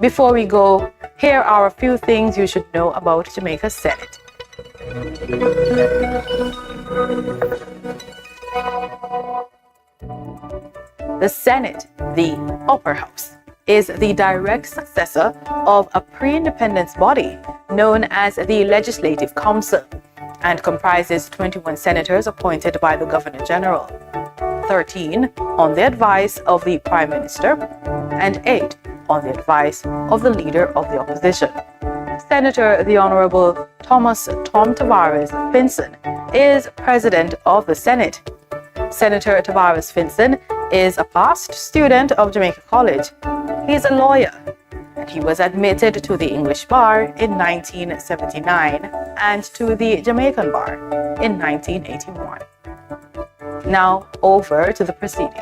Before we go, here are a few things you should know about Jamaica's Senate. The Senate, the upper house, is the direct successor of a pre-independence body known as the Legislative Council and comprises 21 senators appointed by the Governor General, 13 on the advice of the Prime Minister, and 8 on the advice of the Leader of the Opposition. Senator the Honorable Thomas Tom Tavares Finson is President of the Senate. Senator Tavares Finson is a past student of Jamaica College. He is a lawyer, and he was admitted to the English bar in 1979 and to the Jamaican bar in 1981. Now over to the proceedings.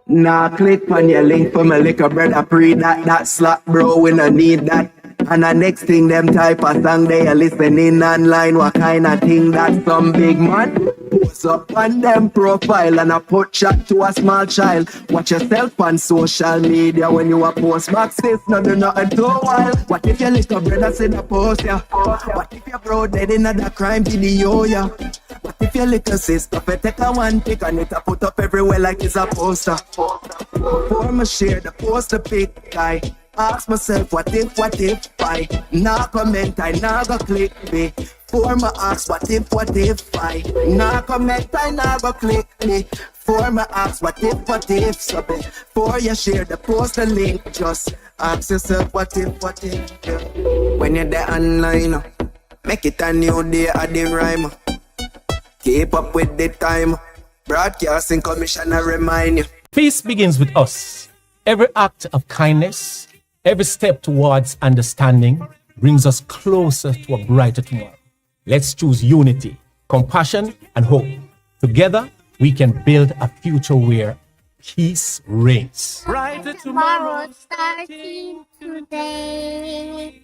Nah, click on your link for my liquor brother pre that slap bro, we no need that. And the next thing them type of song they are listening online, what kind of thing that some big man post up on them profile and a put chat to a small child. Watch yourself on social media when you a post back sis, no do nothing too wild. What if your little brother send a post ya? What if your bro dead in a crime video ya? What if your little sister take a one pic and it a put up everywhere like it's a poster? Before me share the poster pic, I ask myself what if I nah comment, I nah go click me. Before me ask what if I nah comment, I nah go click me. Before me ask what if so before you share the poster link, just ask yourself what if yeah. When you're there online, make it a new day at the rhyme. Keep up with the time. Broadcasting Commissioner remind you. Peace begins with us. Every act of kindness, every step towards understanding brings us closer to a brighter tomorrow. Let's choose unity, compassion, and hope. Together, we can build a future where peace reigns. Brighter tomorrow starting today.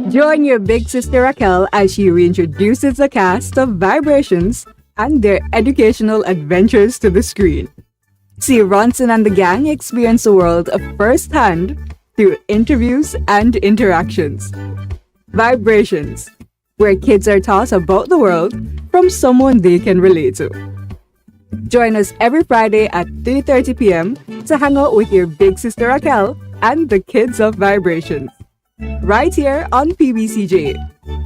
Join your big sister Raquel as she reintroduces the cast of Vibrations and their educational adventures to the screen. See Ronson and the gang experience the world of firsthand through interviews and interactions. Vibrations, where kids are taught about the world from someone they can relate to. Join us every Friday at 3:30 p.m. to hang out with your big sister Raquel and the kids of Vibrations. Right here on PBCJ,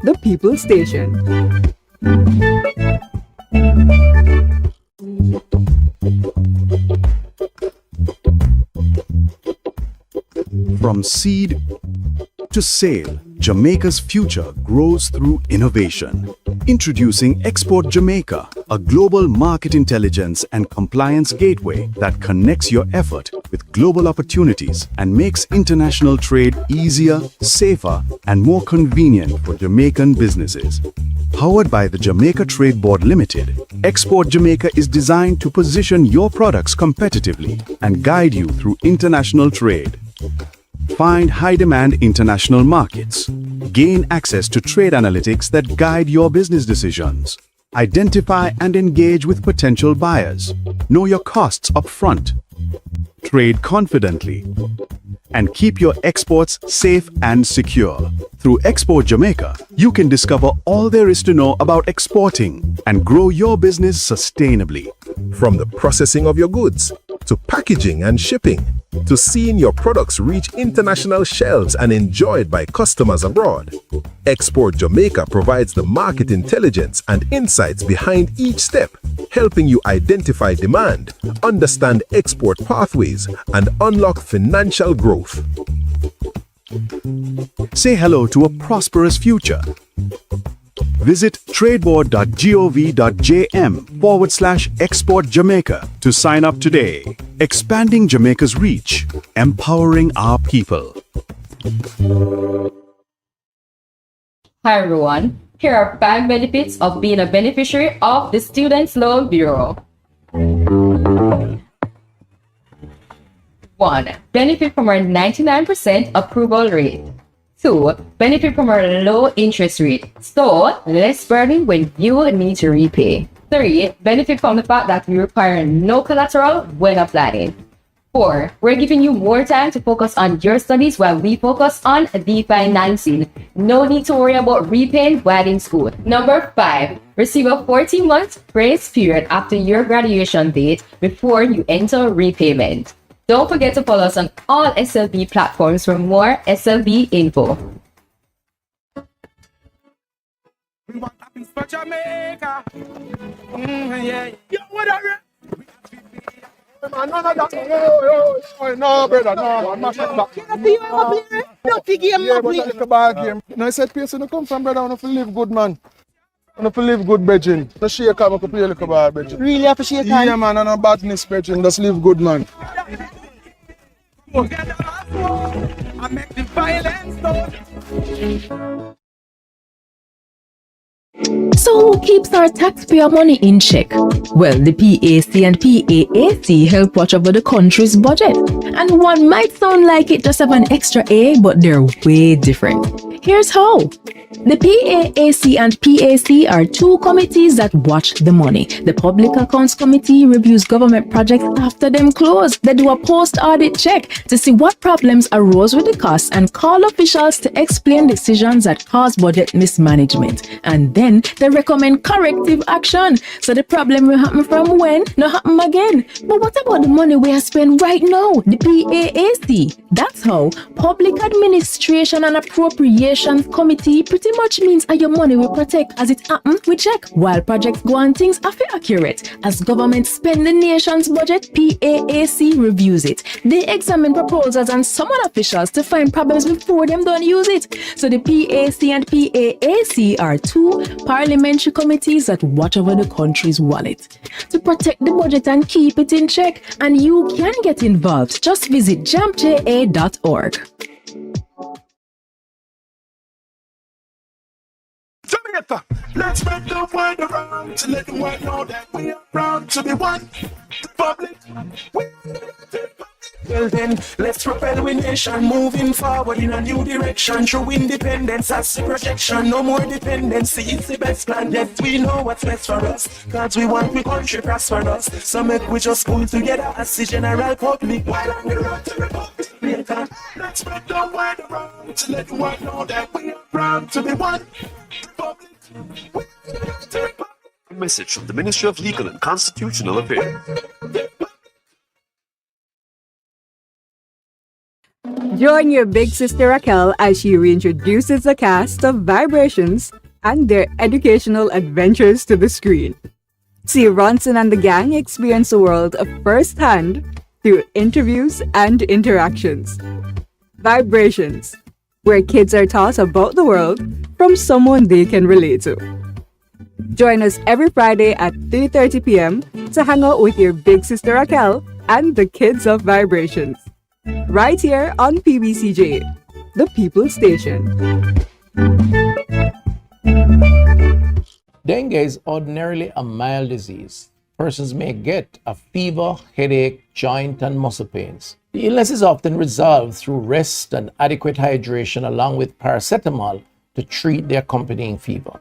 the People Station. From seed to sale, Jamaica's future grows through innovation. Introducing Export Jamaica, a global market intelligence and compliance gateway that connects your effort with global opportunities and makes international trade easier, safer, and more convenient for Jamaican businesses. Powered by the Jamaica Trade Board Limited, Export Jamaica is designed to position your products competitively and guide you through international trade. Find high-demand international markets. Gain access to trade analytics that guide your business decisions. Identify and engage with potential buyers. Know your costs up front. Trade confidently. And keep your exports safe and secure. Through Export Jamaica, you can discover all there is to know about exporting and grow your business sustainably. From the processing of your goods, to packaging and shipping, to seeing your products reach international shelves and enjoyed by customers abroad. Export Jamaica provides the market intelligence and insights behind each step, helping you identify demand, understand export pathways, and unlock financial growth. Say hello to a prosperous future. Visit tradeboard.gov.jm/export Jamaica to sign up today. Expanding Jamaica's reach, empowering our people. Hi everyone, here are 5 benefits of being a beneficiary of the Students' Loan Bureau. 1. Benefit from our 99% approval rate. 2. Benefit from our low interest rate, so less burden when you need to repay. 3. Benefit from the fact that we require no collateral when applying. 4. We're giving you more time to focus on your studies while we focus on the financing. No need to worry about repaying while in school. Number 5. Receive a 14-month grace period after your graduation date before you enter repayment. Don't forget to follow us on all SLB platforms for more SLB info. We want a piece for Jamaica. Yeah. Yo, what are you? No, brother, no, I'm not back. Yeah, but it's a bad game. No, I said, place when you come from, brother, I want to live good, man. I want to live good, brethren. No shake hand, I can play a little bad, brethren. Really have to shake hand? Yeah, man, I no badness, brethren. Just live good, man. I make the violence stop. So who keeps our taxpayer money in check? Well, the PAC and PAAC help watch over the country's budget. And one might sound like it just have an extra A, but they're way different. Here's how. The PAAC and PAC are 2 committees that watch the money. The Public Accounts Committee reviews government projects after them close. They do a post-audit check to see what problems arose with the costs and call officials to explain decisions that cause budget mismanagement. And then they recommend corrective action, so the problem will happen from when, not happen again. But what about the money we are spending right now, the PAAC? That's how Public Administration and Appropriations Committee pretty much means your money will protect as it happens, we check. While projects go on, things are accurate. As government spend the nation's budget, PAAC reviews it. They examine proposals and summon officials to find problems before them don't use it. So the PAC and PAAC are 2 parliamentary committees that watch over the country's wallet to protect the budget and keep it in check. And you can get involved. Just visit jampja.org. Jamaica, let's spread the word around to let the world know that we are proud to be one. The public, we are the republic. Well then, let's propel we nation moving forward in a new direction. True independence, that's the projection. No more dependency, it's the best plan. Yes, we know what's best for us, cause we want the country prosperous. So make we just pull together as the general public while on the road to republic. Let's spread the word around to let the world know that we are proud to be one. Republic, we are the republic. A message from the Ministry of Legal and Constitutional Affairs. Join your big sister Raquel as she reintroduces the cast of Vibrations and their educational adventures to the screen. See Ronson and the gang experience the world of first-hand through interviews and interactions. Vibrations, where kids are taught about the world from someone they can relate to. Join us every Friday at 3:30 p.m. to hang out with your big sister Raquel and the kids of Vibrations. Right here on PBCJ, the People Station. Dengue is ordinarily a mild disease. Persons may get a fever, headache, joint, and muscle pains. The illness is often resolved through rest and adequate hydration along with paracetamol to treat the accompanying fever.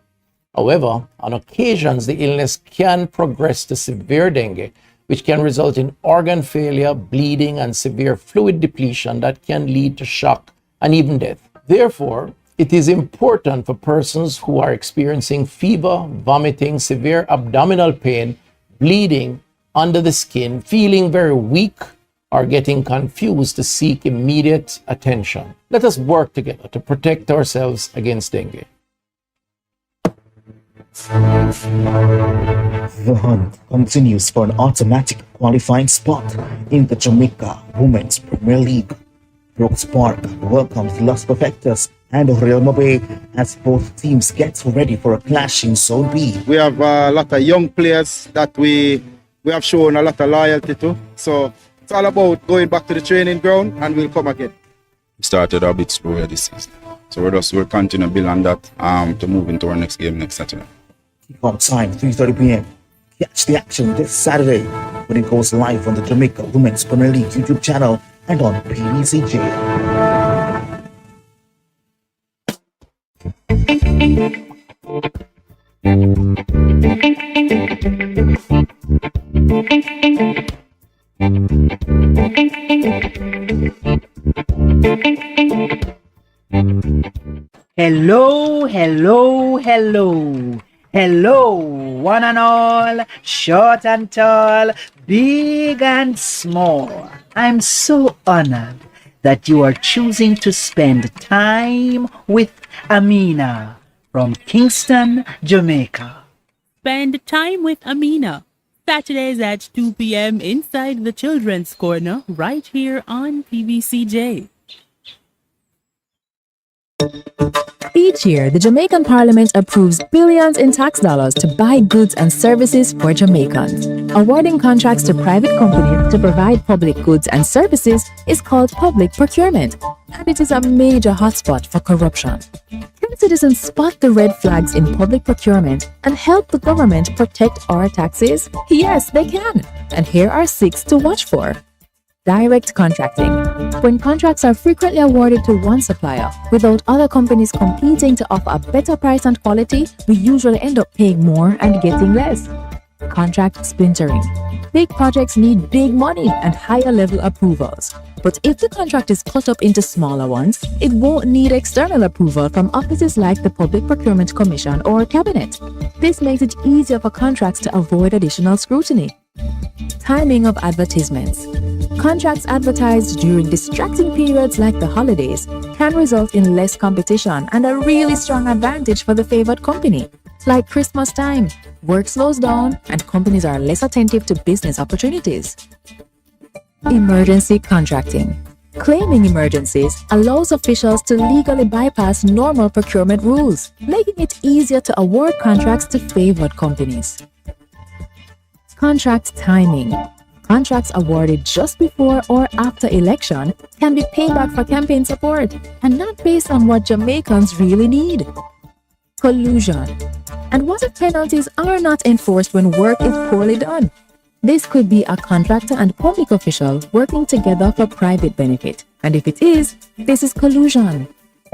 However, on occasions, the illness can progress to severe dengue, which can result in organ failure, bleeding, and severe fluid depletion that can lead to shock and even death. Therefore, it is important for persons who are experiencing fever, vomiting, severe abdominal pain, bleeding under the skin, feeling very weak, or getting confused to seek immediate attention. Let us work together to protect ourselves against dengue. The hunt continues for an automatic qualifying spot in the Jamaica Women's Premier League. Brooks Park welcomes Los Perfectos and Real Mobile as both teams get ready for a clash in Zone B. We have a lot of young players that we have shown a lot of loyalty to. So it's all about going back to the training ground and we'll come again. We started a bit slower this season. So we'll continue to build on that to move into our next game next Saturday. Kickoff time, 3:30 p.m. Catch the action this Saturday when it goes live on the Jamaica Women's Premier League YouTube channel and on PBCJ. Hello, hello, hello. Hello, one and all, short and tall, big and small. I'm so honored that you are choosing to spend time with Amina from Kingston, Jamaica. Spend time with Amina. Saturdays at 2 p.m. inside the Children's Corner, right here on PBCJ. Each year, the Jamaican Parliament approves billions in tax dollars to buy goods and services for Jamaicans. Awarding contracts to private companies to provide public goods and services is called public procurement, and it is a major hotspot for corruption. Can citizens spot the red flags in public procurement and help the government protect our taxes? Yes, they can. And here are 6 to watch for. Direct contracting. When contracts are frequently awarded to one supplier without other companies competing to offer a better price and quality, we usually end up paying more and getting less. Contract splintering. Big projects need big money and higher level approvals. But if the contract is cut up into smaller ones, it won't need external approval from offices like the Public Procurement Commission or Cabinet. This makes it easier for contracts to avoid additional scrutiny. Timing of advertisements. Contracts advertised during distracting periods like the holidays can result in less competition and a really strong advantage for the favored company. Like Christmas time, work slows down and companies are less attentive to business opportunities. Emergency contracting. Claiming emergencies allows officials to legally bypass normal procurement rules, making it easier to award contracts to favored companies. Contract timing. Contracts awarded just before or after election can be payback for campaign support and not based on what Jamaicans really need. Collusion. And what if penalties are not enforced when work is poorly done? This could be a contractor and public official working together for private benefit. And if it is, this is collusion.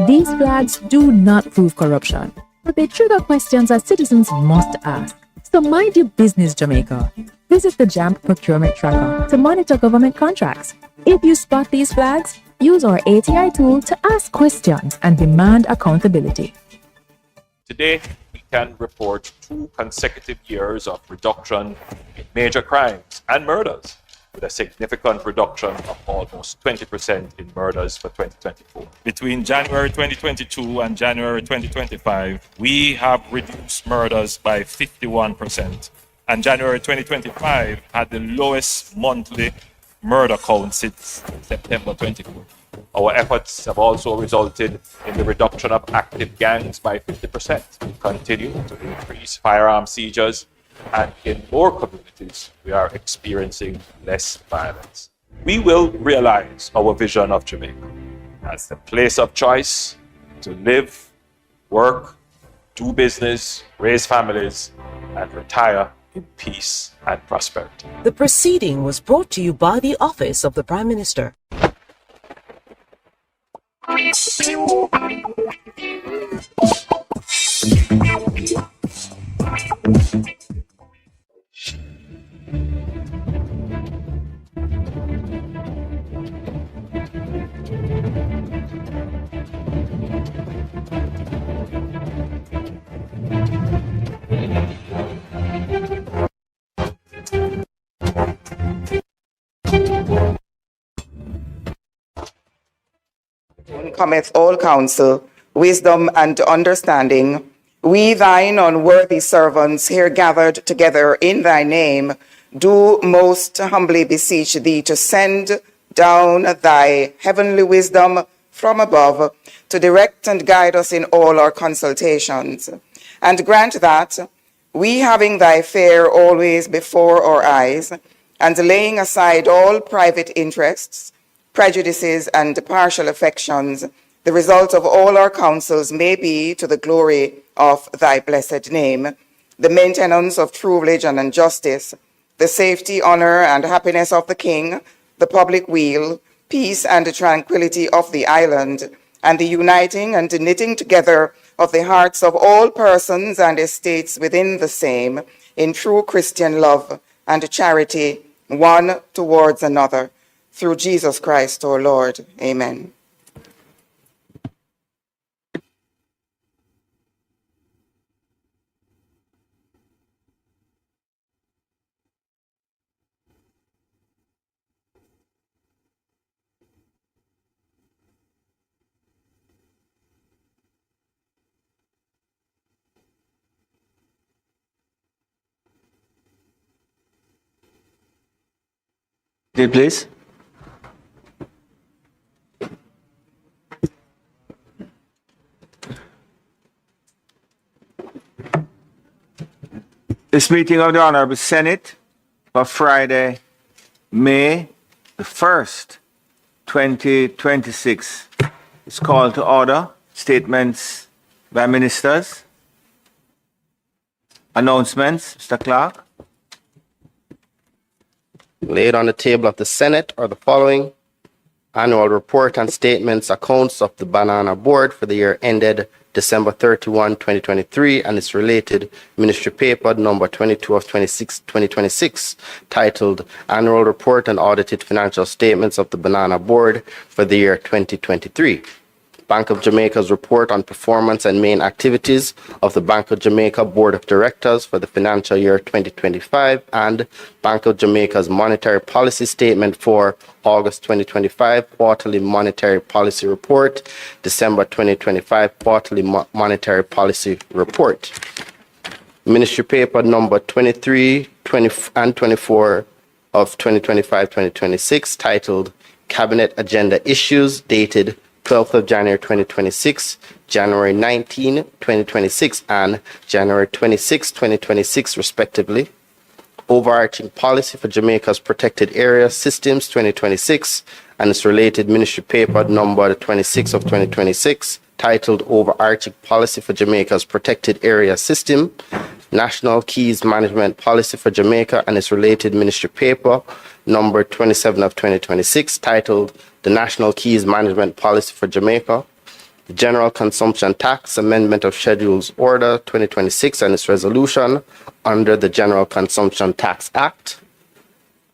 These flags do not prove corruption, but they trigger questions that citizens must ask. So mind your business, Jamaica. Visit the JAMP Procurement Tracker to monitor government contracts. If you spot these flags, use our ATI tool to ask questions and demand accountability. Today, we can report 2 consecutive years of reduction in major crimes and murders, with a significant reduction of almost 20% in murders for 2024. Between January 2022 and January 2025, we have reduced murders by 51%. And January 2025 had the lowest monthly murder count since September 24. Our efforts have also resulted in the reduction of active gangs by 50%. We continue to increase firearm seizures, and in more communities, we are experiencing less violence. We will realize our vision of Jamaica as the place of choice to live, work, do business, raise families, and retire in peace and prosperity. The proceeding was brought to you by the Office of the Prime Minister. Cometh all counsel, wisdom, and understanding. We, thine unworthy servants, here gathered together in thy name, do most humbly beseech thee to send down thy heavenly wisdom from above, to direct and guide us in all our consultations. And grant that, we having thy fair always before our eyes, and laying aside all private interests, prejudices, and partial affections, the result of all our counsels may be to the glory of thy blessed name, the maintenance of true religion and justice, the safety, honor, and happiness of the king, the public weal, peace and tranquility of the island, and the uniting and knitting together of the hearts of all persons and estates within the same, in true Christian love and charity, one towards another, through Jesus Christ our Lord. Amen. Please. This meeting of the Honorable Senate for Friday, May the 1st, 2026 is called to order. Statements by ministers. Announcements, Mr. Clark. Laid on the table of the Senate are the following: annual report and statements, accounts of the Banana Board for the year ended December 31, 2023, and its related ministry paper number 22 of 2026, titled Annual Report and Audited Financial Statements of the Banana Board for the year 2023. Bank of Jamaica's report on performance and main activities of the Bank of Jamaica Board of Directors for the financial year 2025, and Bank of Jamaica's monetary policy statement for August 2025 quarterly monetary policy report, December 2025 quarterly monetary policy report. Ministry paper number 23, 20, and 24 of 2025-2026, titled Cabinet Agenda Issues, dated 12th of January 2026, January 19, 2026, and January 26, 2026, respectively. Overarching Policy for Jamaica's Protected Area Systems 2026, and its related ministry paper number 26 of 2026, titled Overarching Policy for Jamaica's Protected Area System, National Keys Management Policy for Jamaica, and its related ministry paper number 27 of 2026, titled The National Keys Management Policy for Jamaica, the General Consumption Tax Amendment of Schedules Order 2026 and its resolution under the General Consumption Tax Act,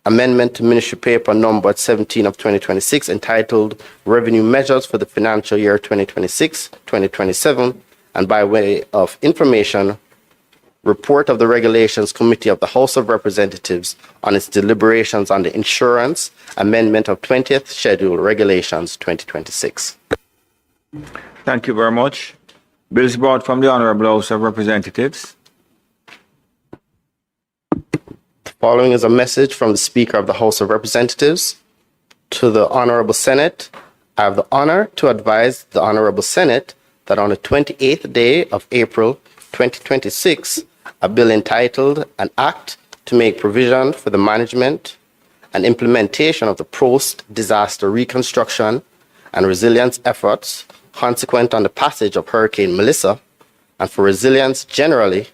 amendment to ministry paper number 17 of 2026, entitled Revenue Measures for the Financial Year 2026-2027, and by way of information, report of the Regulations Committee of the House of Representatives on its deliberations on the Insurance Amendment of 20th Schedule Regulations 2026. Thank you very much. Bills brought from the Honorable House of Representatives. The following is a message from the Speaker of the House of Representatives. To the Honorable Senate, I have the honor to advise the Honorable Senate that on the 28th day of April 2026, a bill entitled An Act to Make Provision for the Management and Implementation of the Post-Disaster Reconstruction and Resilience Efforts consequent on the passage of Hurricane Melissa, and for resilience generally,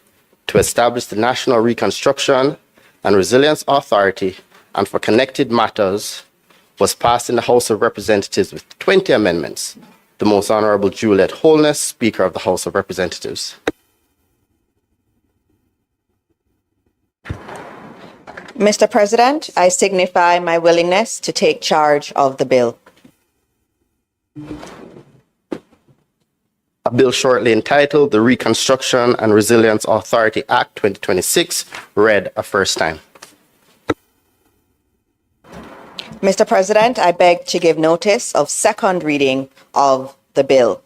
to establish the National Reconstruction and Resilience Authority, and for connected matters, was passed in the House of Representatives with 20 amendments. The Most Honorable Juliet Holness, Speaker of the House of Representatives. Mr. President, I signify my willingness to take charge of the bill. A bill shortly entitled the Reconstruction and Resilience Authority Act 2026, read a first time. Mr. President, I beg to give notice of second reading of the bill.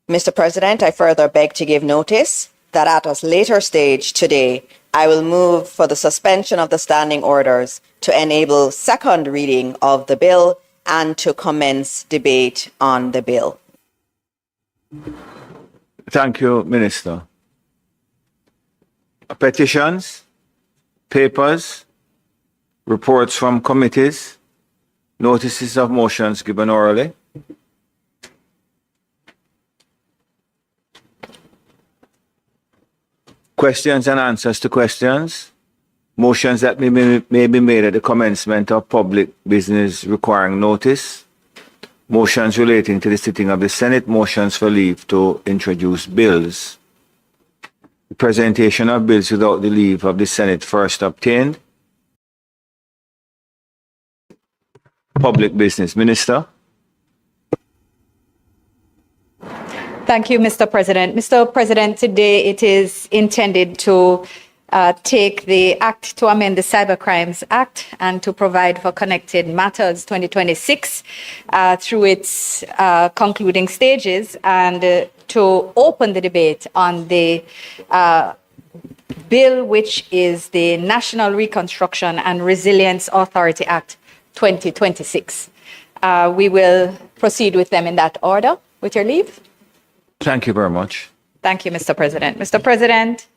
Mr. President, I further beg to give notice that at a later stage today, I will move for the suspension of the standing orders to enable second reading of the bill and to commence debate on the bill. Thank you, Minister. Petitions, papers, reports from committees, notices of motions given orally. Questions and answers to questions. Motions that may be made at the commencement of public business requiring notice. Motions relating to the sitting of the Senate. Motions for leave to introduce bills. The presentation of bills without the leave of the Senate first obtained. Public business. Minister. Thank you, Mr. President. Mr. President, today it is intended to take the Act to amend the Cybercrimes Act and to provide for Connected Matters 2026 through its concluding stages and to open the debate on the bill, which is the National Reconstruction and Resilience Authority Act 2026. We will proceed with them in that order, with your leave. Thank you very much. Thank you, Mr. President. Mr. President.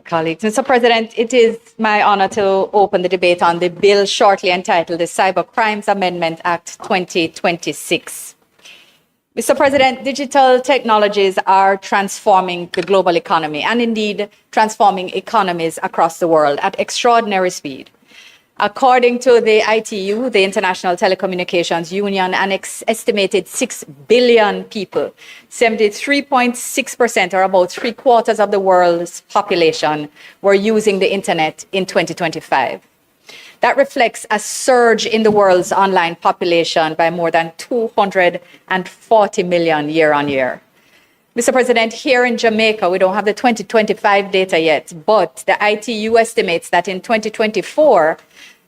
Colleagues, Mr. President, it is my honor to open the debate on the bill shortly entitled the Cyber Crimes Amendment Act 2026. Mr. President, digital technologies are transforming the global economy and indeed transforming economies across the world at extraordinary speed. According to the ITU, the International Telecommunications Union, an estimated 6 billion people, 73.6%, or about 3/4 of the world's population, were using the internet in 2025. That reflects a surge in the world's online population by more than 240 million year on year. Mr. President, here in Jamaica, we don't have the 2025 data yet, but the ITU estimates that in 2024,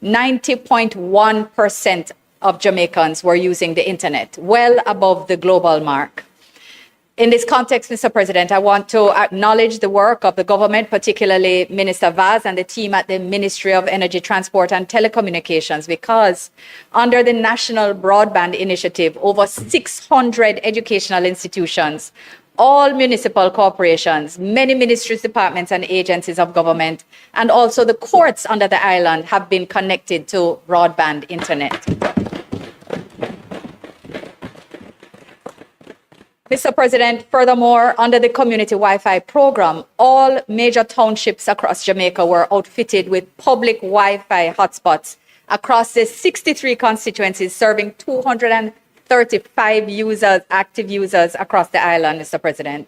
90.1% of Jamaicans were using the internet, well above the global mark. In this context, Mr. President, I want to acknowledge the work of the government, particularly Minister Vaz and the team at the Ministry of Energy, Transport and Telecommunications, because under the National Broadband Initiative, over 600 educational institutions, all municipal corporations, many ministries, departments and agencies of government, and also the courts under the island have been connected to broadband internet. Mr. President, furthermore, under the Community Wi-Fi program, all major townships across Jamaica were outfitted with public Wi-Fi hotspots across the 63 constituencies, serving 235 users, active users across the island, Mr. President.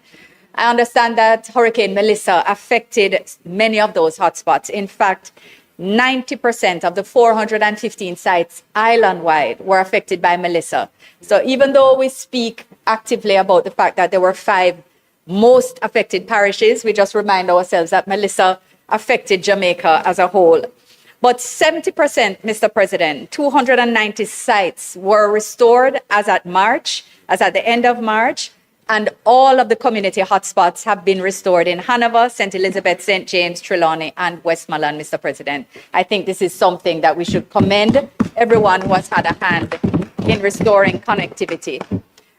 I understand that Hurricane Melissa affected many of those hotspots. In fact, 90% of the 415 sites island-wide were affected by Melissa. So even though we speak actively about the fact that there were 5 most affected parishes, we just remind ourselves that Melissa affected Jamaica as a whole. But 70%, Mr. President, 290 sites were restored as at the end of March, and all of the community hotspots have been restored in Hanover, St. Elizabeth, St. James, Trelawney, and Westmoreland, Mr. President. I think this is something that we should commend everyone who has had a hand in restoring connectivity.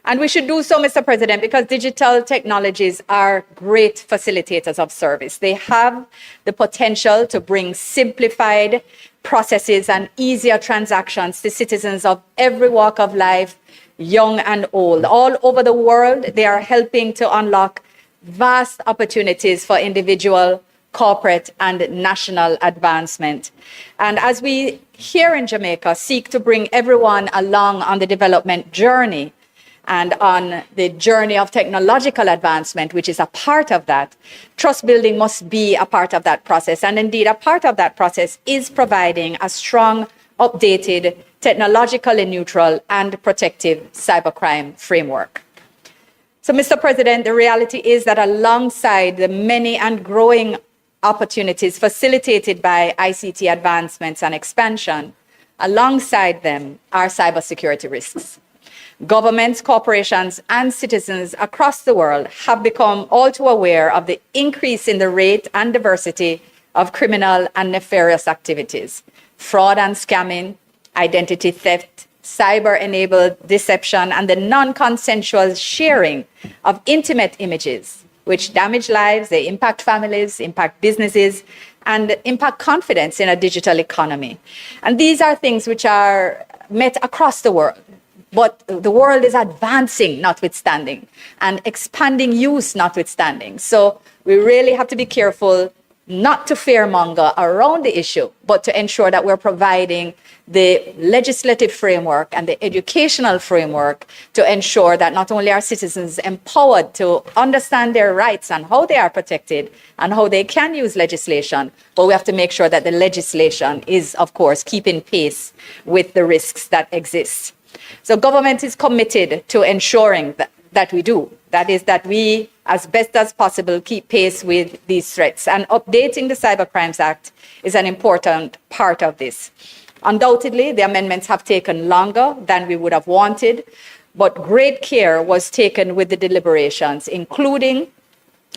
And we should do so, Mr. President, because digital technologies are great facilitators of service. They have the potential to bring simplified processes and easier transactions to citizens of every walk of life, young and old. All over the world, they are helping to unlock vast opportunities for individual, corporate, and national advancement. And as we here in Jamaica seek to bring everyone along on the development journey and on the journey of technological advancement, which is a part of that, trust building must be a part of that process. And indeed, a part of that process is providing a strong, updated, technologically neutral and protective cybercrime framework. So, Mr. President, the reality is that alongside the many and growing opportunities facilitated by ICT advancements and expansion, alongside them are cybersecurity risks. Governments, corporations, and citizens across the world have become all too aware of the increase in the rate and diversity of criminal and nefarious activities, fraud and scamming, identity theft, cyber-enabled deception, and the non-consensual sharing of intimate images, which damage lives, they impact families, impact businesses, and impact confidence in a digital economy. And these are things which are met across the world. But the world is advancing notwithstanding and expanding use notwithstanding. So we really have to be careful not to fearmonger around the issue, but to ensure that we're providing the legislative framework and the educational framework to ensure that not only are citizens empowered to understand their rights and how they are protected and how they can use legislation, but we have to make sure that the legislation is, of course, keeping pace with the risks that exist. So government is committed to ensuring that we do. That is, that we, as best as possible, keep pace with these threats. And updating the Cybercrimes Act is an important part of this. Undoubtedly, the amendments have taken longer than we would have wanted, but great care was taken with the deliberations, including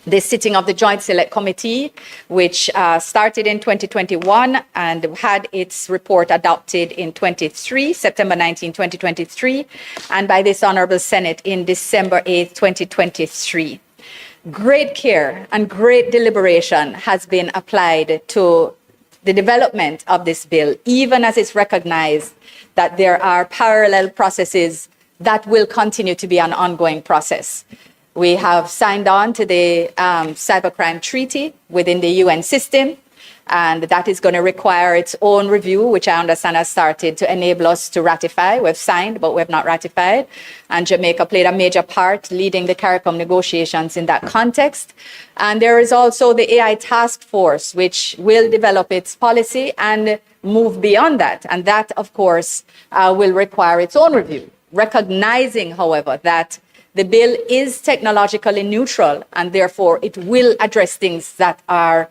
the sitting of the Joint Select Committee, which started in 2021 and had its report adopted in September 19, 2023, and by this Honorable Senate in December 8, 2023. Great care and great deliberation has been applied to the development of this bill, even as it's recognized that there are parallel processes that will continue to be an ongoing process. We have signed on to the Cybercrime Treaty within the UN system, and that is going to require its own review, which I understand has started to enable us to ratify. We've signed, but we have not ratified. And Jamaica played a major part leading the CARICOM negotiations in that context. And there is also the AI task force, which will develop its policy and move beyond that. And that, of course, will require its own review, recognizing, however, that the bill is technologically neutral, and therefore it will address things that are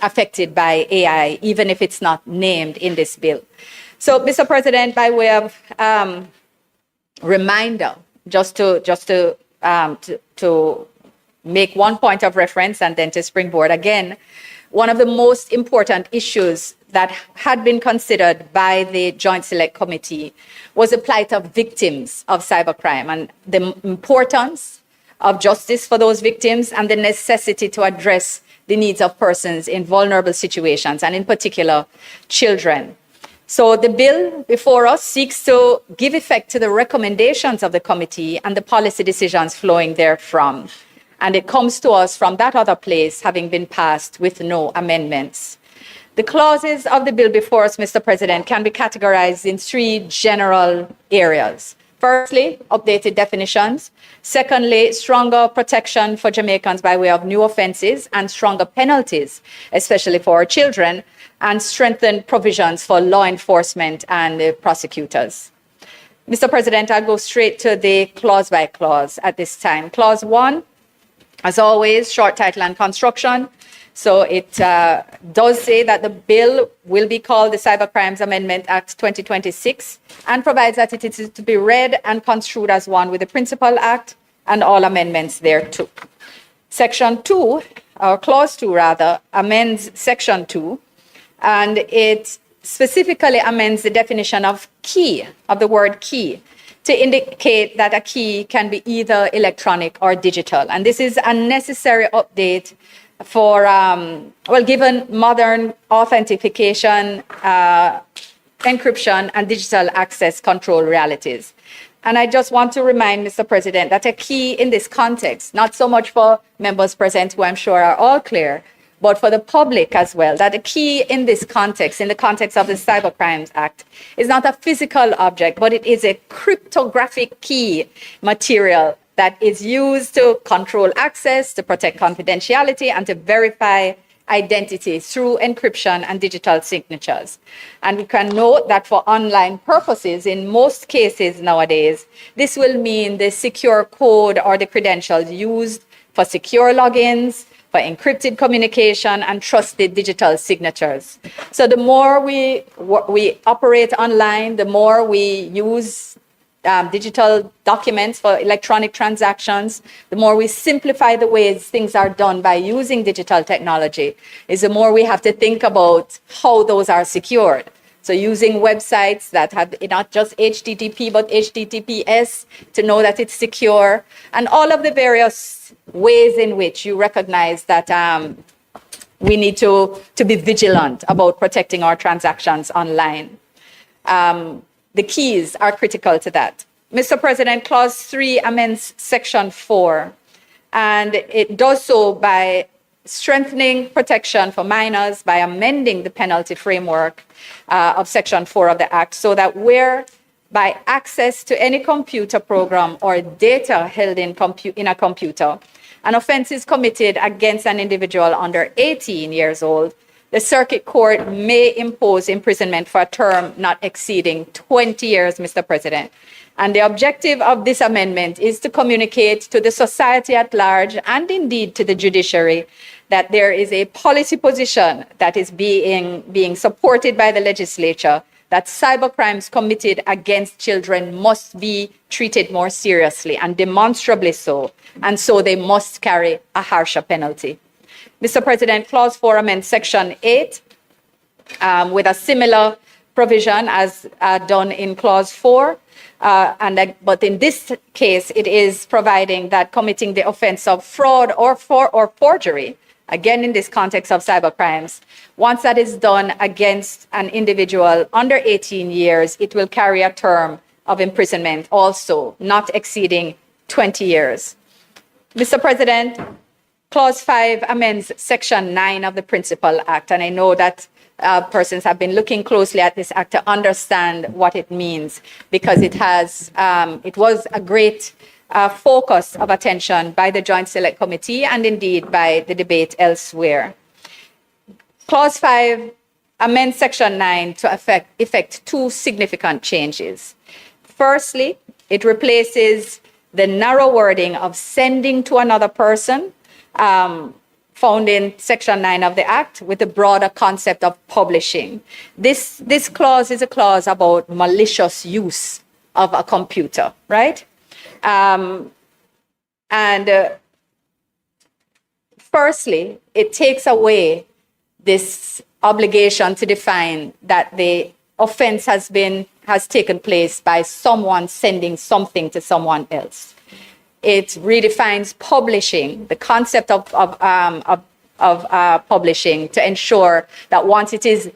affected by AI, even if it's not named in this bill. So, Mr. President, by way of reminder, just to make one point of reference and then to springboard again, one of the most important issues that had been considered by the Joint Select Committee was the plight of victims of cybercrime and the importance of justice for those victims and the necessity to address the needs of persons in vulnerable situations, and in particular, children. So the bill before us seeks to give effect to the recommendations of the committee and the policy decisions flowing therefrom. And it comes to us from that other place, having been passed with no amendments. The clauses of the bill before us, Mr. President, can be categorized in three general areas. Firstly, updated definitions. Secondly, stronger protection for Jamaicans by way of new offenses and stronger penalties, especially for our children, and strengthened provisions for law enforcement and prosecutors. Mr. President, I'll go straight to the clause by clause at this time. Clause 1, as always, short title and construction. So it does say that the bill will be called the Cybercrimes Amendment Act 2026 and provides that it is to be read and construed as one with the Principal Act and all amendments thereto. Section 2, or Clause 2 rather, amends Section 2, and it specifically amends the definition of key, of the word key, to indicate that a key can be either electronic or digital. And this is a necessary update for, given modern authentication, encryption, and digital access control realities. And I just want to remind Mr. President that a key in this context, not so much for members present who I'm sure are all clear, but for the public as well, that a key in this context, in the context of the Cybercrimes Act, is not a physical object, but it is a cryptographic key material that is used to control access, to protect confidentiality, and to verify identity through encryption and digital signatures. And we can note that for online purposes, in most cases nowadays, this will mean the secure code or the credentials used for secure logins, for encrypted communication, and trusted digital signatures. So the more we operate online, the more we use digital documents, for electronic transactions, the more we simplify the ways things are done by using digital technology, is the more we have to think about how those are secured. So using websites that have not just HTTP, but HTTPS to know that it's secure, and all of the various ways in which you recognize that we need to be vigilant about protecting our transactions online. The keys are critical to that. Mr. President, Clause 3 amends Section 4, and it does so by strengthening protection for minors by amending the penalty framework of Section 4 of the Act so that whereby access to any computer program or data held in a computer, an offense is committed against an individual under 18 years old, the Circuit Court may impose imprisonment for a term not exceeding 20 years, Mr. President. And the objective of this amendment is to communicate to the society at large and indeed to the judiciary that there is a policy position that is being supported by the legislature that cybercrimes committed against children must be treated more seriously and demonstrably so, and so they must carry a harsher penalty. Mr. President, Clause 4 amends Section 8 with a similar provision as done in Clause 4. But in this case, it is providing that committing the offense of fraud or forgery, again in this context of cybercrimes, once that is done against an individual under 18 years, it will carry a term of imprisonment also not exceeding 20 years. Mr. President, Clause 5 amends Section 9 of the Principal Act, and I know that persons have been looking closely at this act to understand what it means, because it was a great focus of attention by the Joint Select Committee and indeed by the debate elsewhere. Clause 5 amends Section 9 to effect two significant changes. Firstly, it replaces the narrow wording of sending to another person found in Section 9 of the Act with the broader concept of publishing. This clause is a clause about malicious use of a computer, right? Firstly, it takes away this obligation to define that the offense has taken place by someone sending something to someone else. It redefines publishing, the concept of publishing, to ensure that once it is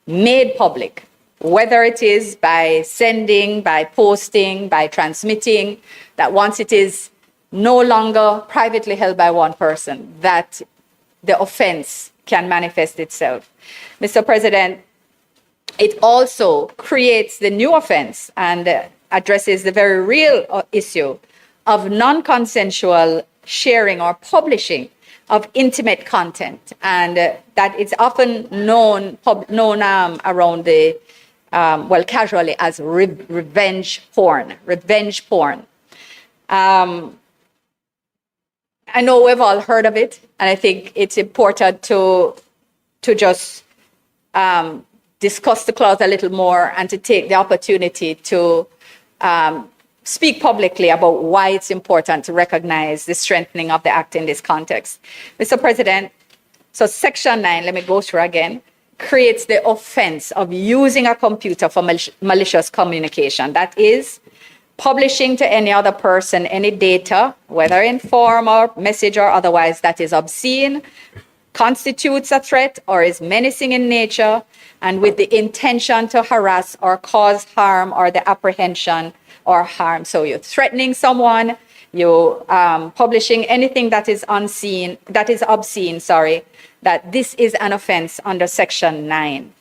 made public, whether it is by sending, by posting, by transmitting, that once it is no longer privately held by one person, that the offense can manifest itself. Mr. President, it also creates the new offense and addresses the very real issue of non-consensual sharing or publishing of intimate content, and that it's often known around the, casually as revenge porn. I know we've all heard of it, and I think it's important to just discuss the clause a little more and to take the opportunity to speak publicly about why it's important to recognize the strengthening of the Act in this context. Mr. President, so Section 9, let me go through again, creates the offense of using a computer for malicious communication. That is, publishing to any other person any data, whether in form or message or otherwise, that is obscene, constitutes a threat or is menacing in nature, and with the intention to harass or cause harm or the apprehension or harm. So you're threatening someone, you're publishing anything that is obscene, that this is an offense under Section 9.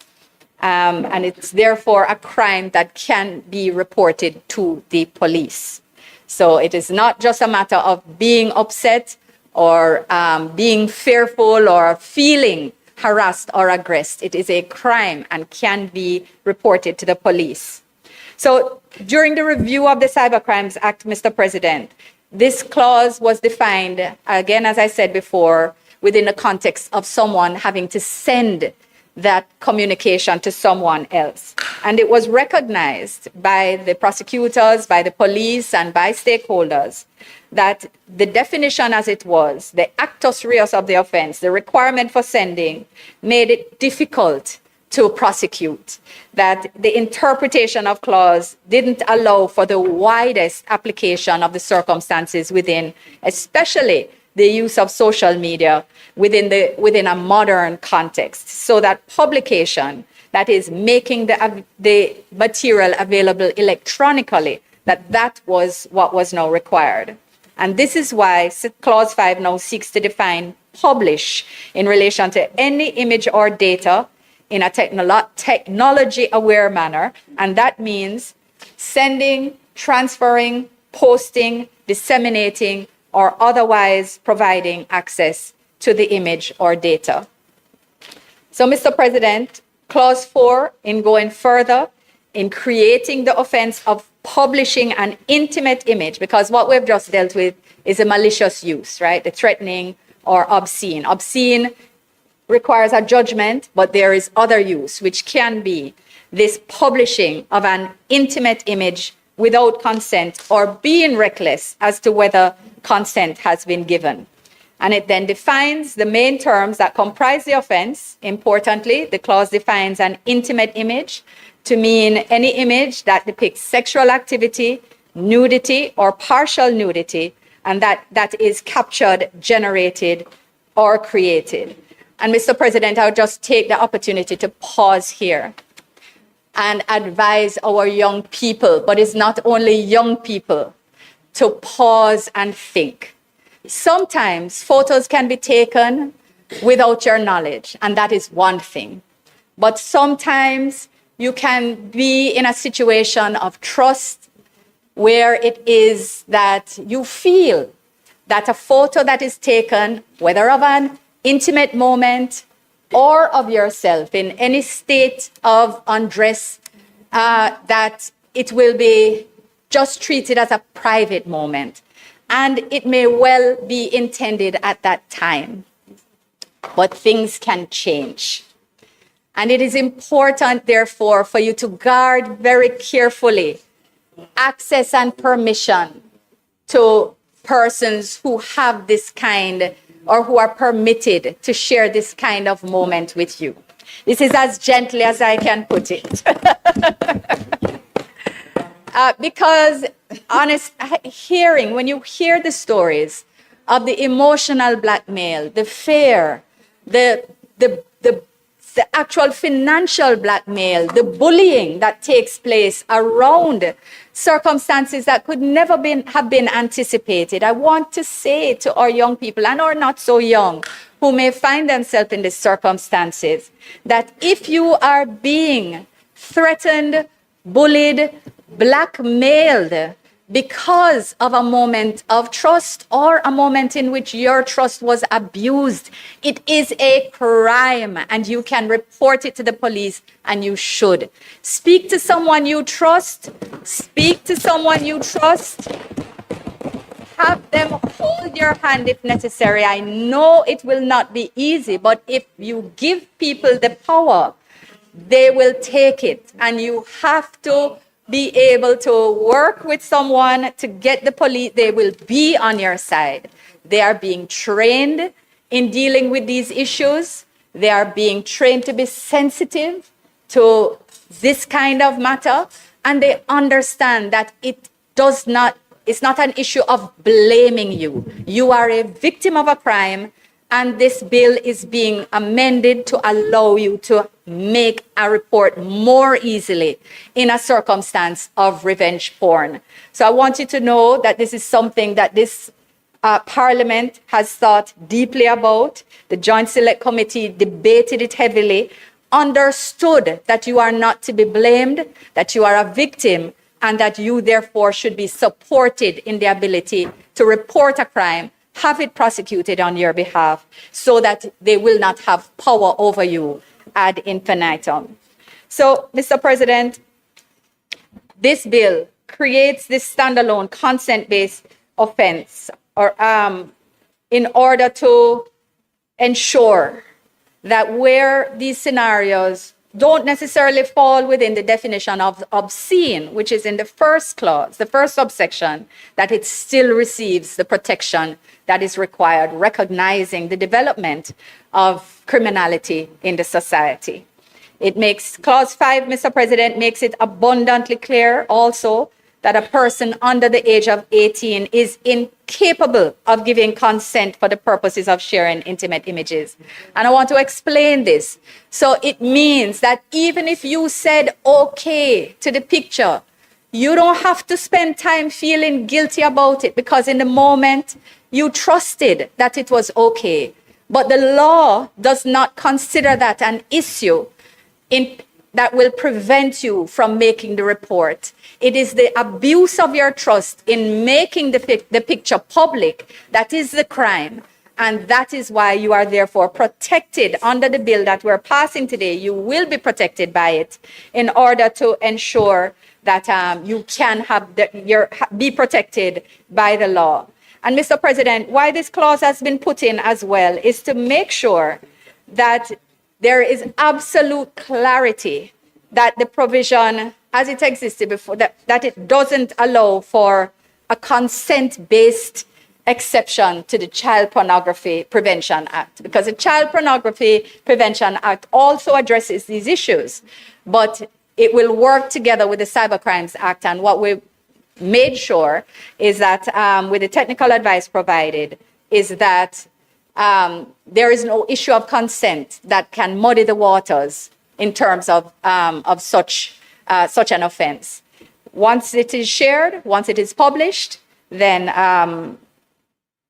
And it's therefore a crime that can be reported to the police. So it is not just a matter of being upset or being fearful or feeling harassed or aggressed. It is a crime and can be reported to the police. So during the review of the Cybercrimes Act, Mr. President, this clause was defined, again, as I said before, within the context of someone having to send that communication to someone else. And it was recognized by the prosecutors, by the police, and by stakeholders that the definition as it was, the actus reus of the offense, the requirement for sending, made it difficult to prosecute, that the interpretation of clause didn't allow for the widest application of the circumstances within, especially the use of social media within a modern context, so that publication, that is making the material available electronically, that was what was now required. And this is why Clause 5 now seeks to define publish in relation to any image or data in a technology-aware manner, and that means sending, transferring, posting, disseminating, or otherwise providing access to the image or data. So, Mr. President, Clause 4, in going further, in creating the offense of publishing an intimate image, because what we've just dealt with is a malicious use, right? The threatening or obscene. Obscene requires a judgment, but there is other use, which can be this publishing of an intimate image without consent or being reckless as to whether consent has been given. And it then defines the main terms that comprise the offense. Importantly, the clause defines an intimate image to mean any image that depicts sexual activity, nudity, or partial nudity, and that is captured, generated, or created. And Mr. President, I would just take the opportunity to pause here and advise our young people, but it's not only young people, to pause and think. Sometimes photos can be taken without your knowledge, and that is one thing. But sometimes you can be in a situation of trust where it is that you feel that a photo that is taken, whether of an intimate moment or of yourself in any state of undress, that it will be just treated as a private moment. And it may well be intended at that time, but things can change. And it is important, therefore, for you to guard very carefully access and permission to persons who have this kind or who are permitted to share this kind of moment with you. This is as gently as I can put it. Because when you hear the stories of the emotional blackmail, the fear, the actual financial blackmail, the bullying that takes place around circumstances that could never have been anticipated, I want to say to our young people and our not so young who may find themselves in these circumstances, that if you are being threatened, bullied, blackmailed because of a moment of trust or a moment in which your trust was abused, it is a crime and you can report it to the police, and you should. Speak to someone you trust. Speak to someone you trust. Have them hold your hand if necessary. I know it will not be easy, but if you give people the power, they will take it, and you have to be able to work with someone to get the police. They will be on your side. They are being trained in dealing with these issues. They are being trained to be sensitive to this kind of matter, and they understand that it's not an issue of blaming you. You are a victim of a crime, and this bill is being amended to allow you to make a report more easily in a circumstance of revenge porn. So I want you to know that this is something that this Parliament has thought deeply about. The Joint Select Committee debated it heavily, understood that you are not to be blamed, that you are a victim, and that you therefore should be supported in the ability to report a crime, have it prosecuted on your behalf, so that they will not have power over you ad infinitum. So, Mr. President, this bill creates this standalone consent-based offense in order to ensure that where these scenarios don't necessarily fall within the definition of obscene, which is in the first clause, the first subsection, that it still receives the protection that is required, recognizing the development of criminality in the society. It makes, clause 5, Mr. President, makes it abundantly clear also that a person under the age of 18 is incapable of giving consent for the purposes of sharing intimate images. And I want to explain this. So it means that even if you said okay to the picture, you don't have to spend time feeling guilty about it, because in the moment you trusted that it was okay. But the law does not consider that an issue that will prevent you from making the report. It is the abuse of your trust in making the picture public that is the crime. And that is why you are therefore protected under the bill that we're passing today. You will be protected by it in order to ensure that you can be protected by the law. And Mr. President, why this clause has been put in as well is to make sure that there is absolute clarity that the provision as it existed before, that it doesn't allow for a consent-based exception to the Child Pornography Prevention Act, because the Child Pornography Prevention Act also addresses these issues, but it will work together with the Cybercrimes Act. And what we made sure is that with the technical advice provided is that there is no issue of consent that can muddy the waters in terms of such an offense. Once it is shared, once it is published, then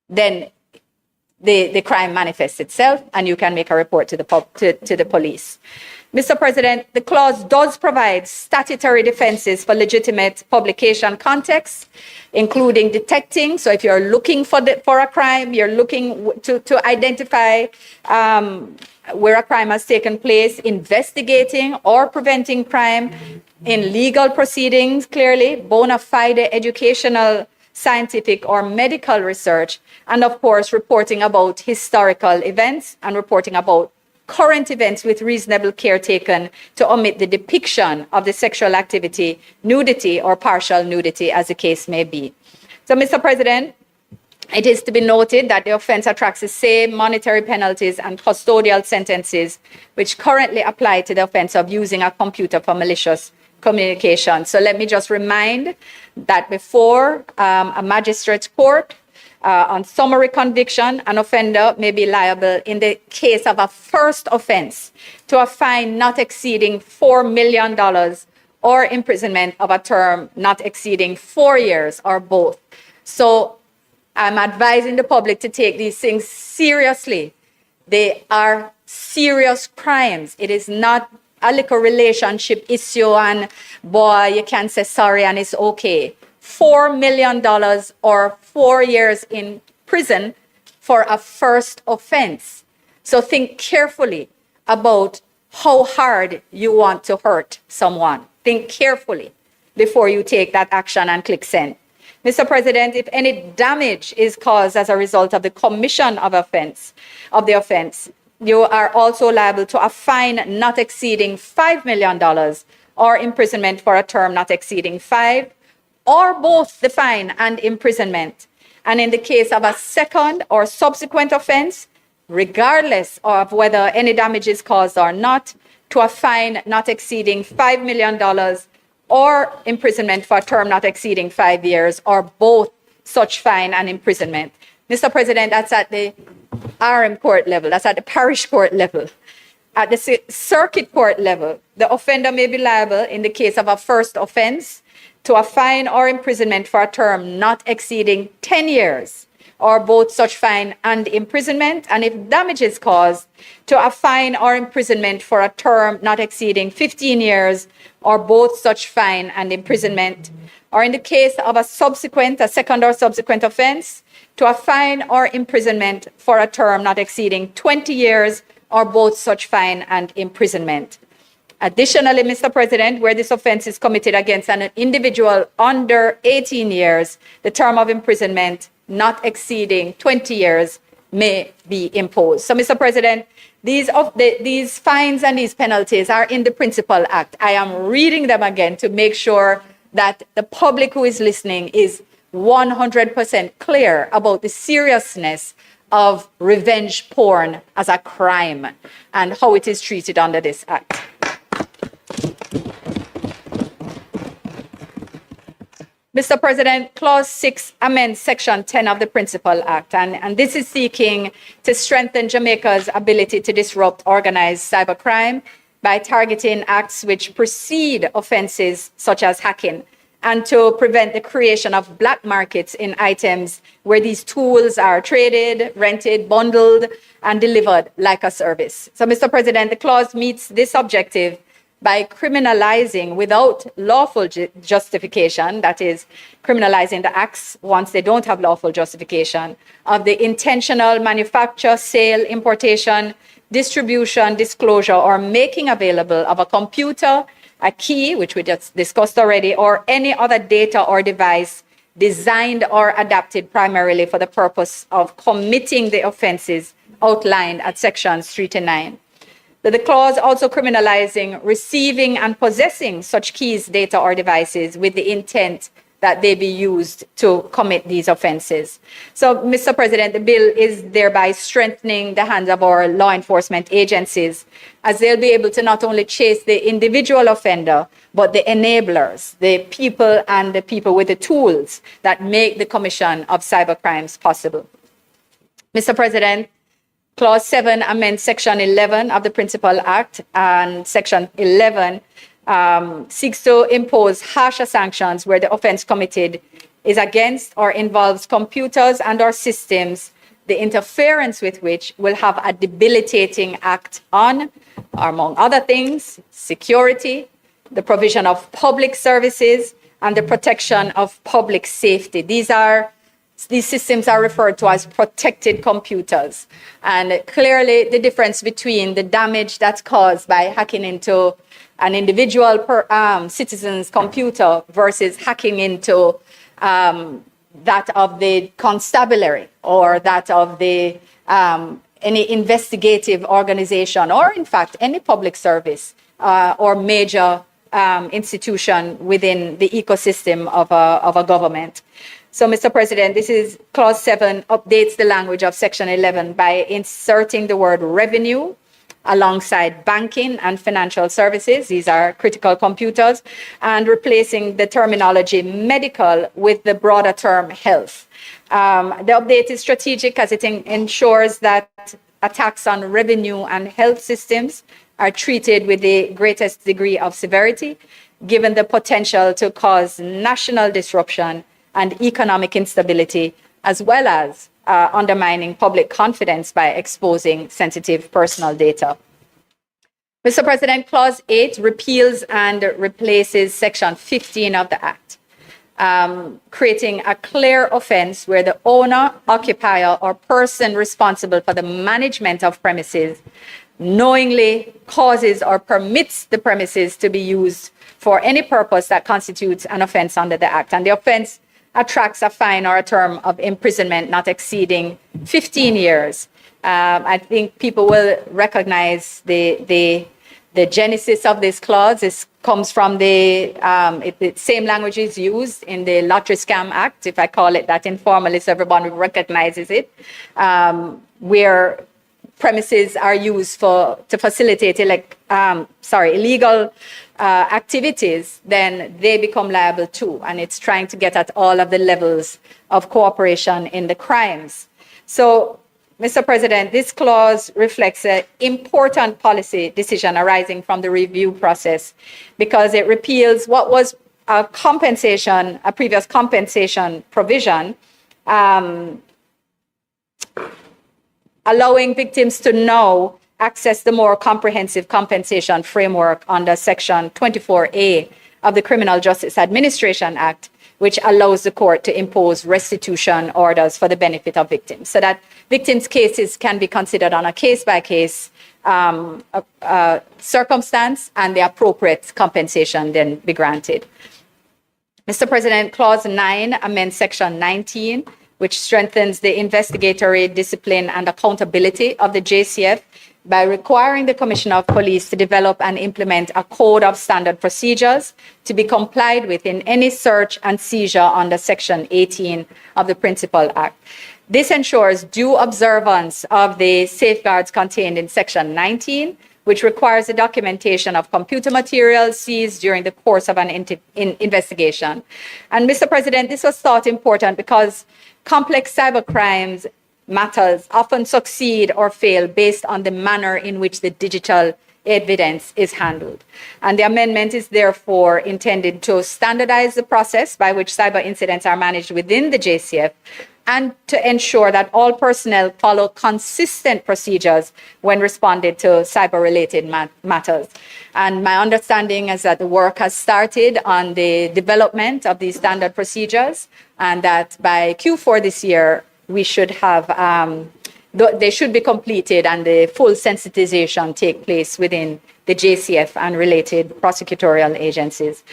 the crime manifests itself, and you can make a report to the police. Mr. President, the clause does provide statutory defenses for legitimate publication context, including detecting. So if you're looking for a crime, you're looking to identify where a crime has taken place, investigating or preventing crime in legal proceedings, clearly, bona fide educational, scientific, or medical research, and of course, reporting about historical events and reporting about current events with reasonable care taken to omit the depiction of the sexual activity, nudity, or partial nudity, as the case may be. So, Mr. President, it is to be noted that the offense attracts the same monetary penalties and custodial sentences which currently apply to the offense of using a computer for malicious communication. So let me just remind that before a magistrate's court, on summary conviction, an offender may be liable in the case of a first offense to a fine not exceeding $4 million or imprisonment of a term not exceeding 4 years or both. So I'm advising the public to take these things seriously. They are serious crimes. It is not a little relationship issue and boy, you can say sorry and it's okay. $4 million or 4 years in prison for a first offense. So think carefully about how hard you want to hurt someone. Think carefully before you take that action and click send. Mr. President, if any damage is caused as a result of the commission of the offense, you are also liable to a fine not exceeding $5 million or imprisonment for a term not exceeding 5, or both the fine and imprisonment. And in the case of a second or subsequent offense, regardless of whether any damage is caused or not, to a fine not exceeding $5 million or imprisonment for a term not exceeding 5 years, or both such fine and imprisonment. Mr. President, that's at the RM court level, that's at the parish court level. At the circuit court level, the offender may be liable in the case of a first offense to a fine or imprisonment for a term not exceeding 10 years, or both such fine and imprisonment, and if damage is caused, to a fine or imprisonment for a term not exceeding 15 years, or both such fine and imprisonment, or in the case of a second or subsequent offense, to a fine or imprisonment for a term not exceeding 20 years, or both such fine and imprisonment. Additionally, Mr. President, where this offense is committed against an individual under 18 years, the term of imprisonment not exceeding 20 years may be imposed. So, Mr. President, these fines and these penalties are in the Principal Act. I am reading them again to make sure that the public who is listening is 100% clear about the seriousness of revenge porn as a crime and how it is treated under this act. Mr. President, Clause 6 amends Section 10 of the Principal Act, and this is seeking to strengthen Jamaica's ability to disrupt organized cybercrime by targeting acts which precede offenses such as hacking, and to prevent the creation of black markets in items where these tools are traded, rented, bundled, and delivered like a service. So, Mr. President, the clause meets this objective by criminalizing without lawful justification, that is, criminalizing the acts once they don't have lawful justification, of the intentional manufacture, sale, importation, distribution, disclosure, or making available of a computer, a key, which we just discussed already, or any other data or device designed or adapted primarily for the purpose of committing the offenses outlined at sections 3 to 9. The clause also criminalizing receiving and possessing such keys, data, or devices with the intent that they be used to commit these offenses. So, Mr. President, the bill is thereby strengthening the hands of our law enforcement agencies, as they'll be able to not only chase the individual offender, but the enablers, the people and the people with the tools that make the commission of cybercrimes possible. Mr. President, Clause 7 amends Section 11 of the Principal Act, and Section 11 seeks to impose harsher sanctions where the offense committed is against or involves computers and or systems, the interference with which will have a debilitating act on, or among other things, security, the provision of public services, and the protection of public safety. These systems are referred to as protected computers. And clearly, the difference between the damage that's caused by hacking into an individual citizen's computer versus hacking into that of the constabulary or that of the any investigative organization, or in fact any public service or major institution within the ecosystem of a government. So, Mr. President, this is Clause 7 updates the language of Section 11 by inserting the word revenue alongside banking and financial services. These are critical computers, and replacing the terminology medical with the broader term health. The update is strategic as it ensures that attacks on revenue and health systems are treated with the greatest degree of severity, given the potential to cause national disruption and economic instability, as well as undermining public confidence by exposing sensitive personal data. Mr. President, Clause 8 repeals and replaces Section 15 of the Act, creating a clear offense where the owner, occupier, or person responsible for the management of premises knowingly causes or permits the premises to be used for any purpose that constitutes an offense under the Act. And the offense attracts a fine or a term of imprisonment not exceeding 15 years. I think people will recognize the genesis of this clause. This comes from the same language is used in the Lottery Scam Act, if I call it that informally, so everyone recognizes it, where premises are used to facilitate illegal activities, then they become liable too. And it's trying to get at all of the levels of cooperation in the crimes. So, Mr. President, this clause reflects an important policy decision arising from the review process, because it repeals what was a previous compensation provision, allowing victims to now access the more comprehensive compensation framework under Section 24A of the Criminal Justice Administration Act, which allows the court to impose restitution orders for the benefit of victims, so that victims' cases can be considered on a case-by-case circumstance, and the appropriate compensation then be granted. Mr. President, Clause 9 amends Section 19 which strengthens the investigatory discipline and accountability of the JCF by requiring the Commissioner of Police to develop and implement a code of standard procedures to be complied with in any search and seizure under Section 18 of the Principal Act. This ensures due observance of the safeguards contained in Section 19, which requires the documentation of computer materials seized during the course of an investigation. And Mr. President, this was thought important because complex cybercrimes matters often succeed or fail based on the manner in which the digital evidence is handled. And the amendment is therefore intended to standardize the process by which cyber incidents are managed within the JCF and to ensure that all personnel follow consistent procedures when responded to cyber-related matters. And my understanding is that the work has started on the development of these standard procedures, and that by Q4 this year, we should have, they should be completed and the full sensitization take place within the JCF and related prosecutorial agencies.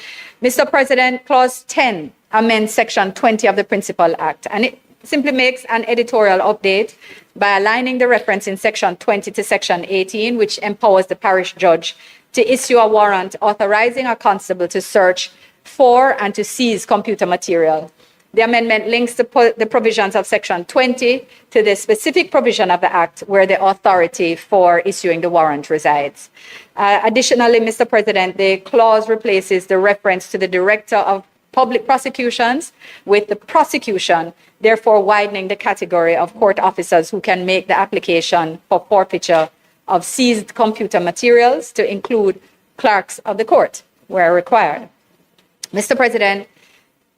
Mr. President, Clause 10 amends Section 20 of the Principal Act, and it simply makes an editorial update by aligning the reference in Section 20 to Section 18, which empowers the parish judge to issue a warrant authorizing a constable to search for and to seize computer material. The amendment links the provisions of Section 20 to the specific provision of the Act where the authority for issuing the warrant resides. Additionally, Mr. President, the clause replaces the reference to the Director of Public Prosecutions with the prosecution, therefore widening the category of court officers who can make the application for forfeiture of seized computer materials to include clerks of the court where required. Mr. President,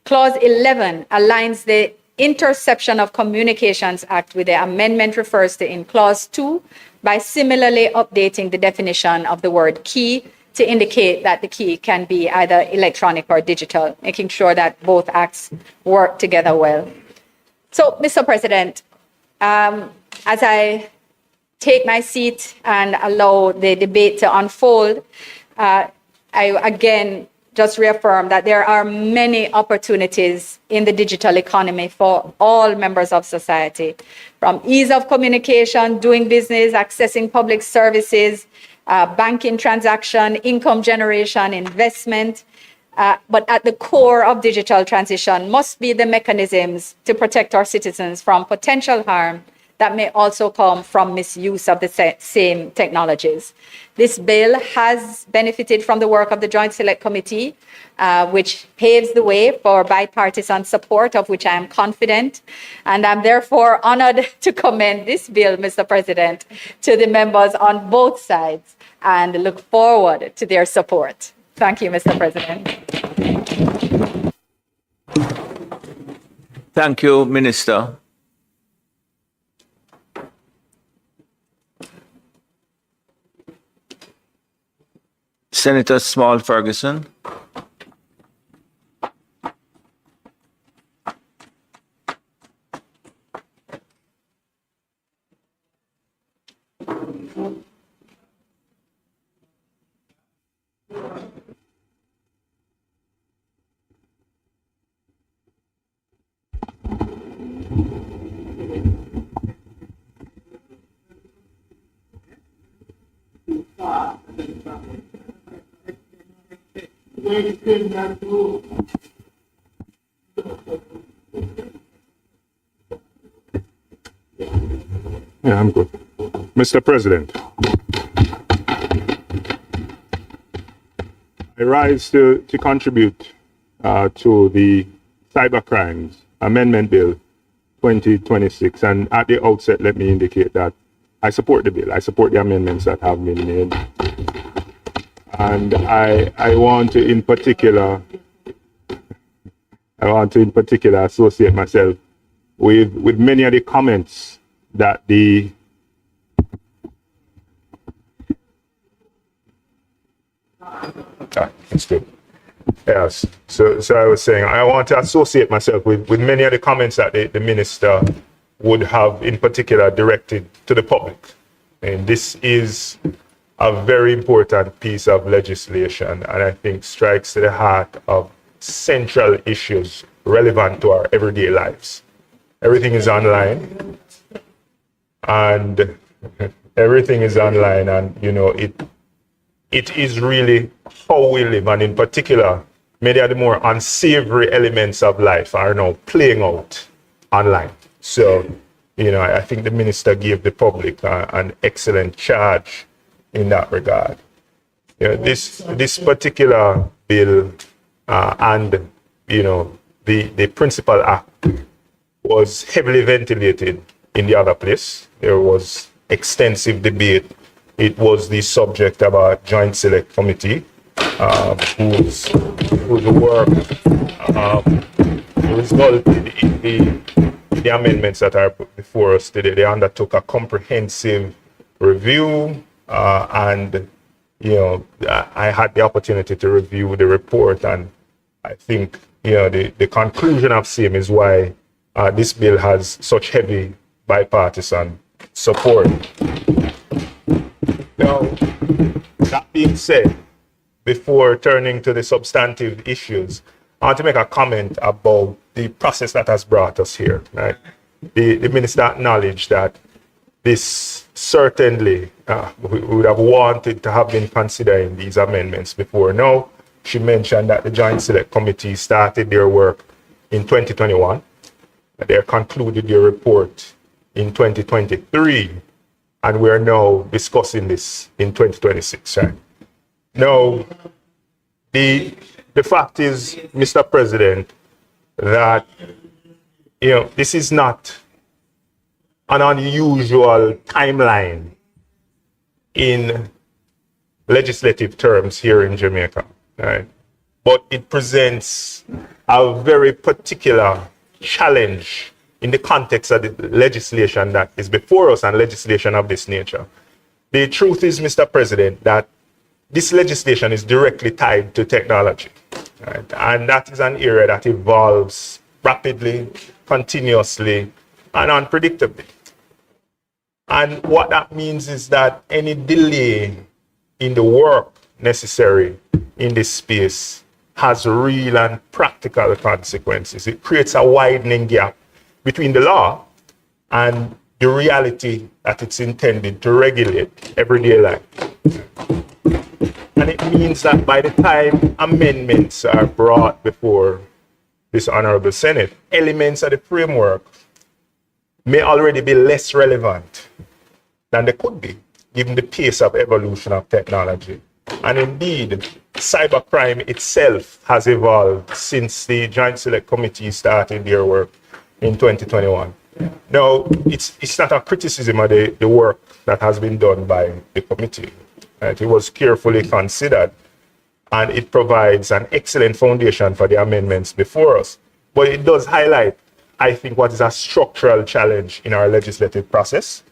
Clause 11 aligns the Interception of Communications Act with the amendment refers to in Clause 2 by similarly updating the definition of the word key to indicate that the key can be either electronic or digital, making sure that both acts work together well. So, Mr. President, as I take my seat and allow the debate to unfold, I again just reaffirm that there are many opportunities in the digital economy for all members of society, from ease of communication, doing business, accessing public services, banking transaction, income generation, investment. But at the core of digital transition must be the mechanisms to protect our citizens from potential harm that may also come from misuse of the same technologies. This bill has benefited from the work of the Joint Select Committee, which paves the way for bipartisan support, of which I am confident. And I'm therefore honored to commend this bill, Mr. President, to the members on both sides and look forward to their support. Thank you, Mr. President. Thank you, Minister. Senator Small Ferguson. Yeah, I'm good. Mr. President, I rise to contribute to the Cybercrimes Amendment Bill 2026. And at the outset, let me indicate that I support the bill. I support the amendments that have been made. And I want to in particular associate myself with many of the comments that the that's good. Yes. So I was saying I want to associate myself with many of the comments that the minister would have in particular directed to the public. And this is a very important piece of legislation, and I think strikes to the heart of central issues relevant to our everyday lives. everything is online, and everything is online, and it is really how we live, and in particular, many of the more unsavory elements of life are now playing out online. So, I think the minister gave the public an excellent charge in that regard. This particular bill and the principal act was heavily ventilated in the other place. There was extensive debate. It was the subject of a joint select committee whose work resulted in the amendments that are put before us today. They undertook a comprehensive review, and I had the opportunity to review the report, and I think the conclusion of same is why this bill has such heavy bipartisan support. Now, that being said, before turning to the substantive issues, I want to make a comment about the process that has brought us here. Right? The minister acknowledged that this certainly we would have wanted to have been considering these amendments before. Now, she mentioned that the Joint Select Committee started their work in 2021. They concluded their report in 2023, and we're now discussing this in 2026. Right? Now, the fact is, Mr. President, that this is not an unusual timeline in legislative terms here in Jamaica, right? But it presents a very particular challenge in the context of the legislation that is before us and legislation of this nature. The truth is, Mr. President, that this legislation is directly tied to technology, right? And that is an area that evolves rapidly, continuously, and unpredictably. And what that means is that any delay in the work necessary in this space has real and practical consequences. It creates a widening gap between the law and the reality that it's intended to regulate everyday life. And it means that by the time amendments are brought before this Honorable Senate, elements of the framework may already be less relevant than they could be, given the pace of evolution of technology. And indeed, cybercrime itself has evolved since the Joint Select Committee started their work in 2021. Now, it's not a criticism of the work that has been done by the committee. Right? It was carefully considered, and it provides an excellent foundation for the amendments before us. But it does highlight, I think, what is a structural challenge in our legislative process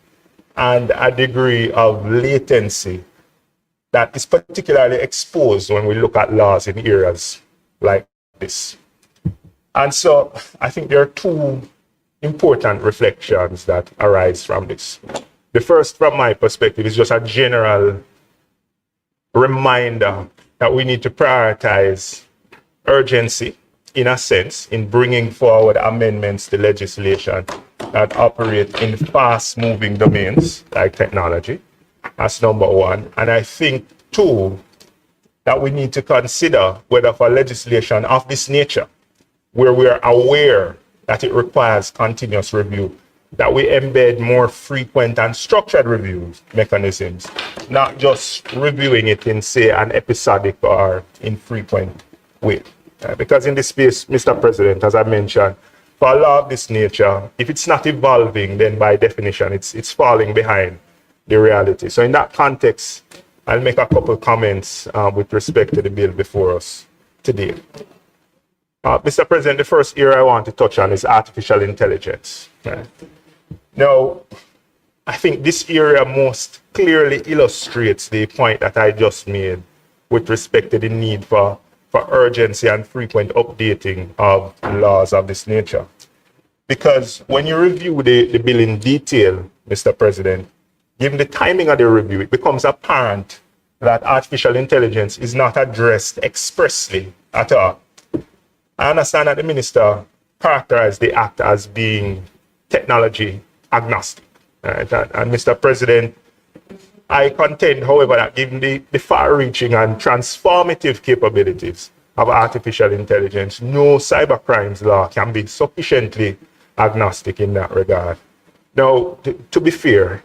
and a degree of latency that is particularly exposed when we look at laws in areas like this. And so I think there are two important reflections that arise from this. The first, from my perspective, is just a general reminder that we need to prioritize urgency, in a sense, in bringing forward amendments to legislation that operate in fast-moving domains like technology. That's number one. And I think, two, that we need to consider whether for legislation of this nature, where we are aware that it requires continuous review, that we embed more frequent and structured review mechanisms, not just reviewing it in, say, an episodic or infrequent way. Because in this space, Mr. President, as I mentioned, for a law of this nature, if it's not evolving, then by definition, it's falling behind the reality. So in that context, I'll make a couple comments with respect to the bill before us today. Mr. President, the first area I want to touch on is artificial intelligence. Right? Now, I think this area most clearly illustrates the point that I just made with respect to the need for urgency and frequent updating of laws of this nature. Because when you review the bill in detail, Mr. President, given the timing of the review, it becomes apparent that artificial intelligence is not addressed expressly at all. I understand that the minister characterized the act as being technology agnostic. Right? And Mr. President, I contend, however, that given the far-reaching and transformative capabilities of artificial intelligence, no cybercrimes law can be sufficiently agnostic in that regard. Now, to be fair,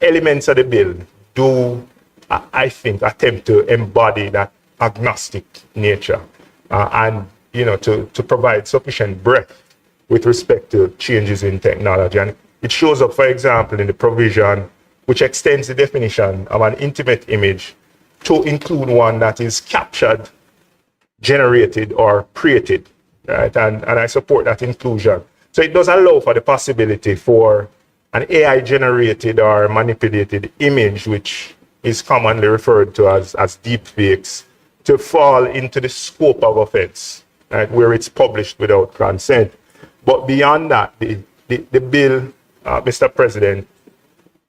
elements of the bill do, I think, attempt to embody that agnostic nature and, to provide sufficient breadth with respect to changes in technology. And it shows up, for example, in the provision which extends the definition of an intimate image to include one that is captured, generated, or created. Right? And I support that inclusion. So it does allow for the possibility for an AI-generated or manipulated image, which is commonly referred to as deepfakes, to fall into the scope of offense, right, where it's published without consent. But beyond that, the bill, Mr. President,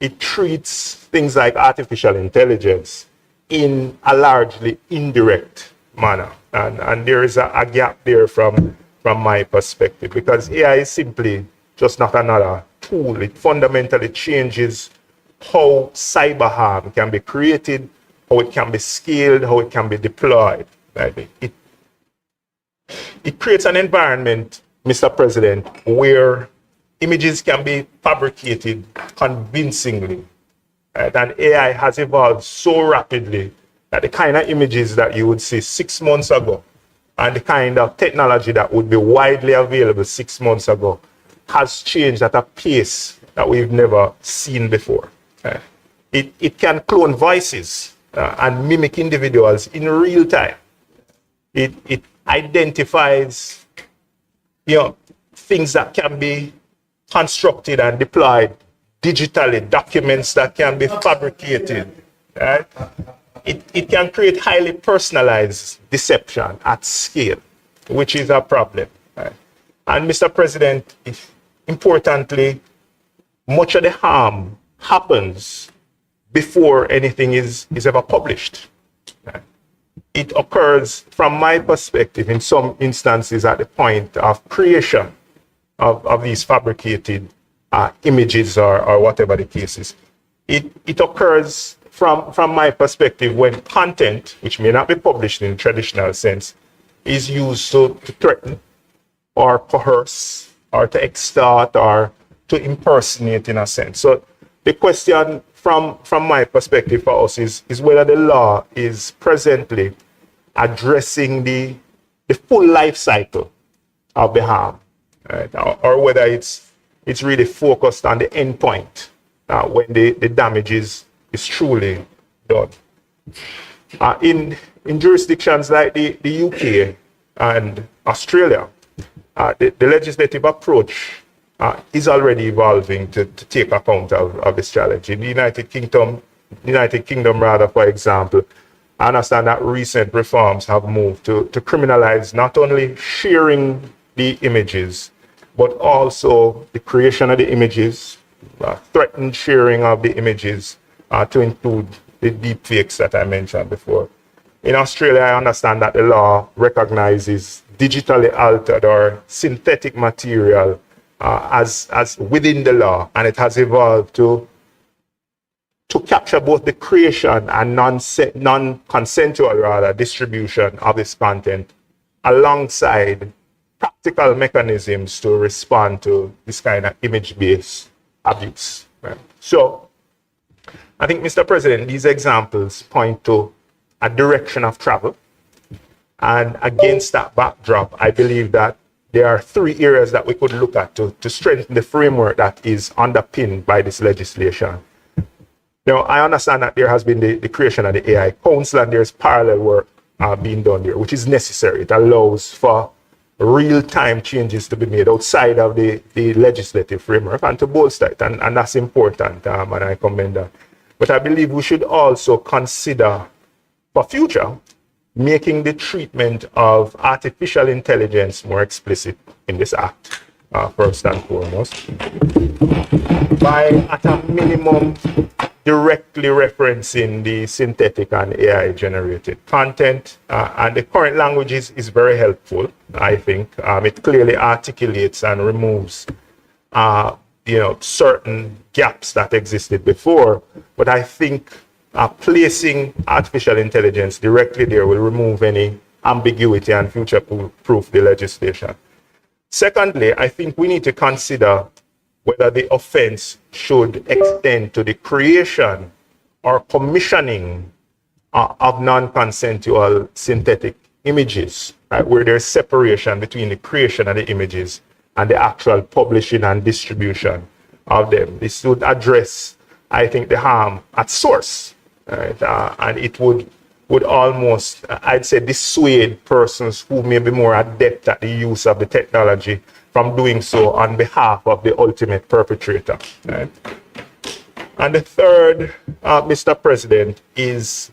it treats things like artificial intelligence in a largely indirect manner. And there is a gap there from my perspective, because AI is simply just not another tool. It fundamentally changes how cyber harm can be created, how it can be scaled, how it can be deployed. Right? It creates an environment, Mr. President, where images can be fabricated convincingly. Right? And AI has evolved so rapidly that the kind of images that you would see 6 months ago and the kind of technology that would be widely available 6 months ago has changed at a pace that we've never seen before. Right? It can clone voices and mimic individuals in real time. It identifies, things that can be constructed and deployed digitally, documents that can be fabricated. Right? It can create highly personalized deception at scale, which is a problem. Right? And Mr. President, importantly, much of the harm happens before anything is ever published. Right? It occurs, from my perspective, in some instances at the point of creation of these fabricated images or whatever the case is. It occurs from my perspective when content, which may not be published in the traditional sense, is used to threaten or coerce or to extort or to impersonate, in a sense. So the question from my perspective for us is whether the law is presently addressing the full life cycle of the harm, right? Or whether it's really focused on the end point when the damage is truly done. In jurisdictions like the UK and Australia, the legislative approach is already evolving to take account of this challenge. In the United Kingdom, for example, I understand that recent reforms have moved to criminalize not only sharing the images, but also the creation of the images, threatened sharing of the images, to include the deepfakes that I mentioned before. In Australia, I understand that the law recognizes digitally altered or synthetic material as within the law, and it has evolved to capture both the creation and non-consensual distribution of this content, alongside practical mechanisms to respond to this kind of image-based abuse. Right? So I think, Mr. President, these examples point to a direction of travel. And against that backdrop, I believe that there are 3 areas that we could look at to strengthen the framework that is underpinned by this legislation. Now, I understand that there has been the creation of the AI Council, and there's parallel work being done there, which is necessary. It allows for real-time changes to be made outside of the legislative framework and to bolster it, and that's important, and I commend that. But I believe we should also consider, for future, making the treatment of artificial intelligence more explicit in this act, first and foremost, by, at a minimum, directly referencing the synthetic and AI-generated content. And the current language is very helpful, I think. It clearly articulates and removes certain gaps that existed before. But I think placing artificial intelligence directly there will remove any ambiguity and future-proof the legislation. Secondly, I think we need to consider whether the offense should extend to the creation or commissioning of non-consensual synthetic images, right, where there's separation between the creation of the images and the actual publishing and distribution of them. This would address, I think, the harm at source, right? And it would almost, I'd say, dissuade persons who may be more adept at the use of the technology from doing so on behalf of the ultimate perpetrator, right? And the third, Mr. President, is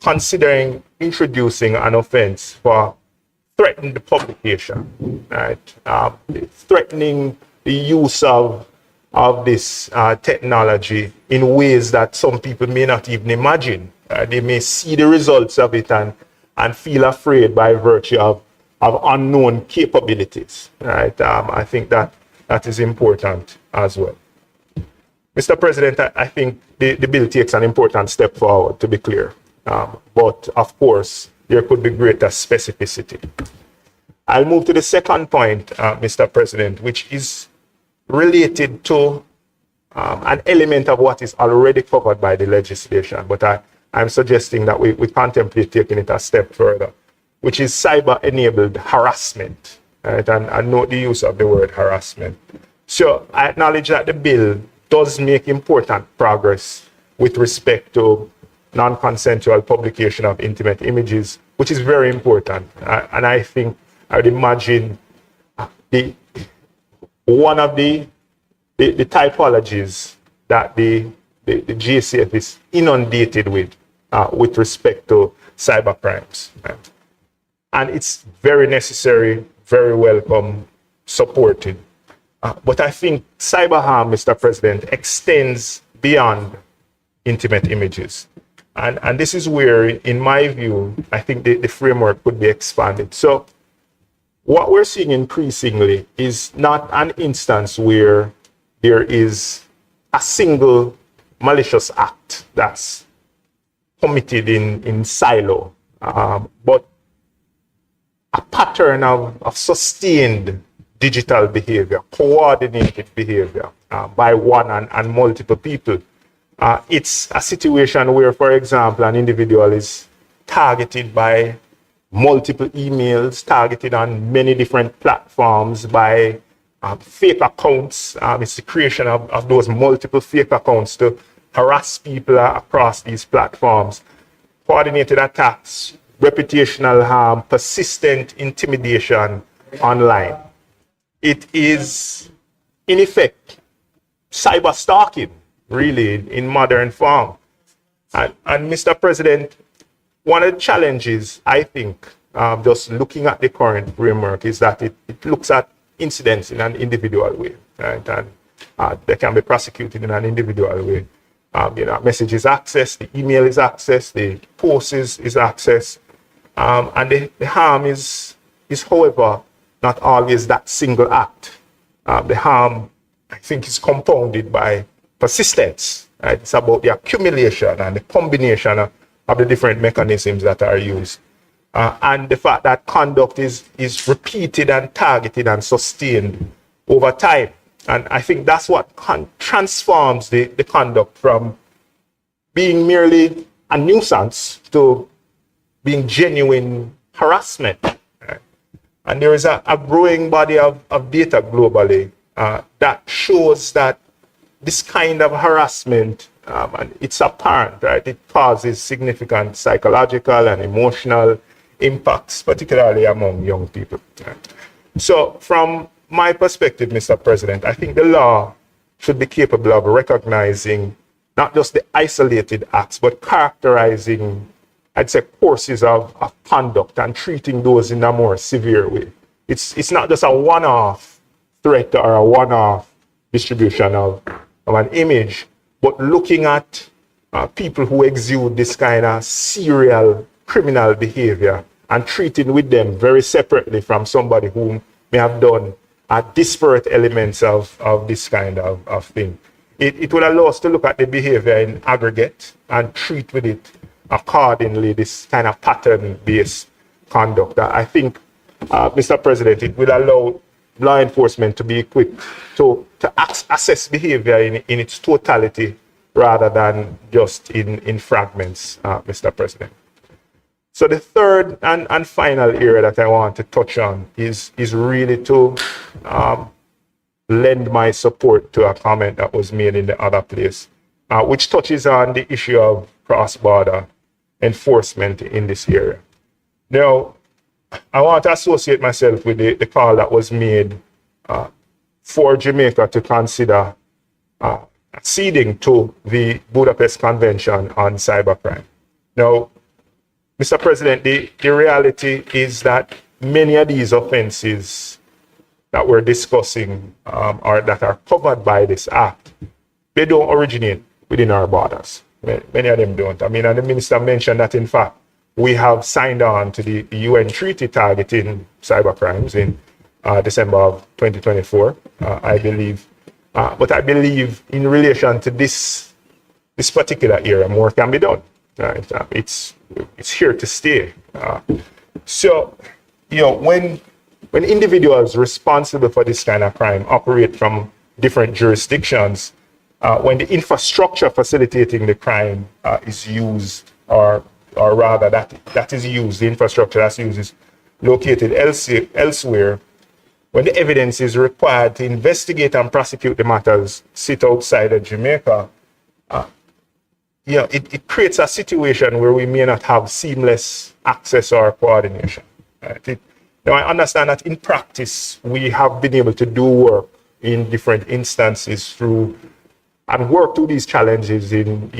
considering introducing an offense for threatening the publication, right? Threatening the use of this technology in ways that some people may not even imagine. They may see the results of it and feel afraid by virtue of unknown capabilities, right? I think that is important as well. Mr. President, I think the bill takes an important step forward, to be clear. But of course, there could be greater specificity. I'll move to the second point, Mr. President, which is related to an element of what is already covered by the legislation, but I'm suggesting that we contemplate taking it a step further, which is cyber-enabled harassment, right? And note the use of the word harassment. So I acknowledge that the bill does make important progress with respect to non-consensual publication of intimate images, which is very important. And I think I would imagine one of the typologies that the GCF is inundated with respect to cybercrimes. Right? And it's very necessary, very welcome, supported. But I think cyber harm, Mr. President, extends beyond intimate images. And this is where, in my view, I think the framework could be expanded. So what we're seeing increasingly is not an instance where there is a single malicious act that's committed in silo, but a pattern of sustained digital behavior, coordinated behavior by one and multiple people. It's a situation where, for example, an individual is targeted by multiple emails, targeted on many different platforms by fake accounts. It's the creation of those multiple fake accounts to harass people across these platforms. Coordinated attacks, reputational harm, persistent intimidation online. It is, in effect, cyber stalking, really, in modern form. And Mr. President, one of the challenges, I think, just looking at the current framework is that it looks at incidents in an individual way, right? And they can be prosecuted in an individual way. Message is accessed, the email is accessed, the post is accessed, and the harm is, however, not always that single act. The harm, I think, is compounded by persistence. Right? It's about the accumulation and the combination of the different mechanisms that are used. And the fact that conduct is repeated and targeted and sustained over time. And I think that's what transforms the conduct from being merely a nuisance to being genuine harassment. Right? And there is a growing body of data globally that shows that this kind of harassment, and it's apparent, right? It causes significant psychological and emotional impacts, particularly among young people. Right? So from my perspective, Mr. President, I think the law should be capable of recognizing not just the isolated acts, but characterizing, I'd say, courses of conduct and treating those in a more severe way. It's not just a one-off threat or a one-off distribution of an image, but looking at people who exude this kind of serial criminal behavior and treating with them very separately from somebody who may have done disparate elements of this kind of thing. It will allow us to look at the behavior in aggregate and treat with it accordingly, this kind of pattern-based conduct. I think, Mr. President, it will allow law enforcement to be equipped to assess behavior in its totality rather than just in fragments, Mr. President. So the third and final area that I want to touch on is really to lend my support to a comment that was made in the other place, which touches on the issue of cross-border enforcement in this area. Now, I want to associate myself with the call that was made for Jamaica to consider acceding to the Budapest Convention on Cybercrime. Now, Mr. President, the reality is that many of these offenses that we're discussing or that are covered by this act, they don't originate within our borders. Many of them don't. I mean, and the minister mentioned that, in fact, we have signed on to the UN treaty targeting cybercrimes in December of 2024, I believe. But I believe in relation to this particular area, more can be done. Right? It's here to stay. So, when individuals responsible for this kind of crime operate from different jurisdictions, when the infrastructure facilitating the crime is used, or rather that is used, the infrastructure that's used is located elsewhere, when the evidence is required to investigate and prosecute the matters sit outside of Jamaica, it creates a situation where we may not have seamless access or coordination. Right? Now, I understand that in practice, we have been able to do work in different instances and work through these challenges in,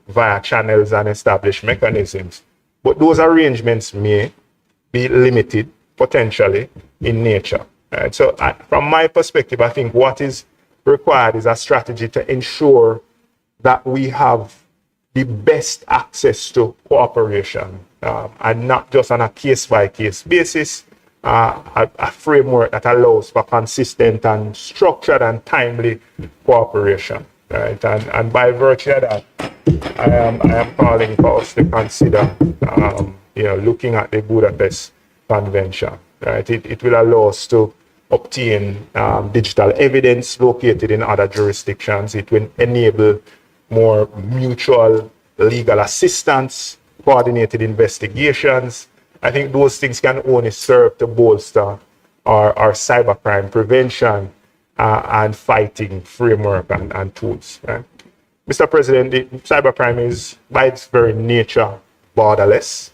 via channels and established mechanisms. But those arrangements may be limited, potentially, in nature. Right? So from my perspective, I think what is required is a strategy to ensure that we have the best access to cooperation, and not just on a case-by-case basis, a framework that allows for consistent and structured and timely cooperation. Right? And by virtue of that, I am calling for us to consider, looking at the Budapest Convention. Right? It will allow us to obtain digital evidence located in other jurisdictions. It will enable more mutual legal assistance, coordinated investigations. I think those things can only serve to bolster our cybercrime prevention and fighting framework and tools. Right? Mr. President, the cybercrime is, by its very nature, borderless.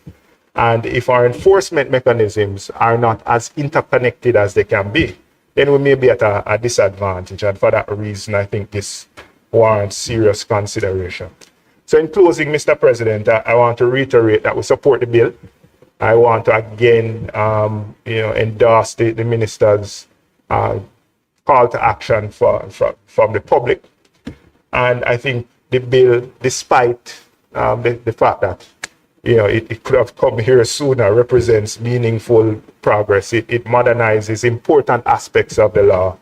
And if our enforcement mechanisms are not as interconnected as they can be, then we may be at a disadvantage. And for that reason, I think this warrants serious consideration. So in closing, Mr. President, I want to reiterate that we support the bill. I want to again, endorse the minister's call to action from the public. And I think the bill, despite the fact that it could have come here sooner, represents meaningful progress. It modernizes important aspects of the law.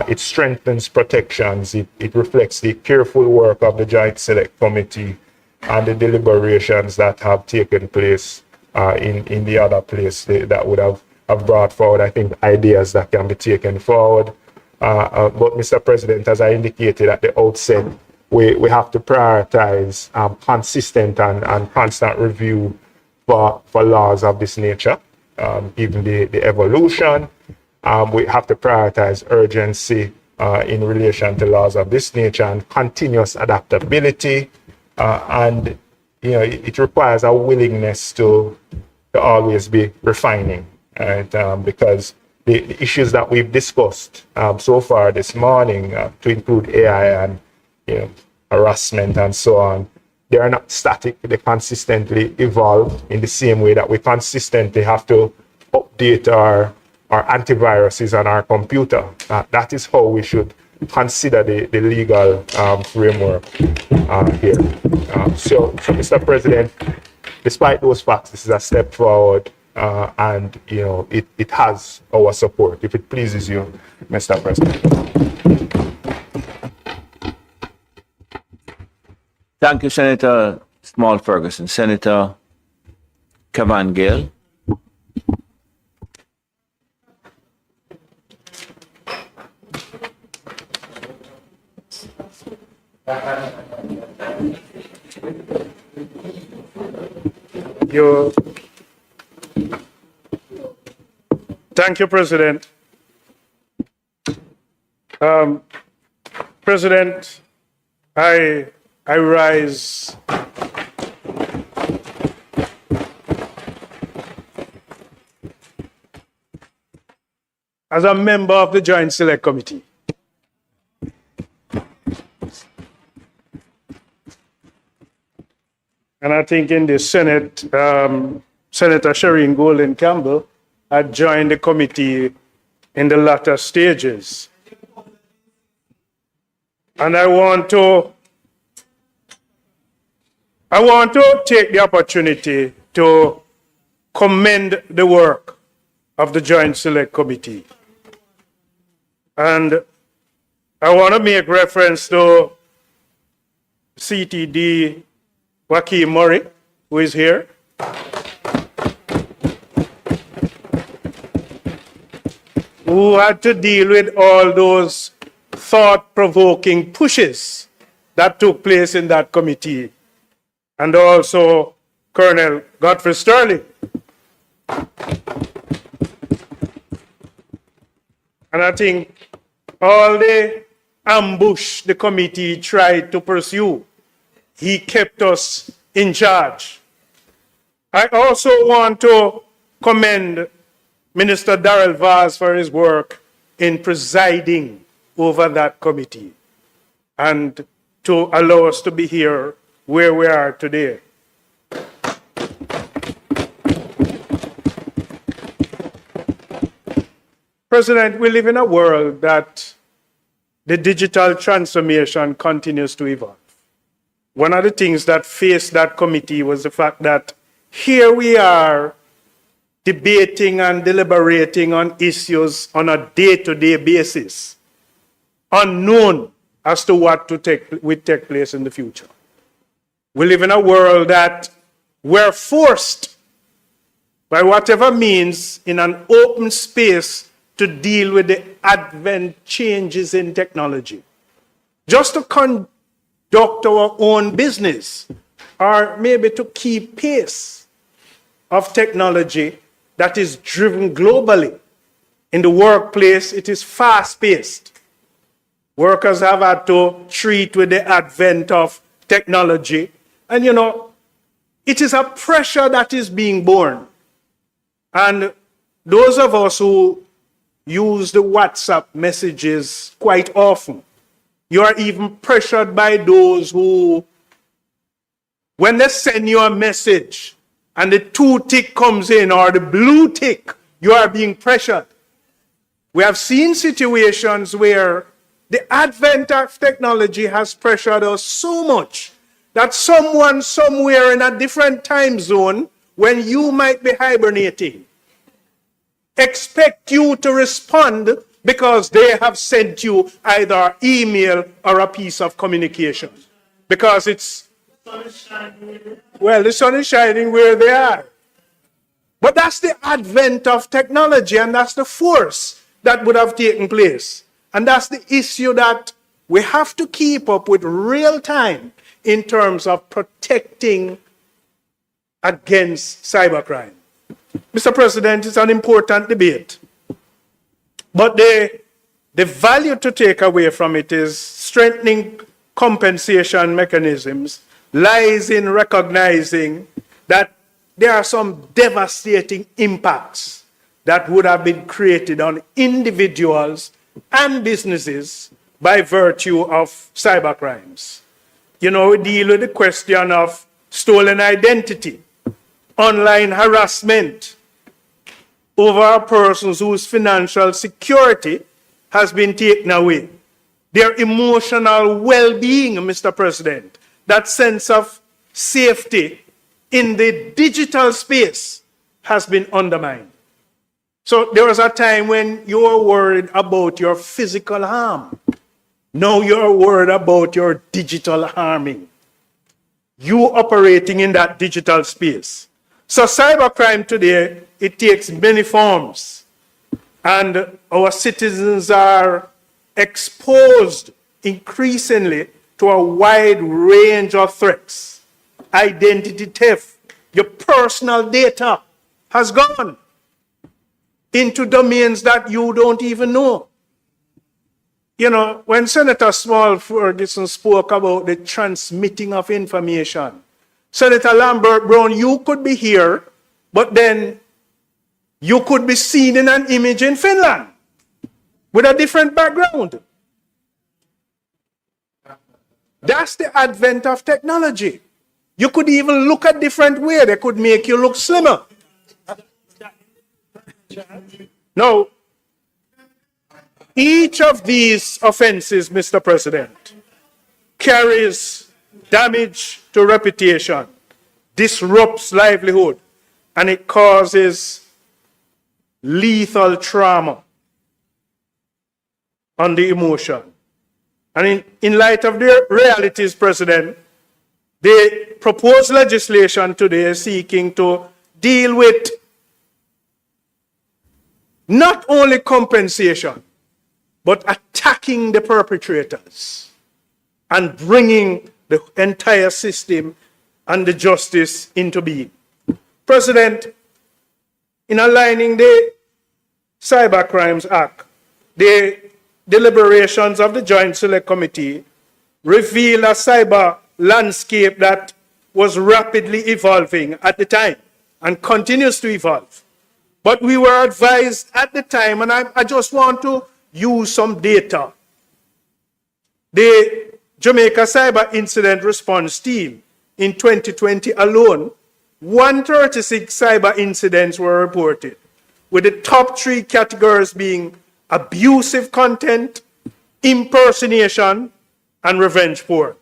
It strengthens protections. It reflects the careful work of the Joint Select Committee and the deliberations that have taken place in the other place that would have brought forward, I think, ideas that can be taken forward. But Mr. President, as I indicated at the outset, we have to prioritize consistent and constant review for laws of this nature, given the evolution. We have to prioritize urgency in relation to laws of this nature and continuous adaptability. And it requires a willingness to always be refining, right? Because the issues that we've discussed so far this morning, to include AI and harassment and so on, they are not static. They consistently evolve in the same way that we consistently have to update our antiviruses on our computer. That is how we should consider the legal framework here. So, Mr. President, despite those facts, this is a step forward. and it has our support, if it pleases you, Mr. President. Thank you, Senator Small Ferguson. Senator Cavan Gale. Thank you, President. President, I rise as a member of the Joint Select Committee. And I think in the Senate, Senator Shireen Golden Campbell had joined the committee in the latter stages. And I want to take the opportunity to commend the work of the Joint Select Committee. And I want to make reference to CTD Wakim Murray, who is here. Who had to deal with all those thought-provoking pushes that took place in that committee. And also Colonel Godfrey Sterling. And I think all the ambush the committee tried to pursue, he kept us in charge. I also want to commend Minister Darrell Vaz for his work in presiding over that committee and to allow us to be here where we are today. President, we live in a world that the digital transformation continues to evolve. One of the things that faced that committee was the fact that here we are debating and deliberating on issues on a day-to-day basis, unknown as to what will take place in the future. We live in a world that we're forced, by whatever means, in an open space to deal with the advent changes in technology. Just to conduct our own business, or maybe to keep pace of technology that is driven globally. In the workplace, it is fast-paced. Workers have had to treat with the advent of technology. And it is a pressure that is being borne. And those of us who use the WhatsApp messages quite often, you are even pressured by those who, when they send you a message and the 2 tick comes in or the blue tick, you are being pressured. We have seen situations where the advent of technology has pressured us so much that someone somewhere in a different time zone, when you might be hibernating, expect you to respond because they have sent you either email or a piece of communication. Because the sun is shining where they are. But that's the advent of technology, and that's the force that would have taken place. And that's the issue that we have to keep up with real time in terms of protecting against cybercrime. Mr. President, it's an important debate. But the value to take away from it is strengthening compensation mechanisms lies in recognizing that there are some devastating impacts that would have been created on individuals and businesses by virtue of cybercrimes. We deal with the question of stolen identity, online harassment over persons whose financial security has been taken away, their emotional well-being, Mr. President, that sense of safety in the digital space has been undermined. So there was a time when you were worried about your physical harm. Now you're worried about your digital harming. You operating in that digital space. So cybercrime today, it takes many forms. And our citizens are exposed increasingly to a wide range of threats. Identity theft, your personal data has gone into domains that you don't even know. You know, when Senator Small Ferguson spoke about the transmitting of information, Senator Lambert Brown, you could be here, but then you could be seen in an image in Finland with a different background. That's the advent of technology. You could even look a different way. They could make you look slimmer. Now, each of these offenses, Mr. President, carries damage to reputation, disrupts livelihood, and it causes lethal trauma on the emotion. And in light of the realities, President, the proposed legislation today is seeking to deal with not only compensation, but attacking the perpetrators and bringing the entire system and the justice into being. President, in aligning the Cybercrimes Act, the deliberations of the Joint Select Committee reveal a cyber landscape that was rapidly evolving at the time and continues to evolve. But we were advised at the time, and I just want to use some data. The Jamaica Cyber Incident Response Team in 2020 alone, 136 cyber incidents were reported, with the top 3 categories being abusive content, impersonation, and revenge porn.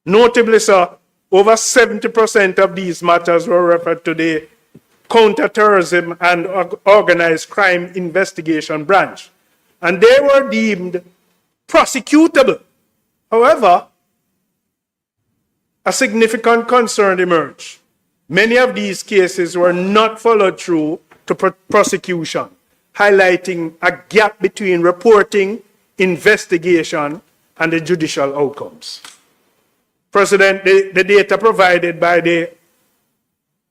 Notably, sir, over 70% of these matters were referred to the Counterterrorism and Organized Crime Investigation Branch, and they were deemed prosecutable. However, a significant concern emerged. Many of these cases were not followed through to prosecution, highlighting a gap between reporting, investigation, and the judicial outcomes. President, the data provided by the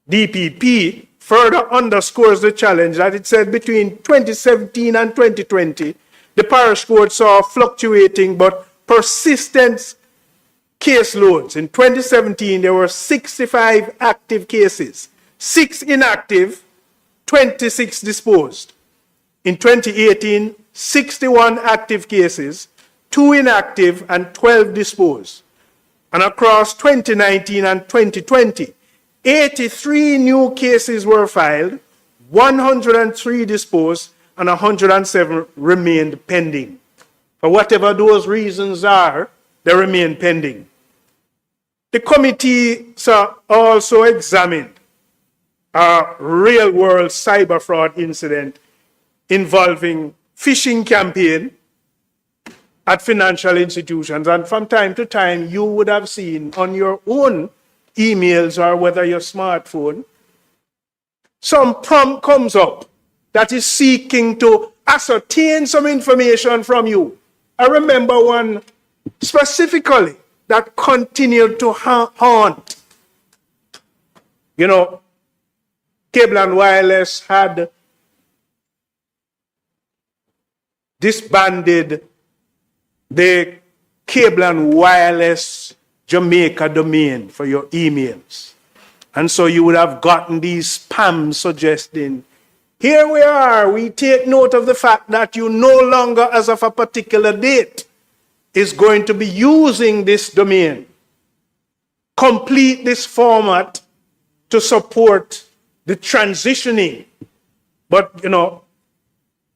DPP further underscores the challenge that it said between 2017 and 2020, the parish court saw fluctuating but persistent caseloads. In 2017, there were 65 active cases, 6 inactive, 26 disposed. In 2018, 61 active cases, 2 inactive, and 12 disposed. And across 2019 and 2020, 83 new cases were filed, 103 disposed, and 107 remained pending. For whatever those reasons are, they remain pending. The committee also examined a real-world cyber fraud incident involving phishing campaign at financial institutions. And from time to time, you would have seen on your own emails or whether your smartphone, some prompt comes up that is seeking to ascertain some information from you. I remember one specifically that continued to haunt. You know, Cable and Wireless had disbanded the Cable and Wireless Jamaica domain for your emails. And so you would have gotten these spams suggesting, here we are, we take note of the fact that you no longer, as of a particular date, is going to be using this domain. Complete this format to support the transitioning. But, you know,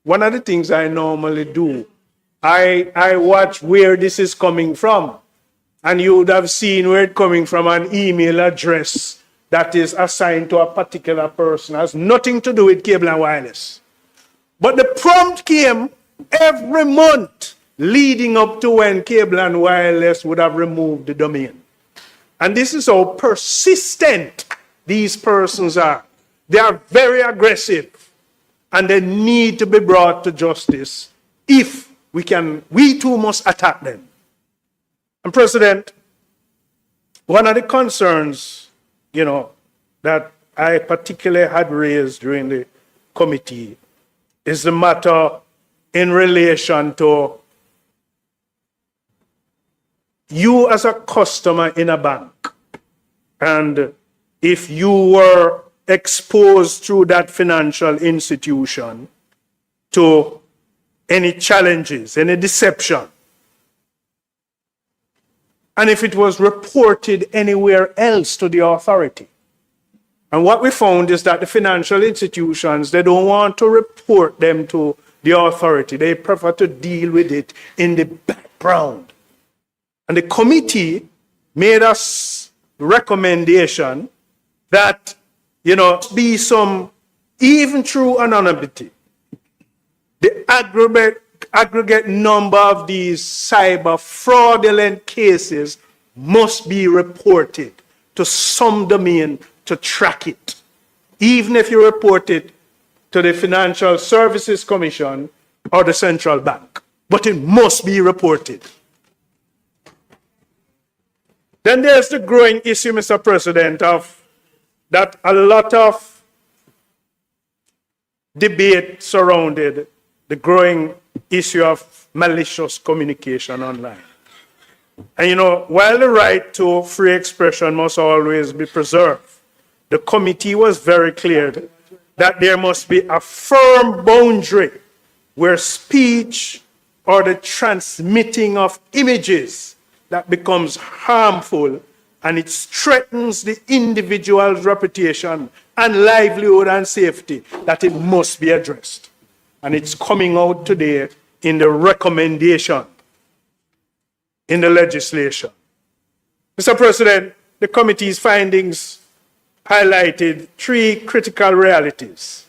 one of the things I normally do, I watch where this is coming from. And you would have seen where it's coming from, an email address that is assigned to a particular person has nothing to do with cable and wireless. But the prompt came every month leading up to when cable and wireless would have removed the domain. And this is how persistent these persons are. They are very aggressive and they need to be brought to justice. If we too must attack them. And President, one of the concerns, that I particularly had raised during the committee is the matter in relation to you as a customer in a bank. And if you were exposed through that financial institution to any challenges, any deception, and if it was reported anywhere else to the authority. And what we found is that the financial institutions, they don't want to report them to the authority. They prefer to deal with it in the background. And the committee made us recommendation that, be some, even through anonymity, the aggregate number of these cyber fraudulent cases must be reported to some domain to track it. Even if you report it to the Financial Services Commission or the central bank. But it must be reported. Then there's the growing issue, Mr. President, of that a lot of debate surrounded the growing issue of malicious communication online. And while the right to free expression must always be preserved, the committee was very clear that there must be a firm boundary where speech or the transmitting of images that becomes harmful and it threatens the individual's reputation and livelihood and safety, that it must be addressed. And it's coming out today in the recommendation in the legislation. Mr. President, the committee's findings highlighted three critical realities.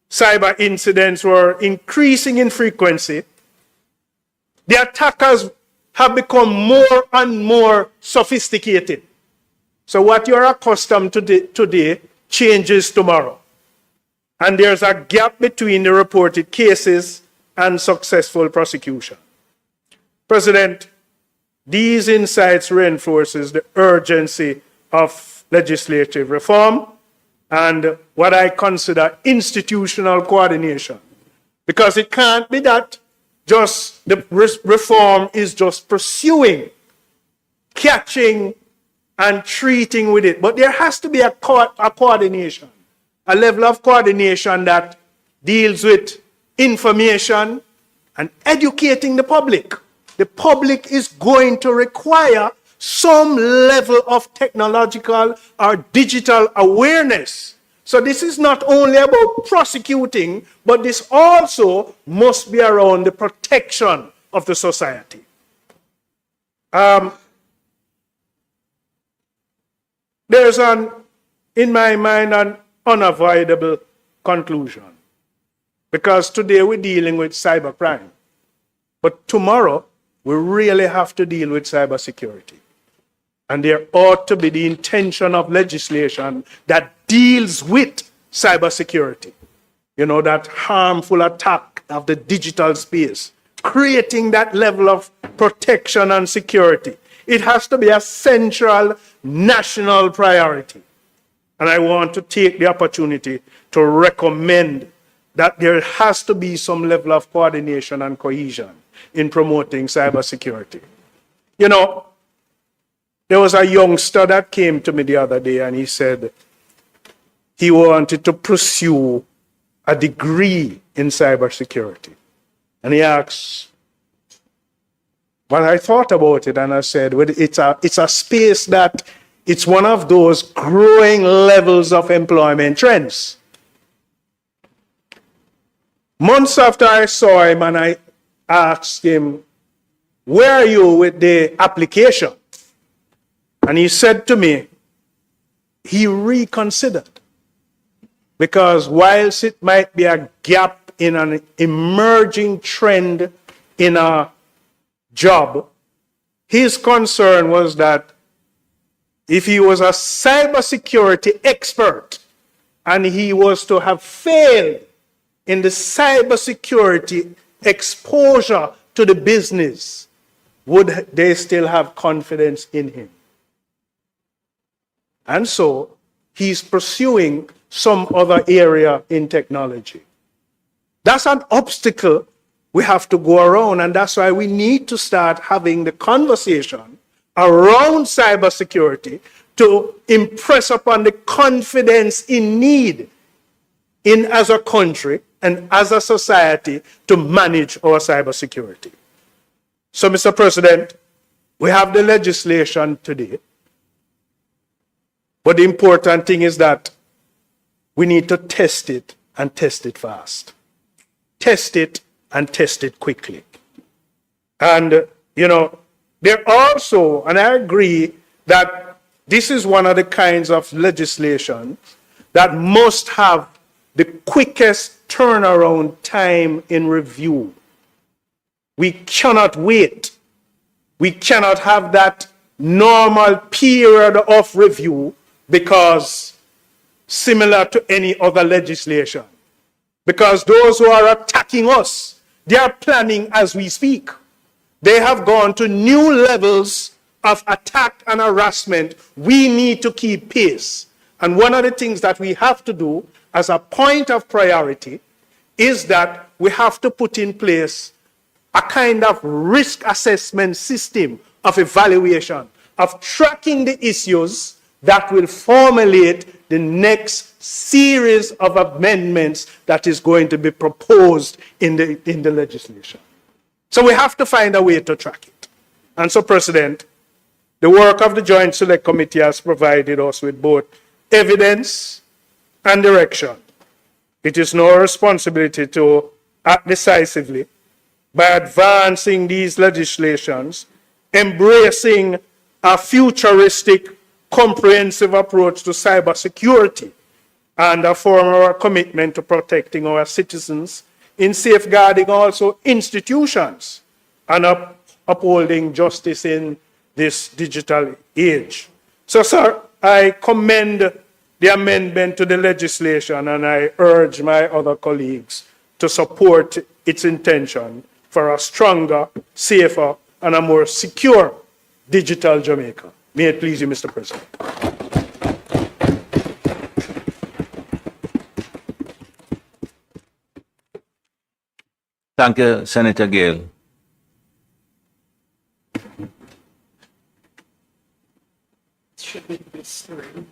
Cyber incidents were increasing in frequency. The attackers have become more and more sophisticated. So what you're accustomed to today changes tomorrow. And there's a gap between the reported cases and successful prosecution. President, these insights reinforces the urgency of legislative reform and what I consider institutional coordination. Because it can't be that just the reform is just pursuing, catching, and treating with it. But there has to be a coordination, a level of coordination that deals with information and educating the public. The public is going to require some level of technological or digital awareness. So this is not only about prosecuting, but this also must be around the protection of the society. There's in my mind, an unavoidable conclusion. Because today we're dealing with cybercrime. But tomorrow, we really have to deal with cybersecurity. And there ought to be the intention of legislation that deals with cybersecurity. That harmful attack of the digital space, creating that level of protection and security. It has to be a central national priority. And I want to take the opportunity to recommend that there has to be some level of coordination and cohesion in promoting cybersecurity. There was a youngster that came to me the other day and he said he wanted to pursue a degree in cybersecurity. And he asked, well, I thought about it and I said, well, it's a space that it's one of those growing levels of employment trends. Months after I saw him and I asked him, where are you with the application? And he said to me, he reconsidered. Because whilst it might be a gap in an emerging trend in a job, his concern was that if he was a cybersecurity expert and he was to have failed in the cybersecurity exposure to the business, would they still have confidence in him? And so he's pursuing some other area in technology. That's an obstacle we have to go around, and that's why we need to start having the conversation around cybersecurity to impress upon the confidence in need in as a country and as a society to manage our cybersecurity. So, Mr. President, we have the legislation today, but the important thing is that we need to test it and test it fast. Test it and test it quickly. And, there also, and I agree that this is one of the kinds of legislation that must have the quickest turnaround time in review. We cannot wait. We cannot have that normal period of review because similar to any other legislation. Because those who are attacking us, they are planning as we speak. They have gone to new levels of attack and harassment. We need to keep pace. And one of the things that we have to do as a point of priority is that we have to put in place a kind of risk assessment system of evaluation, of tracking the issues that will formulate the next series of amendments that is going to be proposed in the legislation. So we have to find a way to track it. And so, President, the work of the Joint Select Committee has provided us with both evidence and direction. It is now our responsibility to act decisively by advancing these legislations, embracing a futuristic, comprehensive approach to cybersecurity, and affirm our commitment to protecting our citizens in safeguarding also institutions and upholding justice in this digital age. So, sir, I commend the amendment to the legislation, and I urge my other colleagues to support its intention for a stronger, safer, and a more secure digital Jamaica. May it please you, Mr. President. Thank you, Senator Gale. Should be this three.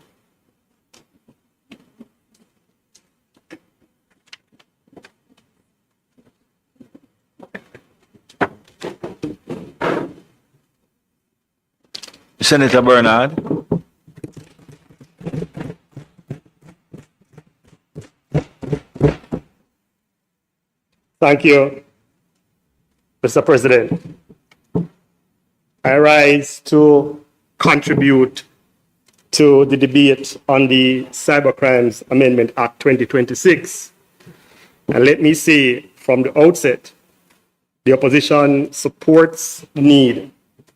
Senator Bernard. Thank you, Mr. President. I rise to contribute to the debate on the Cybercrimes Amendment Act 2026. And let me say from the outset, the opposition supports the need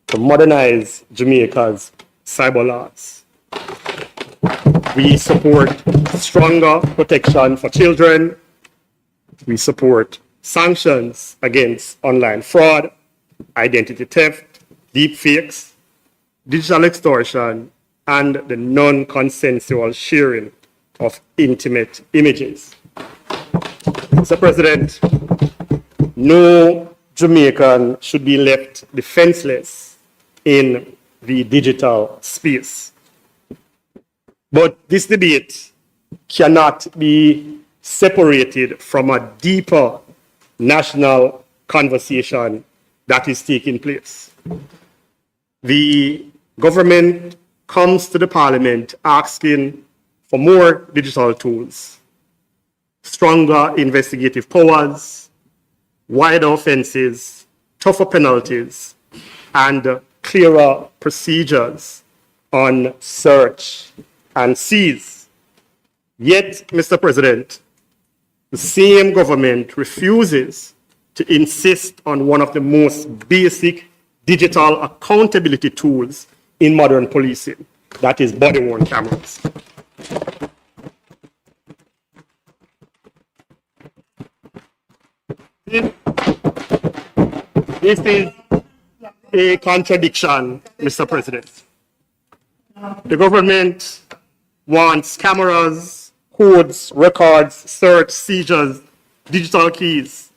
to modernize Jamaica's cyber laws. We support stronger protection for children. We support sanctions against online fraud, identity theft, deepfakes, digital extortion, and the non-consensual sharing of intimate images. Mr. President, no Jamaican should be left defenseless in the digital space. But this debate cannot be separated from a deeper national conversation that is taking place. The government comes to the parliament asking for more digital tools, stronger investigative powers, wider offenses, tougher penalties, and clearer procedures on search and seize. Yet, Mr. President, the same government refuses to insist on one of the most basic digital accountability tools in modern policing, that is body-worn cameras. This is a contradiction, Mr. President. The government wants cameras, codes, records, search, seizures, digital keys,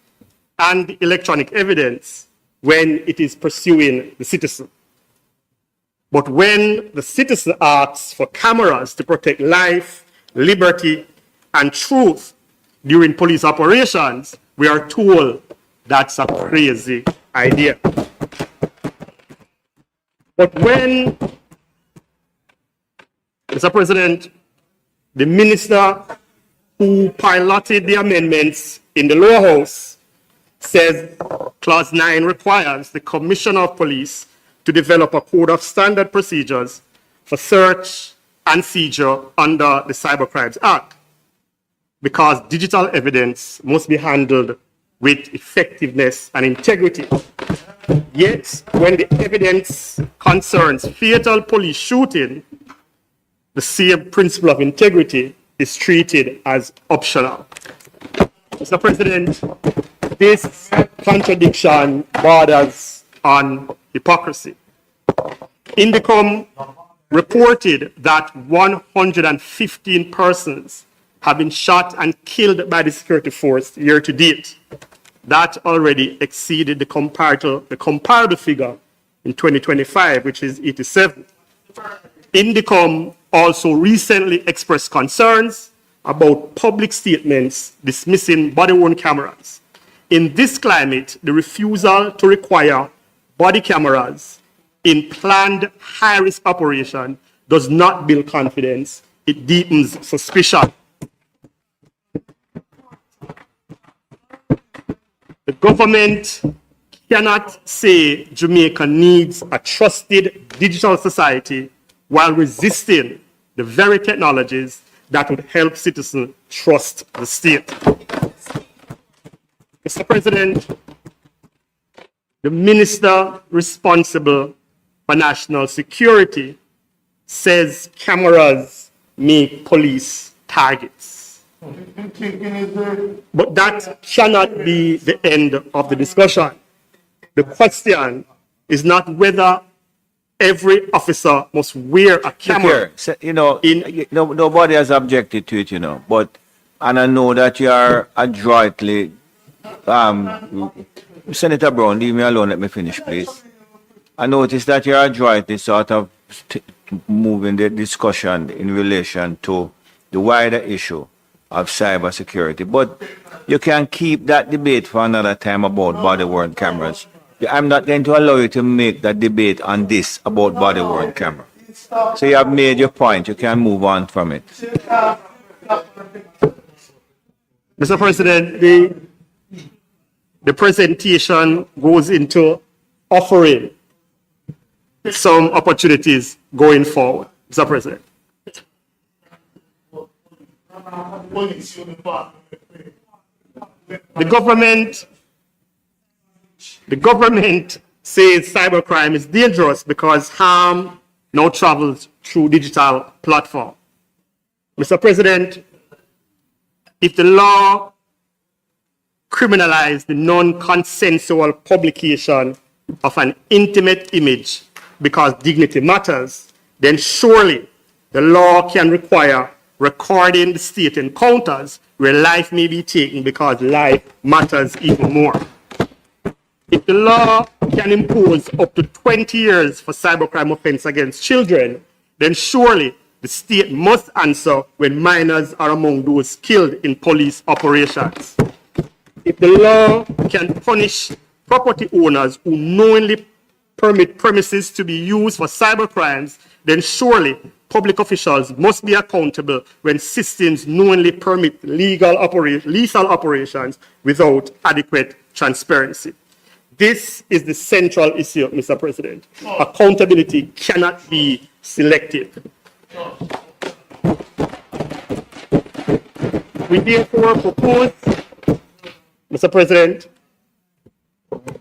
and electronic evidence when it is pursuing the citizen. But when the citizen asks for cameras to protect life, liberty, and truth during police operations, we are told that's a crazy idea. But when, Mr. President, the minister who piloted the amendments in the lower house says Clause 9 requires the Commissioner of Police to develop a code of standard procedures for search and seizure under the Cybercrimes Act, because digital evidence must be handled with effectiveness and integrity. Yet, when the evidence concerns fatal police shooting, the same principle of integrity is treated as optional. Mr. President, this contradiction borders on hypocrisy. Indicom reported that 115 persons have been shot and killed by the security force year to date. That already exceeded the comparable figure in 2025, which is 87. Indicom also recently expressed concerns about public statements dismissing body-worn cameras. In this climate, the refusal to require body cameras in planned high-risk operation does not build confidence, it deepens suspicion. The government cannot say Jamaica needs a trusted digital society while resisting the very technologies that would help citizens trust the state. Mr. President, the minister responsible for national security says cameras make police targets. But that cannot be the end of the discussion. The question is not whether every officer must wear a camera. Nobody has objected to it, but, and I know that you are adroitly, Senator Brown, leave me alone, let me finish, please. I noticed that you are adroitly sort of moving the discussion in relation to the wider issue of cybersecurity, but you can keep that debate for another time about body-worn cameras. I'm not going to allow you to make that debate on this about body-worn camera. So you have made your point. You can move on from it. Mr. President, the presentation goes into offering some opportunities going forward, Mr. President. The government says cybercrime is dangerous because harm now travels through digital platform. Mr. President, if the law criminalized the non-consensual publication of an intimate image because dignity matters, then surely the law can require recording the state encounters where life may be taken because life matters even more. If the law can impose up to 20 years for cybercrime offense against children, then surely the state must answer when minors are among those killed in police operations. If the law can punish property owners who knowingly permit premises to be used for cybercrimes, then surely public officials must be accountable when systems knowingly permit lethal operations without adequate transparency. This is the central issue, Mr. President. Accountability cannot be selective. We therefore propose, Mr. President,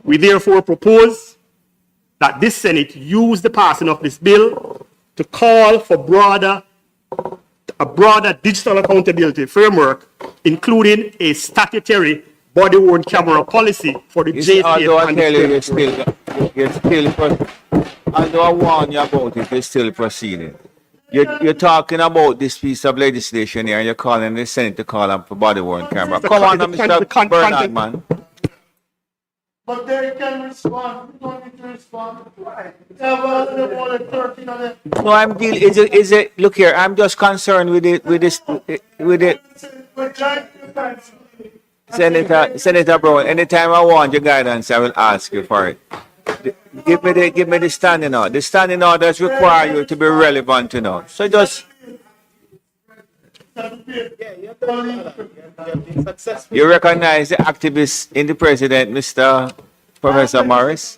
we therefore propose that this Senate use the passing of this bill to call for a broader digital accountability framework, including a statutory body-worn camera policy for the JSA. Although I tell you, although I warn you about it, you're still proceeding. You're talking about this piece of legislation here, and you're calling the Senate to call up for body-worn camera. Come on, Mr. Bernard, man. But they can respond. We don't need to respond. Right. Never more than 13 of them. No, I'm dealing. Is it? Look here. I'm just concerned with it. With this. With it. Senator Brown. Anytime I want your guidance, I will ask you for it. Give me the standing order. The standing orders require you to be relevant, you know. So just. You recognize the activists in the president, Mr. Professor Morris?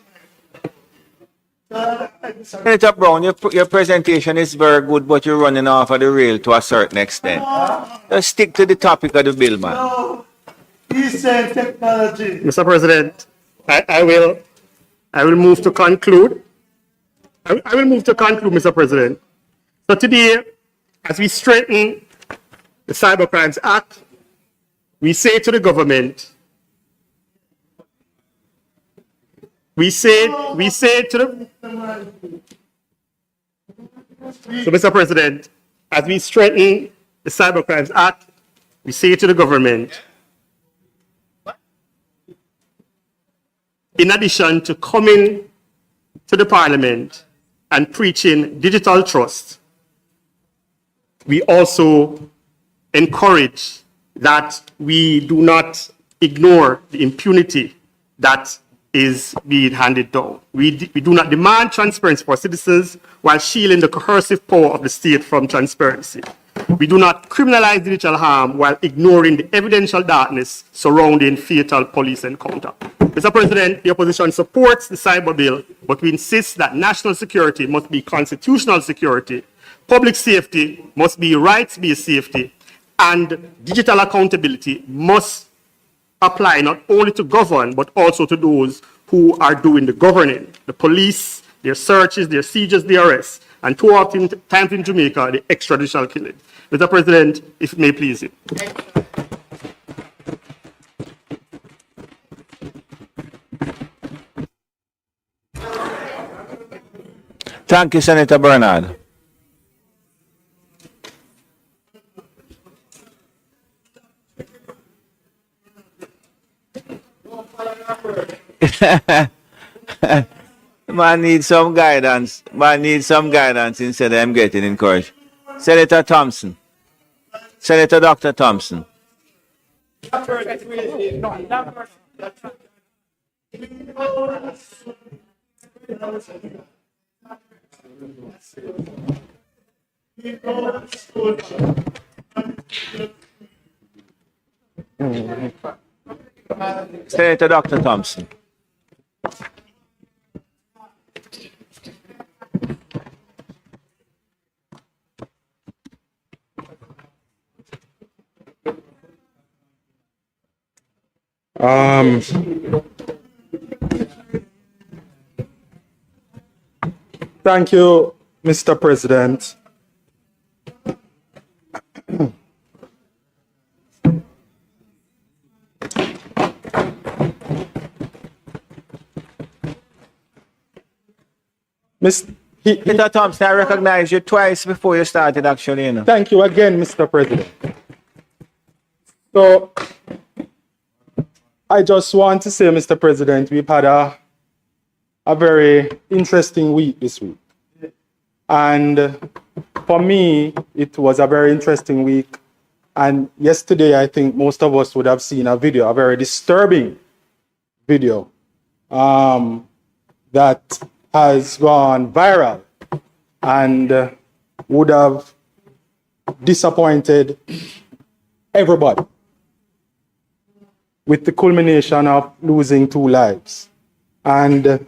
Senator Brown, your presentation is very good, but you're running off of the rail to a certain extent. Just stick to the topic of the bill, man. Technology. Mr. President, I will move to conclude. I will move to conclude, Mr. President. So today, as we strengthen the Cybercrimes Act, we say to the government, so Mr. President, as we strengthen the Cybercrimes Act, we say to the government, in addition to coming to the Parliament and preaching digital trust, we also encourage that we do not ignore the impunity that is being handed down. We do not demand transparency for citizens while shielding the coercive power of the state from transparency. We do not criminalize digital harm while ignoring the evidential darkness surrounding fatal police encounter. Mr. President, the opposition supports the cyber bill, but we insist that national security must be constitutional security, public safety must be rights-based safety, and digital accountability must apply not only to govern, but also to those who are doing the governing, the police, their searches, their seizures, their arrests, and too often times in Jamaica, the extrajudicial killing. Mr. President, if it may please you. Thank you, Senator Bernard. Man needs some guidance. Man needs some guidance instead of him getting encouraged. Senator Thompson. Senator Dr. Thompson. Senator Dr. Thompson. Thank you, Mr. President. Mr. Thompson, I recognize you twice before you started, actually. You know. Thank you again, Mr. President. So, I just want to say, Mr. President, we've had a very interesting week this week. And for me, it was a very interesting week. And yesterday, I think most of us would have seen a video, a very disturbing video that has gone viral and would have disappointed everybody, with the culmination of losing 2 lives. And it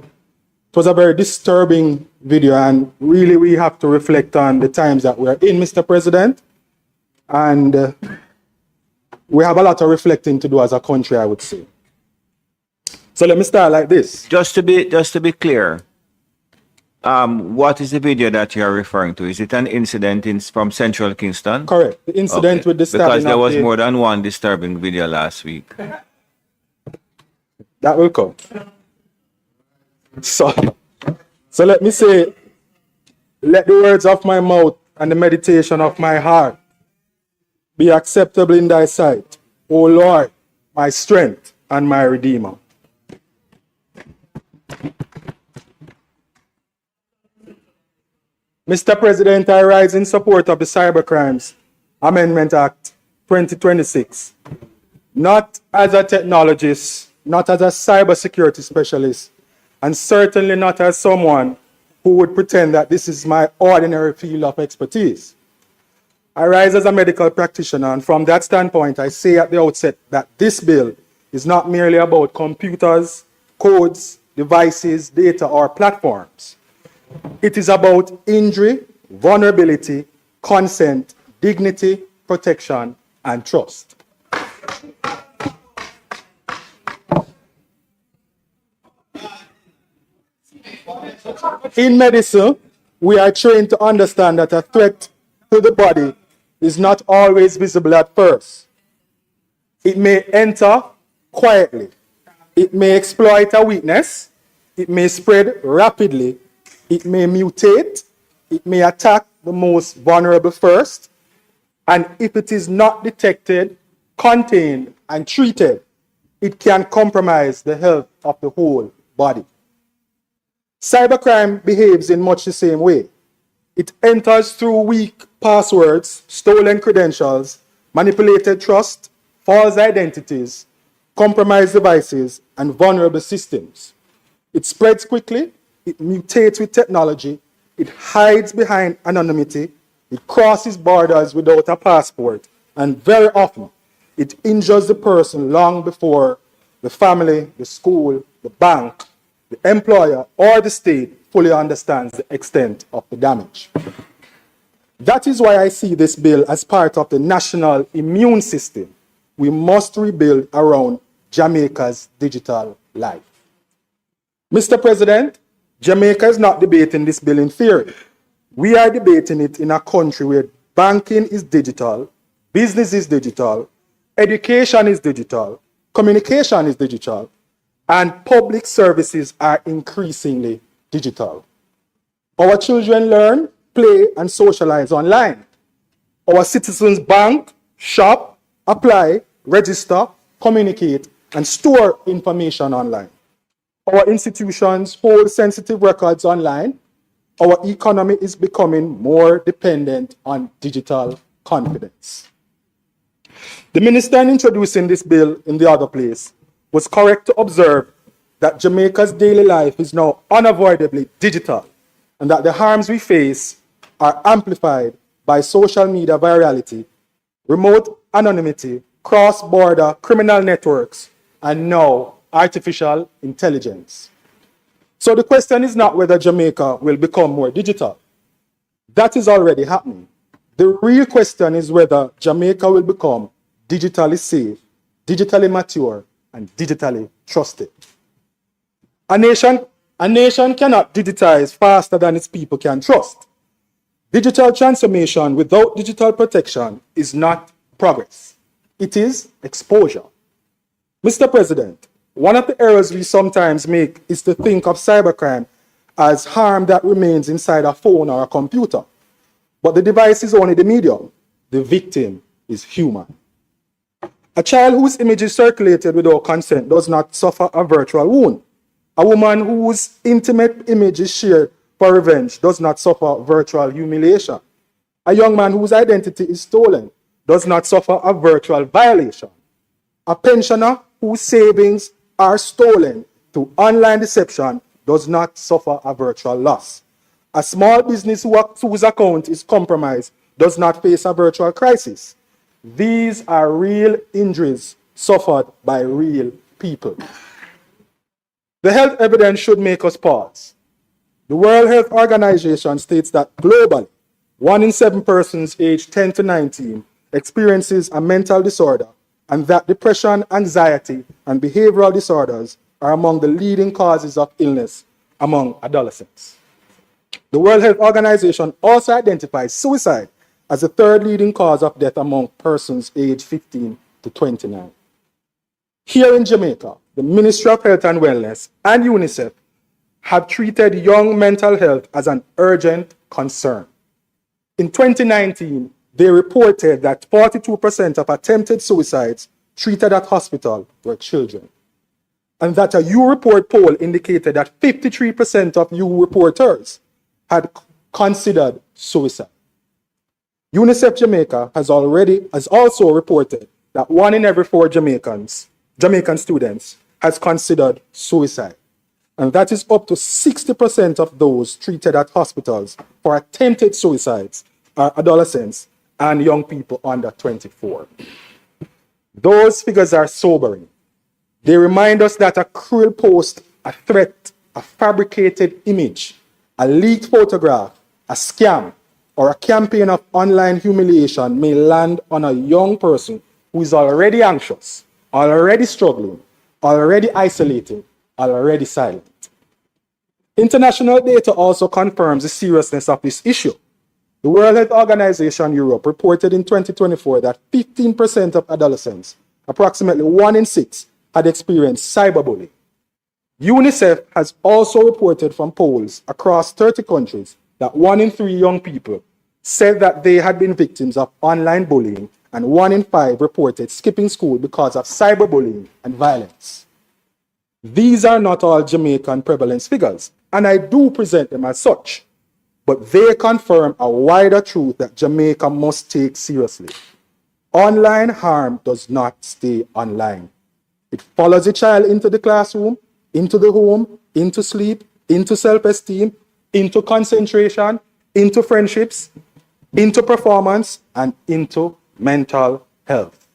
was a very disturbing video, and really we have to reflect on the times that we're in, Mr. President. And we have a lot of reflecting to do as a country, I would say. So let me start like this. Just to be clear, what is the video that you are referring to? Is it an incident from Central Kingston? Correct. The incident with the stabbing. Because there of was the- more than one disturbing video last week. That will come. So let me say, let the words of my mouth and the meditation of my heart be acceptable in thy sight, O Lord, my strength and my redeemer. Mr. President, I rise in support of the Cybercrimes Amendment Act 2026, not as a technologist, not as a cybersecurity specialist, and certainly not as someone who would pretend that this is my ordinary field of expertise. I rise as a medical practitioner, and from that standpoint, I say at the outset that this bill is not merely about computers, codes, devices, data, or platforms. It is about injury, vulnerability, consent, dignity, protection, and trust. In medicine, we are trained to understand that a threat to the body is not always visible at first. It may enter quietly. It may exploit a weakness. It may spread rapidly. It may mutate. It may attack the most vulnerable first. And if it is not detected, contained, and treated, it can compromise the health of the whole body. Cybercrime behaves in much the same way. It enters through weak passwords, stolen credentials, manipulated trust, false identities, compromised devices, and vulnerable systems. It spreads quickly, it mutates with technology, it hides behind anonymity, it crosses borders without a passport, and very often it injures the person long before the family, the school, the bank, the employer, or the state fully understands the extent of the damage. That is why I see this bill as part of the national immune system we must rebuild around Jamaica's digital life. Mr. President, Jamaica is not debating this bill in theory. We are debating it in a country where banking is digital, business is digital, education is digital, communication is digital, and public services are increasingly digital. Our children learn, play, and socialize online. Our citizens bank, shop, apply, register, communicate, and store information online. Our institutions hold sensitive records online. Our economy is becoming more dependent on digital confidence. The minister in introducing this bill in the other place was correct to observe that Jamaica's daily life is now unavoidably digital and that the harms we face are amplified by social media virality, remote anonymity, cross-border criminal networks, and now artificial intelligence. So the question is not whether Jamaica will become more digital. That is already happening. The real question is whether Jamaica will become digitally safe, digitally mature, and digitally trusted. A nation cannot digitize faster than its people can trust. Digital transformation without digital protection is not progress. It is exposure. Mr. President, one of the errors we sometimes make is to think of cybercrime as harm that remains inside a phone or a computer. But the device is only the medium. The victim is human. A child whose image is circulated without consent does not suffer a virtual wound. A woman whose intimate image is shared for revenge does not suffer virtual humiliation. A young man whose identity is stolen does not suffer a virtual violation. A pensioner whose savings are stolen through online deception does not suffer a virtual loss. A small business whose account is compromised does not face a virtual crisis. These are real injuries suffered by real people. The health evidence should make us pause. The World Health Organization states that globally, 1 in 7 persons aged 10 to 19 experiences a mental disorder, and that depression, anxiety, and behavioral disorders are among the leading causes of illness among adolescents. The World Health Organization also identifies suicide as the third leading cause of death among persons aged 15 to 29. Here in Jamaica, the Ministry of Health and Wellness and UNICEF have treated young mental health as an urgent concern. In 2019, they reported that 42% of attempted suicides treated at hospital were children, and that a U-Report poll indicated that 53% of U-reporters had considered suicide. UNICEF Jamaica has also reported that 1 in every 4 Jamaican students has considered suicide, and that is up to 60% of those treated at hospitals for attempted suicides are adolescents and young people under 24. Those figures are sobering. They remind us that a cruel post, a threat, a fabricated image, a leaked photograph, a scam, or a campaign of online humiliation may land on a young person who is already anxious, already struggling, already isolated, already silent. International data also confirms the seriousness of this issue. The World Health Organization Europe reported in 2024 that 15% of adolescents, approximately 1 in 6, had experienced cyberbullying. UNICEF has also reported from polls across 30 countries that 1 in 3 young people said that they had been victims of online bullying, and 1 in 5 reported skipping school because of cyberbullying and violence. These are not all Jamaican prevalence figures, and I do present them as such, but they confirm a wider truth that Jamaica must take seriously. Online harm does not stay online. It follows a child into the classroom, into the home, into sleep, into self-esteem, into concentration, into friendships, into performance, and into mental health.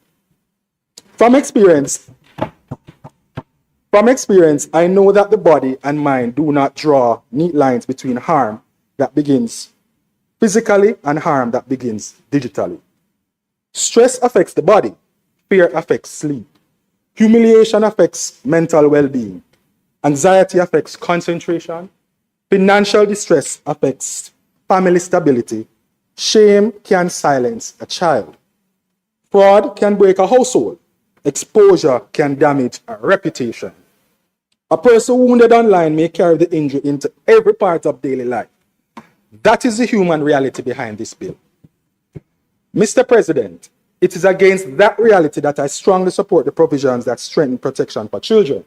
From experience, I know that the body and mind do not draw neat lines between harm that begins physically and harm that begins digitally. Stress affects the body, fear affects sleep, humiliation affects mental well-being, anxiety affects concentration, financial distress affects family stability, shame can silence a child, fraud can break a household, exposure can damage a reputation. A person wounded online may carry the injury into every part of daily life. That is the human reality behind this bill. Mr. President, it is against that reality that I strongly support the provisions that strengthen protection for children.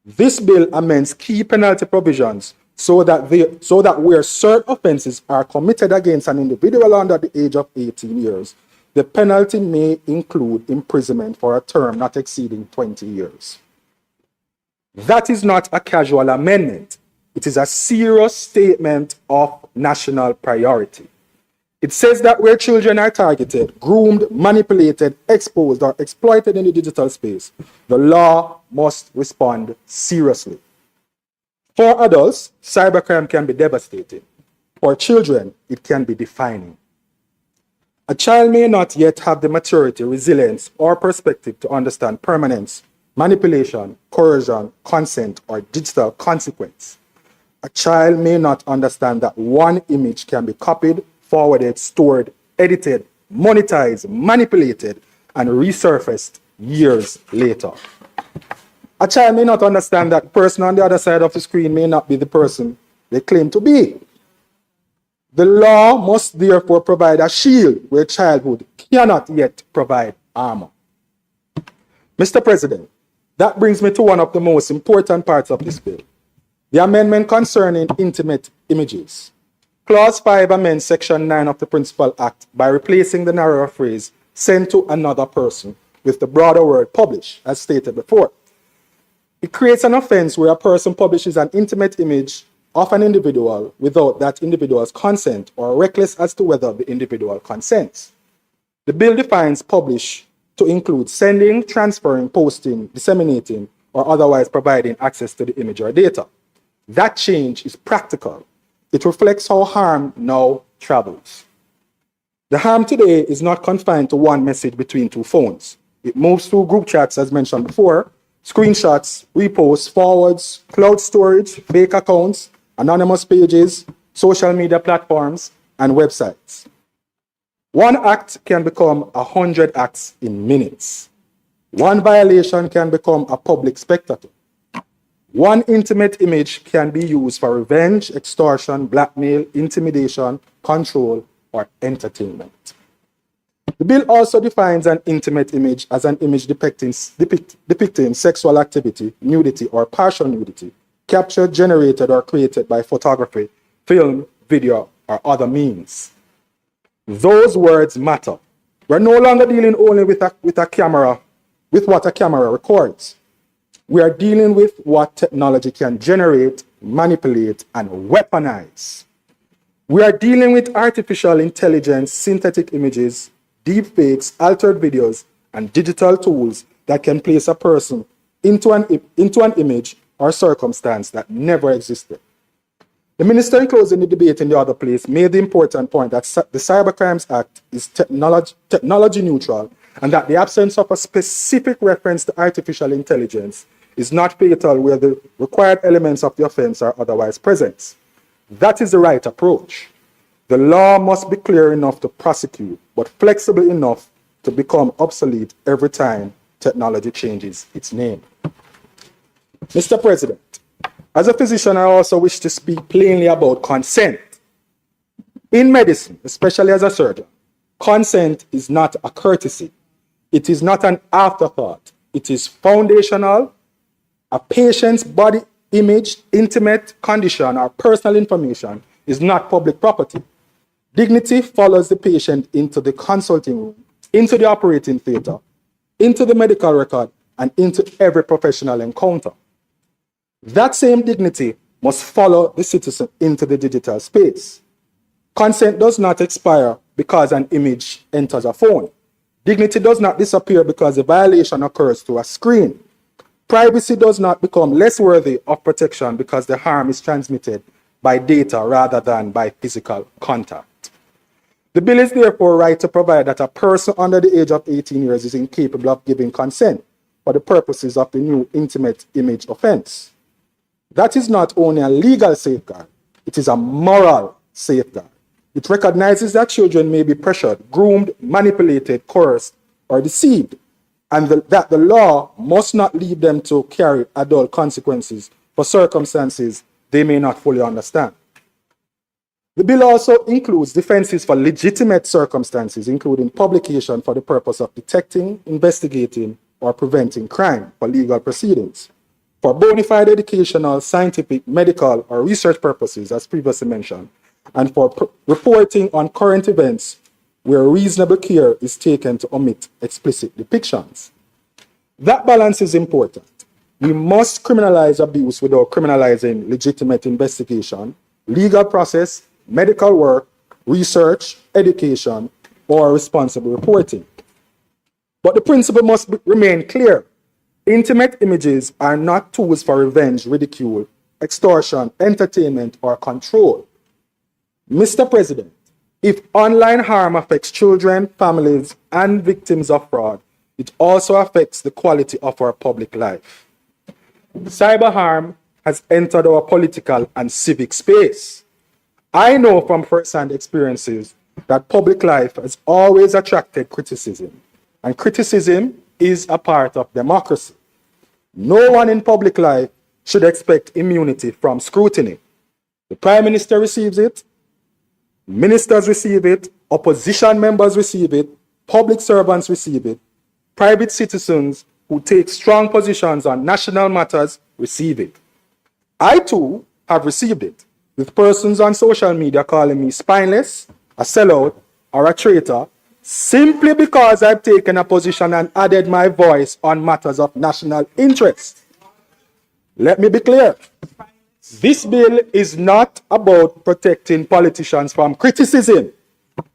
This bill amends key penalty provisions so that where certain offenses are committed against an individual under the age of 18 years, the penalty may include imprisonment for a term not exceeding 20 years. That is not a casual amendment. It is a serious statement of national priority. It says that where children are targeted, groomed, manipulated, exposed, or exploited in the digital space, the law must respond seriously. For adults, cybercrime can be devastating. For children, it can be defining. A child may not yet have the maturity, resilience, or perspective to understand permanence, manipulation, coercion, consent, or digital consequence. A child may not understand that one image can be copied, forwarded, stored, edited, monetized, manipulated, and resurfaced years later. A child may not understand that the person on the other side of the screen may not be the person they claim to be. The law must therefore provide a shield where childhood cannot yet provide armor. Mr. President, that brings me to one of the most important parts of this bill, the amendment concerning intimate images. Clause 5 amends Section 9 of the Principal Act by replacing the narrower phrase, sent to another person, with the broader word publish, as stated before. It creates an offense where a person publishes an intimate image of an individual without that individual's consent or reckless as to whether the individual consents. The bill defines publish to include sending, transferring, posting, disseminating, or otherwise providing access to the image or data. That change is practical. It reflects how harm now travels. The harm today is not confined to one message between two phones. It moves through group chats, as mentioned before, screenshots, reposts, forwards, cloud storage, fake accounts, anonymous pages, social media platforms, and websites. One act can become 100 acts in minutes. One violation can become a public spectacle. One intimate image can be used for revenge, extortion, blackmail, intimidation, control, or entertainment. The bill also defines an intimate image as an image depicting sexual activity, nudity, or partial nudity, captured, generated, or created by photography, film, video, or other means. Those words matter. We're no longer dealing only with a camera, with what a camera records. We are dealing with what technology can generate, manipulate, and weaponize. We are dealing with artificial intelligence, synthetic images, deepfakes, altered videos, and digital tools that can place a person into an image or circumstance that never existed. The minister, in closing the debate in the other place, made the important point that the Cybercrimes Act is technology neutral and that the absence of a specific reference to artificial intelligence is not fatal where the required elements of the offense are otherwise present. That is the right approach. The law must be clear enough to prosecute, but flexible enough to become obsolete every time technology changes its name. Mr. President, as a physician, I also wish to speak plainly about consent. In medicine, especially as a surgeon, consent is not a courtesy. It is not an afterthought. It is foundational. A patient's body image, intimate condition, or personal information is not public property. Dignity follows the patient into the consulting room, into the operating theater, into the medical record, and into every professional encounter. That same dignity must follow the citizen into the digital space. Consent does not expire because an image enters a phone. Dignity does not disappear because a violation occurs through a screen. Privacy does not become less worthy of protection because the harm is transmitted by data rather than by physical contact. The bill is therefore right to provide that a person under the age of 18 years is incapable of giving consent for the purposes of the new intimate image offense. That is not only a legal safeguard, it is a moral safeguard. It recognizes that children may be pressured, groomed, manipulated, coerced, or deceived, and that the law must not lead them to carry adult consequences for circumstances they may not fully understand. The bill also includes defenses for legitimate circumstances, including publication for the purpose of detecting, investigating, or preventing crime for legal proceedings, for bona fide educational, scientific, medical, or research purposes, as previously mentioned, and for reporting on current events where reasonable care is taken to omit explicit depictions. That balance is important. We must criminalize abuse without criminalizing legitimate investigation, legal process, medical work, research, education, or responsible reporting. But the principle must remain clear. Intimate images are not tools for revenge, ridicule, extortion, entertainment, or control. Mr. President, if online harm affects children, families, and victims of fraud, it also affects the quality of our public life. Cyber harm has entered our political and civic space. I know from first-hand experiences that public life has always attracted criticism, and criticism is a part of democracy. No one in public life should expect immunity from scrutiny. The Prime Minister receives it, ministers receive it, opposition members receive it, public servants receive it, private citizens who take strong positions on national matters receive it. I too have received it, with persons on social media calling me spineless, a sellout, or a traitor, simply because I've taken a position and added my voice on matters of national interest. Let me be clear. This bill is not about protecting politicians from criticism.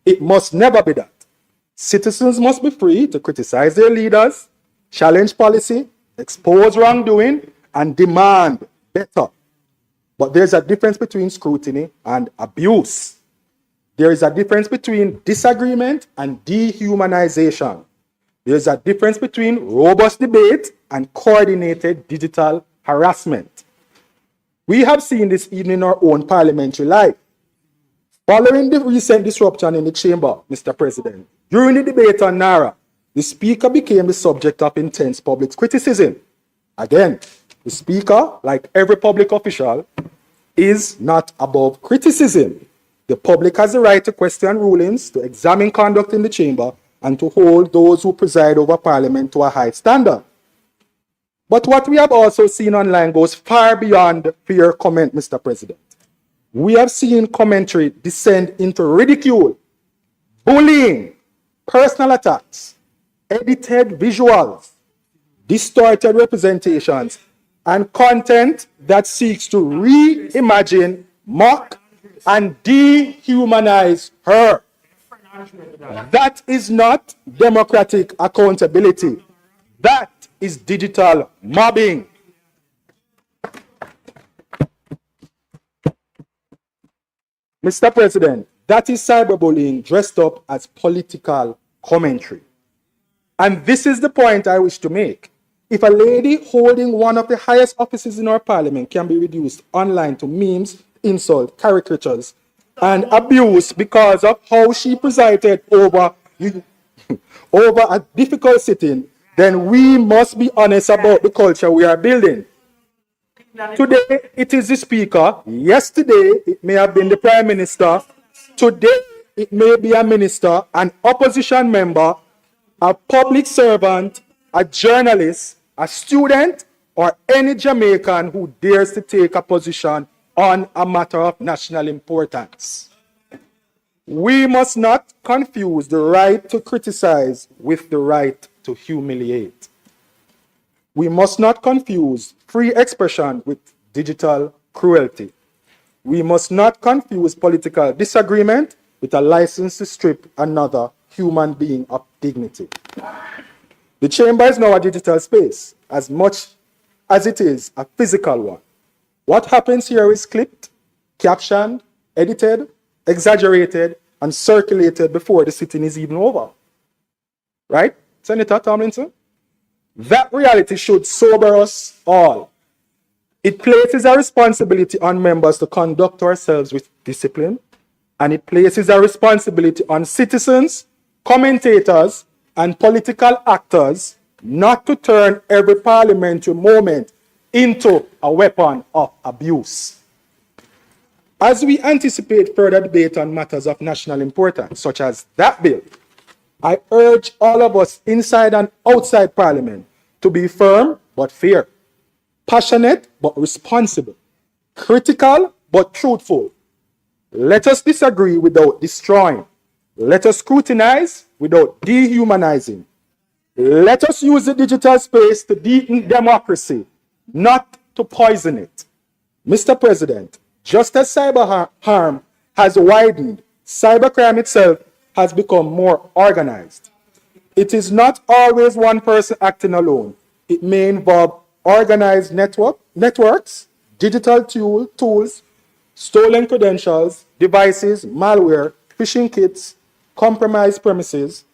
It must never be that. Citizens must be free to criticize their leaders, challenge policy, expose wrongdoing, and demand better. But there's a difference between scrutiny and abuse. There is a difference between disagreement and dehumanization. There's a difference between robust debate and coordinated digital harassment. We have seen this even in our own parliamentary life. Following the recent disruption in the chamber, Mr. President, during the debate on NARA, the Speaker became the subject of intense public criticism. Again, the Speaker, like every public official, is not above criticism. The public has the right to question rulings, to examine conduct in the chamber, and to hold those who preside over Parliament to a high standard. But what we have also seen online goes far beyond fair comment, Mr. President. We have seen commentary descend into ridicule, bullying, personal attacks, edited visuals, distorted representations, and content that seeks to reimagine, mock, and dehumanize her. That is not democratic accountability. That is digital mobbing. Mr. President, that is cyberbullying dressed up as political commentary. And this is the point I wish to make. If a lady holding one of the highest offices in our parliament can be reduced online to memes, insult, caricatures, and abuse because of how she presided over a difficult sitting, then we must be honest about the culture we are building. Today, it is the Speaker. Yesterday, it may have been the Prime Minister. Today, it may be a minister, an opposition member, a public servant, a journalist, a student, or any Jamaican who dares to take a position on a matter of national importance. We must not confuse the right to criticize with the right to humiliate. We must not confuse free expression with digital cruelty. We must not confuse political disagreement with a license to strip another human being of dignity. The chamber is now a digital space as much as it is a physical one. What happens here is clipped, captioned, edited, exaggerated, and circulated before the sitting is even over. Right, Senator Tomlinson? That reality should sober us all. It places a responsibility on members to conduct ourselves with discipline, and it places a responsibility on citizens, commentators, and political actors not to turn every parliamentary moment into a weapon of abuse. As we anticipate further debate on matters of national importance, such as that bill, I urge all of us inside and outside Parliament to be firm but fair, passionate but responsible, critical but truthful. Let us disagree without destroying. Let us scrutinize without dehumanizing. Let us use the digital space to deepen democracy, not to poison it. Mr. President, just as cyber harm has widened, cybercrime itself has become more organized. It is not always one person acting alone. It may involve organized networks, digital tools, stolen credentials, devices, malware, phishing kits, compromised premises,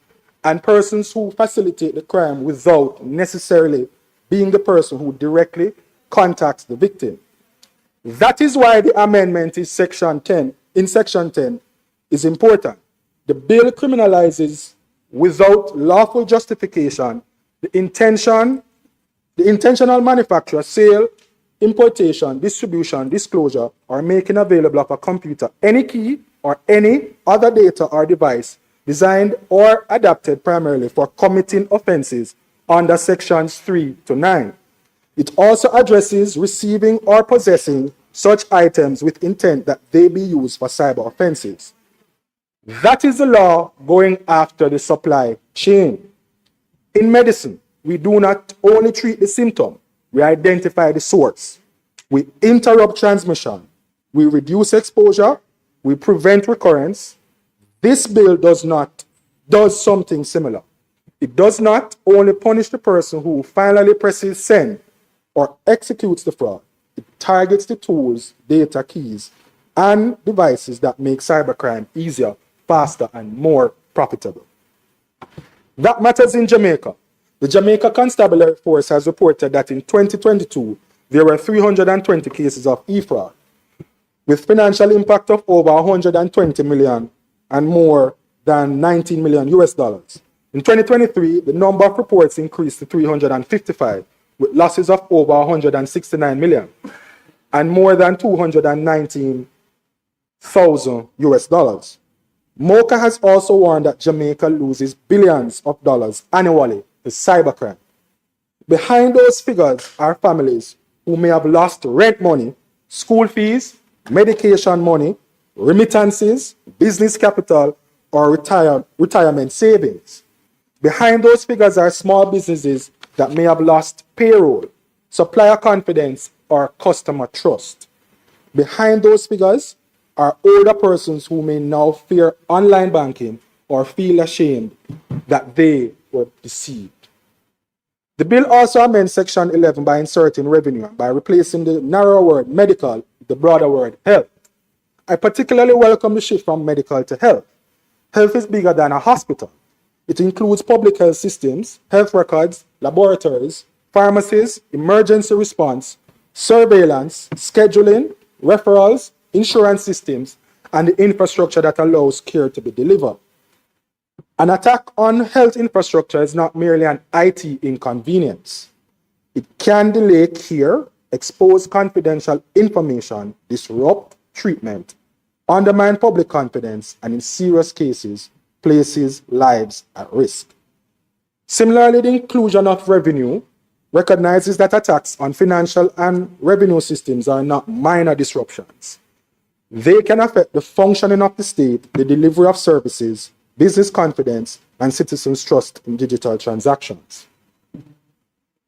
and persons who facilitate the crime without necessarily being the person who directly contacts the victim. That is why the amendment in Section 10 is important. The bill criminalizes without lawful justification the intentional manufacture, sale, importation, distribution, disclosure, or making available of a computer any key or any other data or device designed or adapted primarily for committing offenses under Sections 3 to 9. It also addresses receiving or possessing such items with intent that they be used for cyber offenses. That is the law going after the supply chain. In medicine, we do not only treat the symptom, we identify the source. We interrupt transmission. We reduce exposure. We prevent recurrence. This bill does something similar. It does not only punish the person who finally presses send or executes the fraud. It targets the tools, data, keys, and devices that make cybercrime easier, faster, and more profitable. That matters in Jamaica. The Jamaica Constabulary Force has reported that in 2022, there were 320 cases of e-fraud, with financial impact of over 120 million and more than 19 million US dollars. In 2023, the number of reports increased to 355, with losses of over 169 million and more than 219,000 US dollars. MOCA has also warned that Jamaica loses billions of dollars annually to cybercrime. Behind those figures are families who may have lost rent money, school fees, medication money, remittances, business capital, or retirement savings. Behind those figures are small businesses that may have lost payroll, supplier confidence, or customer trust. Behind those figures are older persons who may now fear online banking or feel ashamed that they were deceived. The bill also amends Section 11 by inserting revenue by replacing the narrower word medical with the broader word health. I particularly welcome the shift from medical to health. Health is bigger than a hospital. It includes public health systems, health records, laboratories, pharmacies, emergency response, surveillance, scheduling, referrals, insurance systems, and the infrastructure that allows care to be delivered. An attack on health infrastructure is not merely an IT inconvenience. It can delay care, expose confidential information, disrupt treatment, undermine public confidence, and in serious cases, places lives at risk. Similarly, the inclusion of revenue recognizes that attacks on financial and revenue systems are not minor disruptions. They can affect the functioning of the state, the delivery of services, business confidence, and citizens' trust in digital transactions.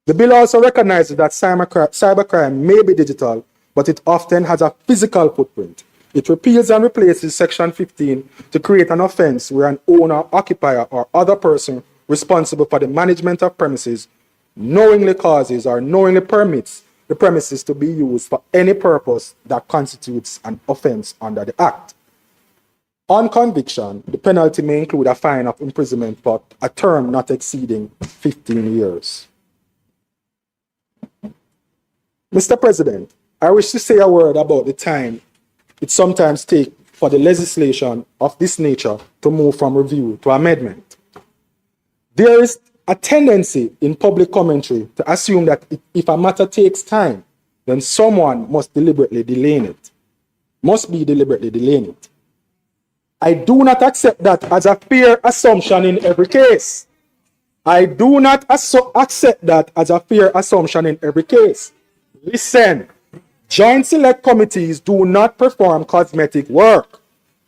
The bill also recognizes that cybercrime may be digital, but it often has a physical footprint. It repeals and replaces Section 15 to create an offense where an owner, occupier, or other person responsible for the management of premises knowingly causes or knowingly permits the premises to be used for any purpose that constitutes an offense under the Act. On conviction, the penalty may include a fine of imprisonment for a term not exceeding 15 years. Mr. President, I wish to say a word about the time it sometimes takes for the legislation of this nature to move from review to amendment. There is a tendency in public commentary to assume that if a matter takes time, then someone must be deliberately delaying it. I do not accept that as a fair assumption in every case. Listen, Joint Select Committees do not perform cosmetic work.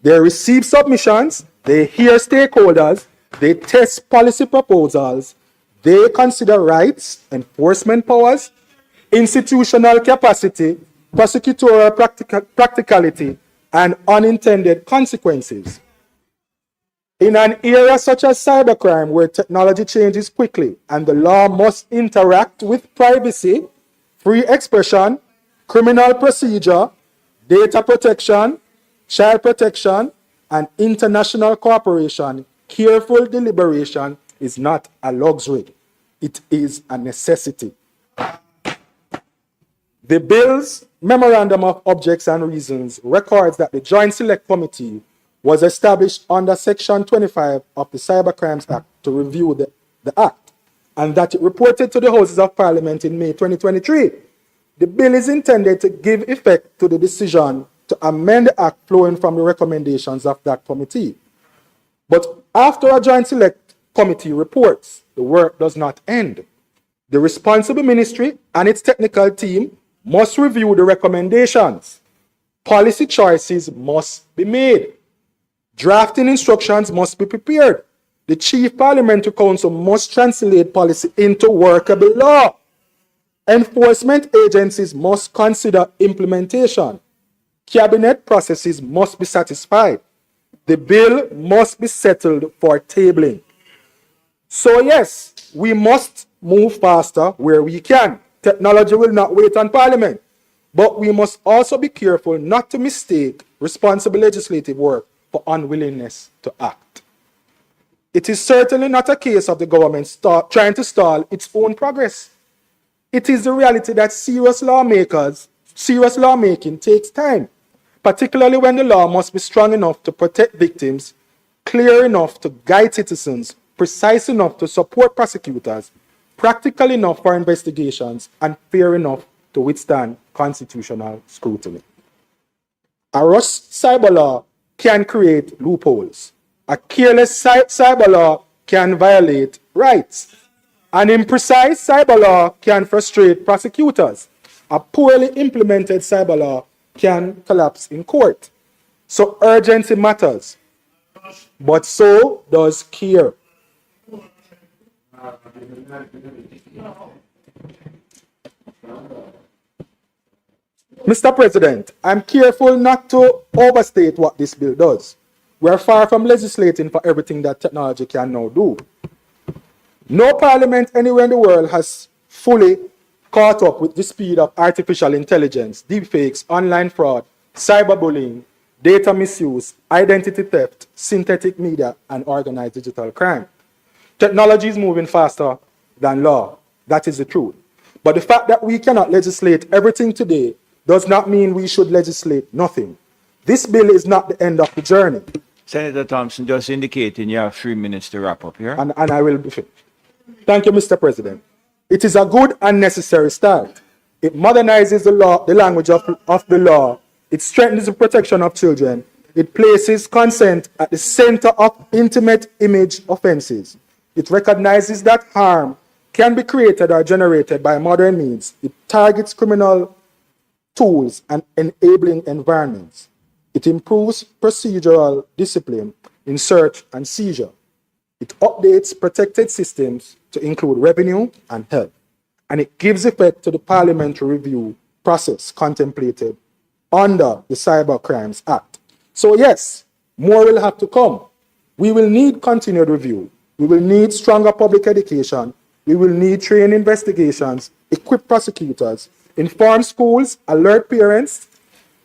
They receive submissions, they hear stakeholders, they test policy proposals, they consider rights, enforcement powers, institutional capacity, prosecutorial practicality, and unintended consequences. In an era such as cybercrime, where technology changes quickly and the law must interact with privacy, free expression, criminal procedure, data protection, child protection, and international cooperation, careful deliberation is not a luxury. It is a necessity. The bill's Memorandum of Objects and Reasons records that the Joint Select Committee was established under Section 25 of the Cybercrimes Act to review the Act, and that it reported to the Houses of Parliament in May 2023. The bill is intended to give effect to the decision to amend the Act flowing from the recommendations of that committee. But after a Joint Select Committee reports, the work does not end. The responsible ministry and its technical team must review the recommendations. Policy choices must be made. Drafting instructions must be prepared. The Chief Parliamentary Council must translate policy into workable law. Enforcement agencies must consider implementation. Cabinet processes must be satisfied. The bill must be settled for tabling. So yes, we must move faster where we can. Technology will not wait on Parliament. But we must also be careful not to mistake responsible legislative work for unwillingness to act. It is certainly not a case of the government trying to stall its own progress. It is the reality that serious lawmaking takes time, particularly when the law must be strong enough to protect victims, clear enough to guide citizens, precise enough to support prosecutors, practical enough for investigations, and fair enough to withstand constitutional scrutiny. A rush cyber law can create loopholes. A careless cyber law can violate rights. An imprecise cyber law can frustrate prosecutors. A poorly implemented cyber law can collapse in court. So urgency matters, but so does care. Mr. President, I'm careful not to overstate what this bill does. We're far from legislating for everything that technology can now do. No parliament anywhere in the world has fully caught up with the speed of artificial intelligence, deepfakes, online fraud, cyberbullying, data misuse, identity theft, synthetic media, and organized digital crime. Technology is moving faster than law. That is the truth. But the fact that we cannot legislate everything today does not mean we should legislate nothing. This bill is not the end of the journey. Senator Thompson, just indicating you have 3 minutes to wrap up here. And I will be finished. Thank you, Mr. President. It is a good and necessary start. It modernizes the language of the law. It strengthens the protection of children. It places consent at the center of intimate image offenses. It recognizes that harm can be created or generated by modern means. It targets criminal tools and enabling environments. It improves procedural discipline in search and seizure. It updates protected systems to include revenue and health. And it gives effect to the parliamentary review process contemplated under the Cyber Crimes Act. So yes, more will have to come. We will need continued review. We will need stronger public education. We will need trained investigations, equip prosecutors, inform schools, alert parents,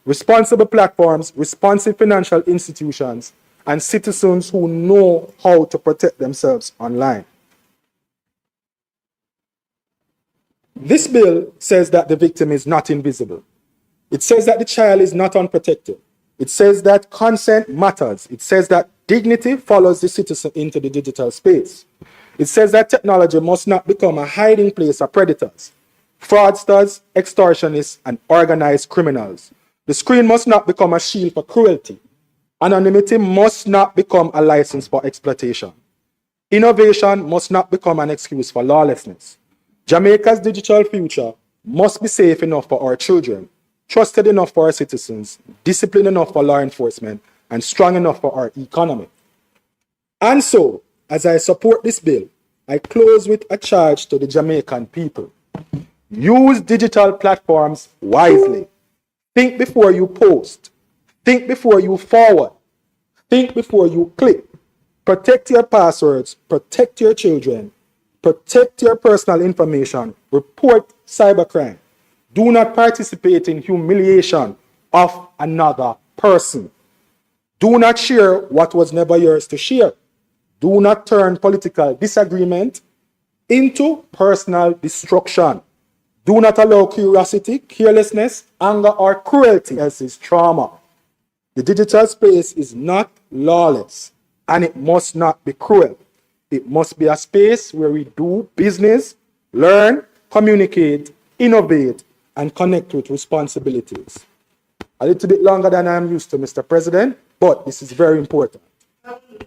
responsible platforms, responsive financial institutions, and citizens who know how to protect themselves online. This bill says that the victim is not invisible. It says that the child is not unprotected. It says that consent matters. It says that dignity follows the citizen into the digital space. It says that technology must not become a hiding place of predators, fraudsters, extortionists, and organized criminals. The screen must not become a shield for cruelty. Anonymity must not become a license for exploitation. Innovation must not become an excuse for lawlessness. Jamaica's digital future must be safe enough for our children, trusted enough for our citizens, disciplined enough for law enforcement, and strong enough for our economy. And so, as I support this bill, I close with a charge to the Jamaican people. Use digital platforms wisely. Think before you post. Think before you forward. Think before you click. Protect your passwords. Protect your children. Protect your personal information. Report cybercrime. Do not participate in humiliation of another person. Do not share what was never yours to share. Do not turn political disagreement into personal destruction. Do not allow curiosity, carelessness, anger, or cruelty as is trauma. The digital space is not lawless, and it must not be cruel. It must be a space where we do business, learn, communicate, innovate, and connect with responsibilities. A little bit longer than I'm used to, Mr. President, but this is very important.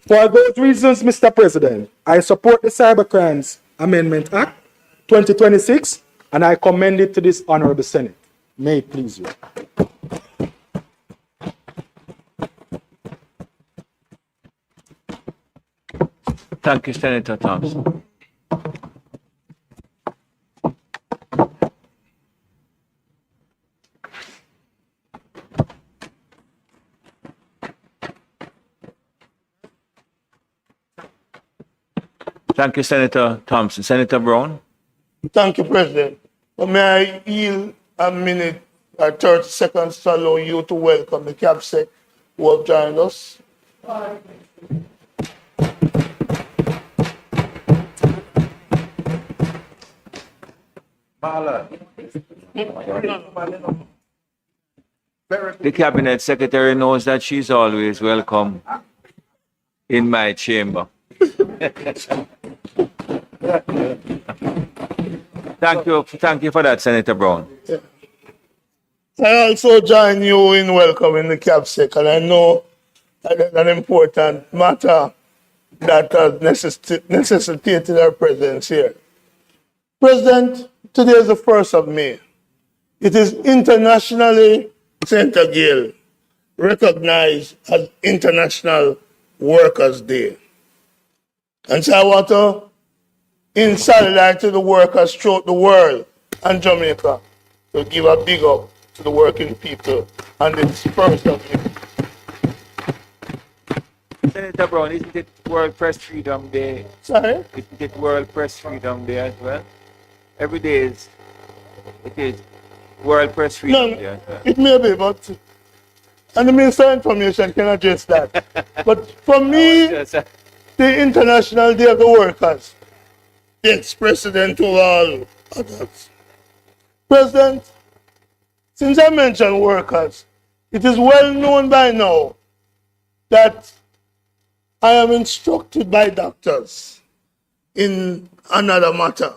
For those reasons, Mr. President, I support the Cybercrimes Amendment Act 2026, and I commend it to this honorable Senate. May it please you. Thank you, Senator Thompson. Thank you, Senator Thompson. Senator Brown. Thank you, President. But may I yield a minute or 30 seconds to allow you to welcome the CAPSEC who have joined us. The cabinet secretary knows that she's always welcome in my chamber. Thank you for that, Senator Brown. I also join you in welcoming the CAPSEC, and I know that it's an important matter that has necessitated our presence here. President, today is the 1st of May. It is internationally St. Gail recognized as International Workers' Day. And so I want to, in solidarity to the workers throughout the world and Jamaica, to give a big up to the working people on this 1st of May. Senator Brown, isn't it World Press Freedom Day? Sorry? Isn't it World Press Freedom Day as well? Every day it is World Press Freedom Day as well. It may be, but and the Minister of Information can address that. But for me, the International Day of the Workers, the ex-president of all others. President, since I mentioned workers, it is well known by now that I am instructed by doctors in another matter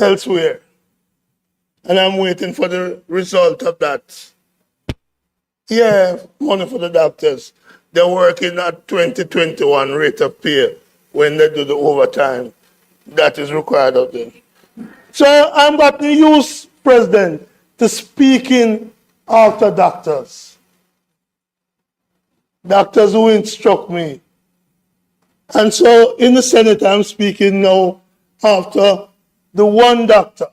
elsewhere. And I'm waiting for the result of that. Yeah, money for the doctors. They're working at 2021 rate of pay when they do the overtime that is required of them. So I'm going to use, President, to speaking after doctors. Doctors who instruct me. And so in the Senate, I'm speaking now after the one doctor,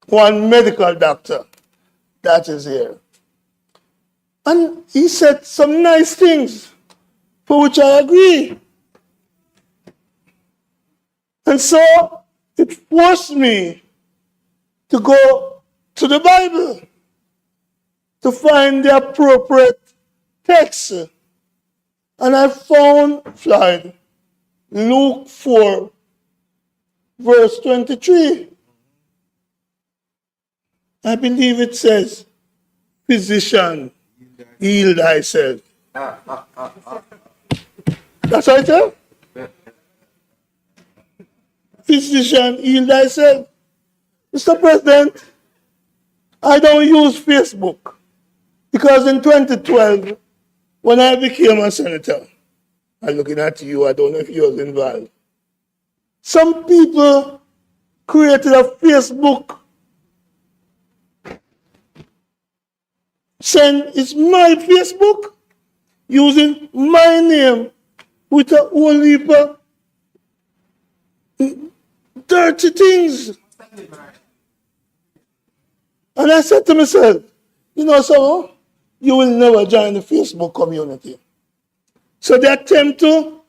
one medical doctor that is here. And he said some nice things for which I agree. And so it forced me to go to the Bible to find the appropriate text. And I found, Floyd, Luke 4, verse 23. I believe it says, physician, heal thyself. That's what it says? Physician, heal thyself. Mr. President, I don't use Facebook because in 2012, when I became a senator, I'm looking at you, I don't know if you was involved. Some people created a Facebook saying it's my Facebook using my name with a whole heap of dirty things. And I said to myself, you know, so you will never join the Facebook community. So they attempt to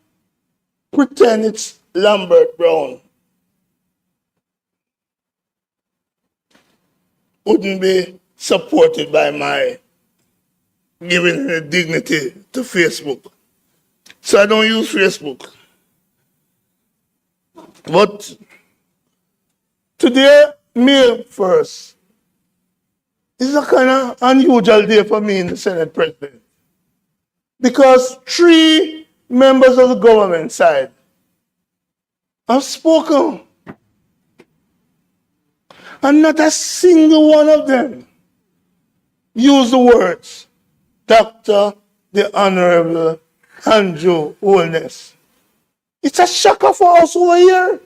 pretend it's Lambert Brown. Wouldn't be supported by my giving the dignity to Facebook. So I don't use Facebook. But today, May 1st, is a kind of unusual day for me in the Senate, President. Because 3 members of the government side have spoken. And not a single one of them used the words, Dr. the Honorable Andrew Holness. It's a shocker for us over here.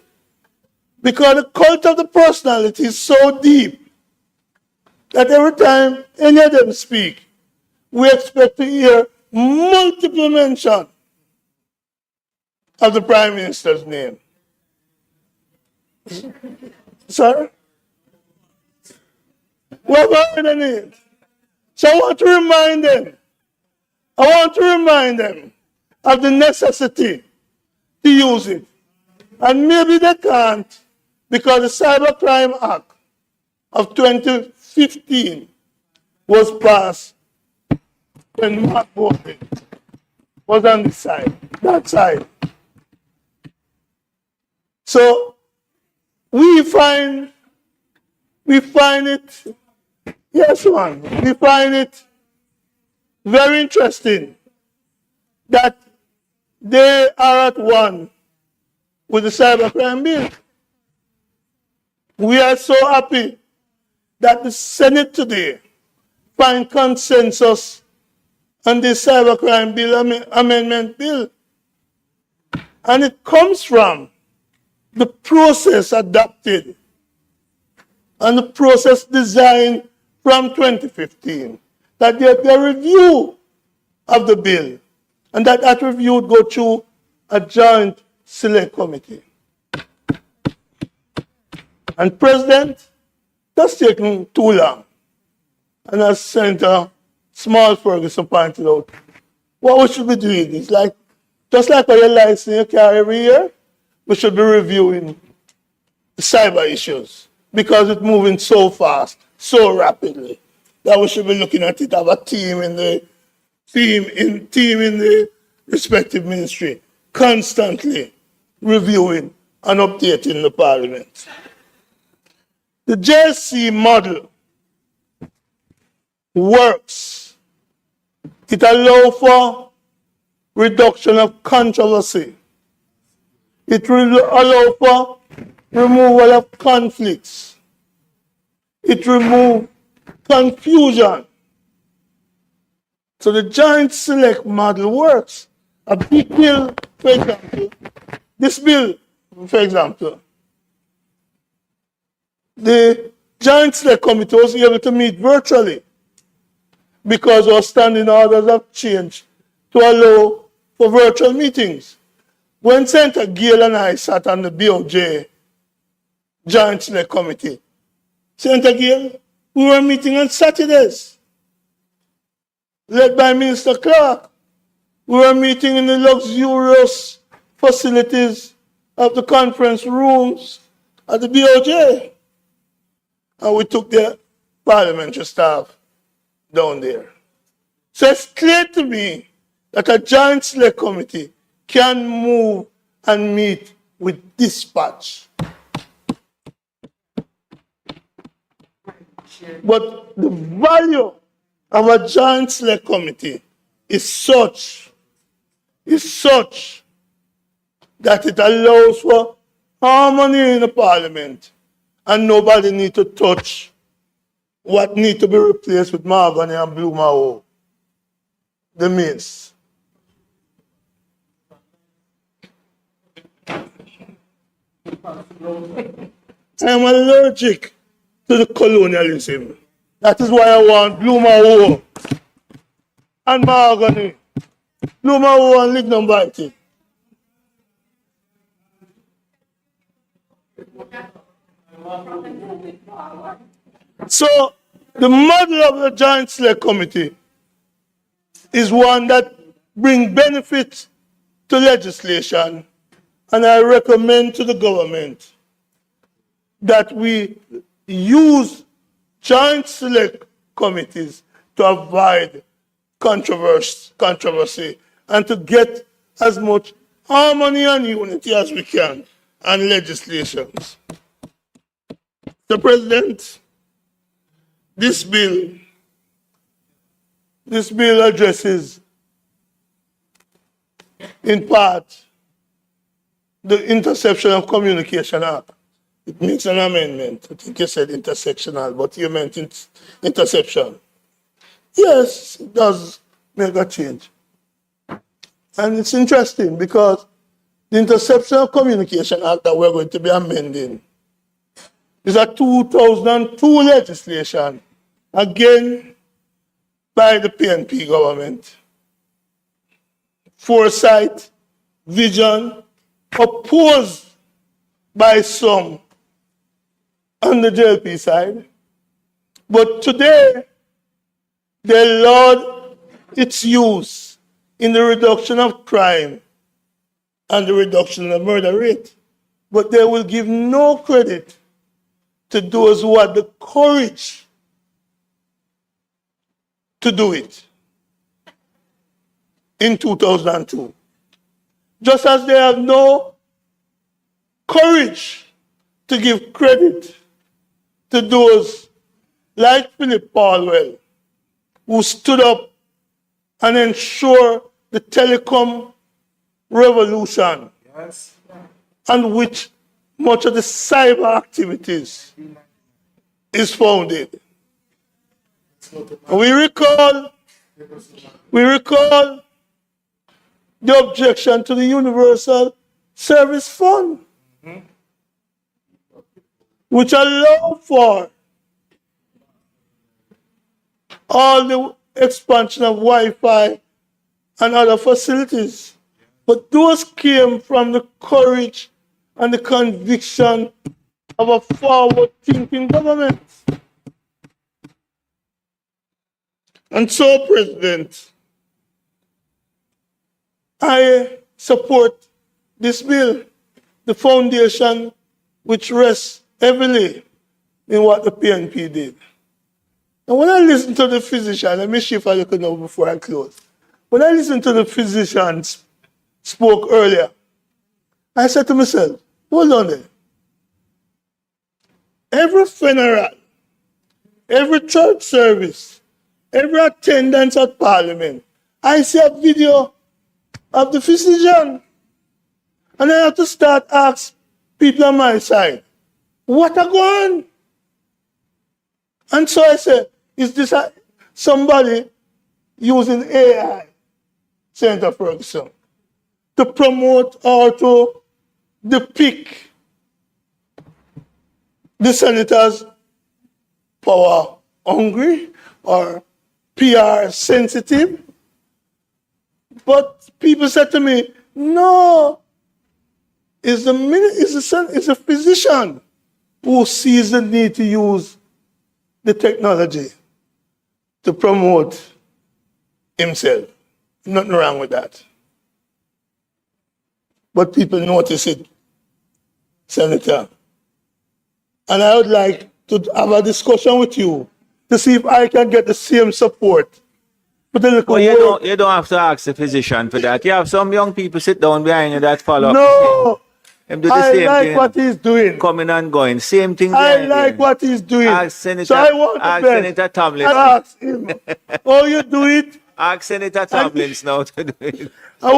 Because the cult of the personality is so deep that every time any of them speak, we expect to hear multiple mention of the Prime Minister's name. Sir? What about the name? So I want to remind them of the necessity to use it. And maybe they can't because the Cybercrime Act of 2015 was passed when Mark Bowden was on the side, that side. So we find it, yes, man, we find it very interesting that they are at one with the cybercrime bill. We are so happy that the Senate today find consensus on the cybercrime bill amendment bill. And it comes from the process adopted and the process designed from 2015, that there be a review of the bill, and that review would go through a joint select committee. And President, that's taking too long. And as Senator Small Ferguson pointed out, what we should be doing is like, just like when you license your car every year, we should be reviewing the cyber issues because it's moving so fast, so rapidly, that we should be looking at it, have a team in the respective ministry, constantly reviewing and updating the parliament. The JSC model works. It allows for reduction of controversy. It will allow for removal of conflicts. It removes confusion. So the joint select model works. A big bill, for example, this bill, for example, the joint select committee was able to meet virtually because our standing orders have changed to allow for virtual meetings. When Senator Gale and I sat on the BOJ joint select committee, Senator Gale, we were meeting on Saturdays, led by Minister Clark. We were meeting in the luxurious facilities of the conference rooms at the BOJ. And we took the parliamentary staff down there. So it's clear to me that a joint select committee can move and meet with dispatch. But the value of a joint select committee is such that it allows for harmony in the parliament and nobody need to touch what need to be replaced with mahogany and blue maho, the maize. I'm allergic to the colonialism. That is why I want blue maho and mahogany. Blue maho and lignum vitae. So the model of the joint select committee is one that brings benefit to legislation, and I recommend to the government that we use joint select committees to avoid controversy and to get as much harmony and unity as we can on legislations. Mr. President, this bill addresses, in part, the Interception of Communication Act. It makes an amendment. I think you said intersectional, but you meant interception. Yes, it does make a change. And it's interesting because the Interception of Communication Act that we're going to be amending is a 2002 legislation, again by the PNP government. Foresight, vision, opposed by some on the JLP side. But today, they laud its use in the reduction of crime and the reduction of murder rate. But they will give no credit to those who had the courage to do it in 2002. Just as they have no courage to give credit to those like Philip Paulwell, who stood up and ensured the telecom revolution, on which much of the cyber activities is founded. We recall the objection to the Universal Service Fund, which allowed for all the expansion of Wi-Fi and other facilities. But those came from the courage and the conviction of a forward-thinking government. And so, President, I support this bill, the foundation which rests heavily in what the PNP did. And when I listen to the physician, let me shift a little now before I close. When I listened to the physicians spoke earlier, I said to myself, hold on there. Every funeral, every church service, every attendance at Parliament, I see a video of the physician. And I have to start asking people on my side, what are going on? And so I said, is this somebody using AI, Senator Ferguson, to promote or to depict the senators power hungry or PR sensitive? But people said to me, no, it's a physician who sees the need to use the technology to promote himself. Nothing wrong with that. But people notice it, Senator. And I would like to have a discussion with you to see if I can get the same support. But you don't have to ask the physician for that. You have some young people sit down behind you that follow. No! Him do the I same like thing. what he's doing. Coming and going. Same thing. I like what he's doing. Ask Senator, so I want ask the best. Senator Tomlins. Ask him. Oh, you do it? Ask Senator Tomlins now to do it. I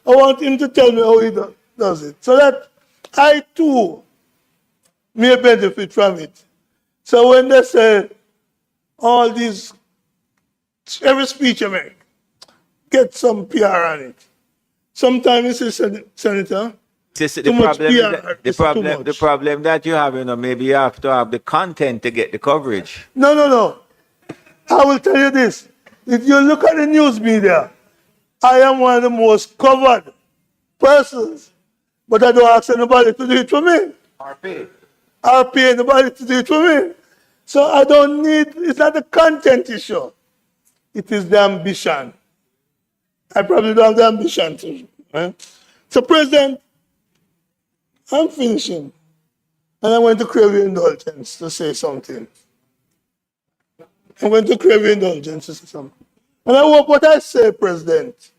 want him to tell me how he does it. So that I too may benefit from it. So when they say all these, every speech you make, get some PR on it. Sometimes it's a senator. The problem that you have, maybe you have to have the content to get the coverage. No. I will tell you this. If you look at the news media, I am one of the most covered persons, but I don't ask anybody to do it for me. I pay anybody to do it for me. So I don't need, it's not the content issue. It is the ambition. I probably don't have the ambition to. Right? So, President, I'm finishing. And I want to crave your indulgence to say something. I'm going to crave your indulgence to say something. And I hope what I say, President,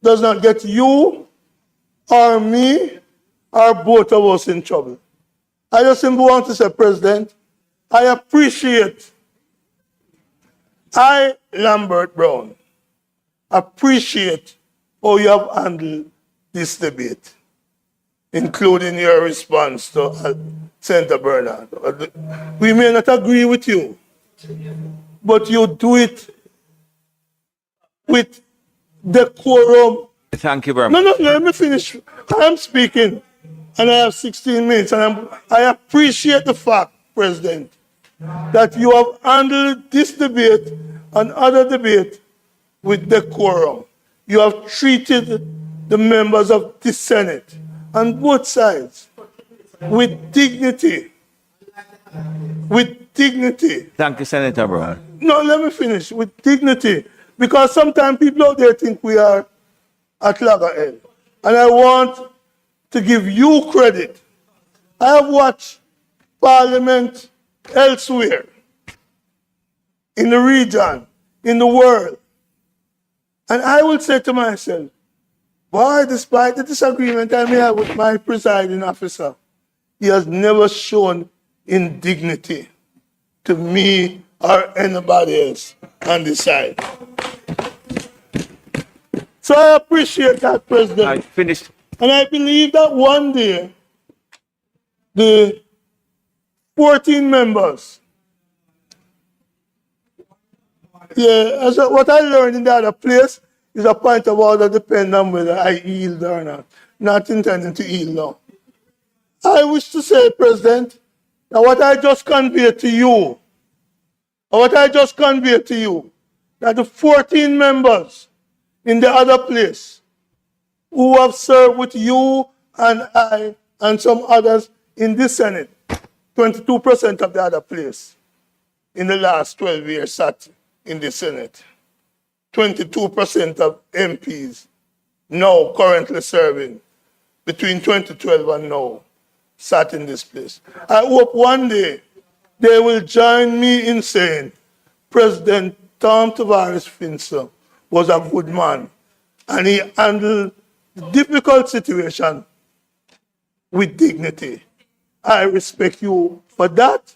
does not get you or me or both of us in trouble. I just simply want to say, President, I appreciate, Lambert Brown, appreciate how you have handled this debate, including your response to Senator Bernard. We may not agree with you, but you do it with decorum. Thank you very much. No, let me finish. I am speaking, and I have 16 minutes, and I appreciate the fact, President, that you have handled this debate and other debate with decorum. You have treated the members of the Senate on both sides with dignity. With dignity. Thank you, Senator Brown. No, let me finish. With dignity. Because sometimes people out there think we are at loggerhead. And I want to give you credit. I have watched Parliament elsewhere, in the region, in the world. And I will say to myself, boy, despite the disagreement I may have with my presiding officer, he has never shown indignity to me or anybody else on the side. So I appreciate that, President. I finished. And I believe that one day, the 14 members, what I learned in the other place is a point of order depending on whether I yield or not intending to yield now. I wish to say, President, that what I just conveyed to you, that the 14 members in the other place who have served with you and I and some others in the Senate, 22% of the other place in the last 12 years sat in the Senate. 22% of MPs now currently serving between 2012 and now sat in this place. I hope one day they will join me in saying President Tom Tavares Finson was a good man and he handled the difficult situation with dignity. I respect you for that,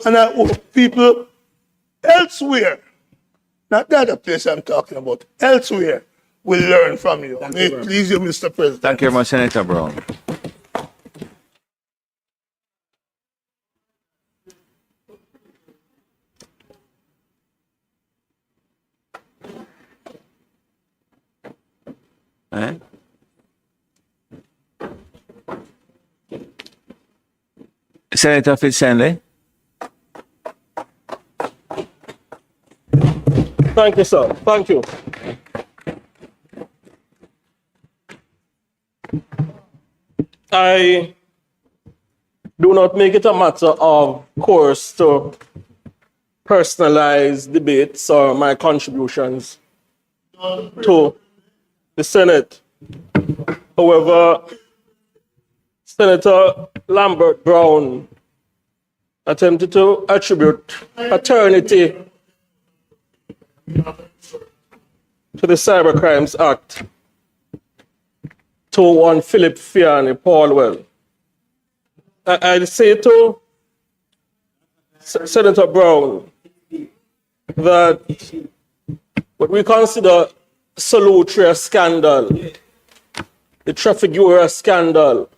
and I hope people elsewhere, not the other place I'm talking about, elsewhere, will learn from you. May it please you, Mr. President. Thank you very much, Senator Brown. Senator Fitzhenley. Thank you, sir. Thank you. I do not make it a matter of course to personalize debates or my contributions to the Senate. However, Senator Lambert Brown attempted to attribute paternity to the Cybercrimes Act to one Philip Fiani Paulwell. I say to Senator Brown that what we consider Salutria scandal, the Trafigura scandal,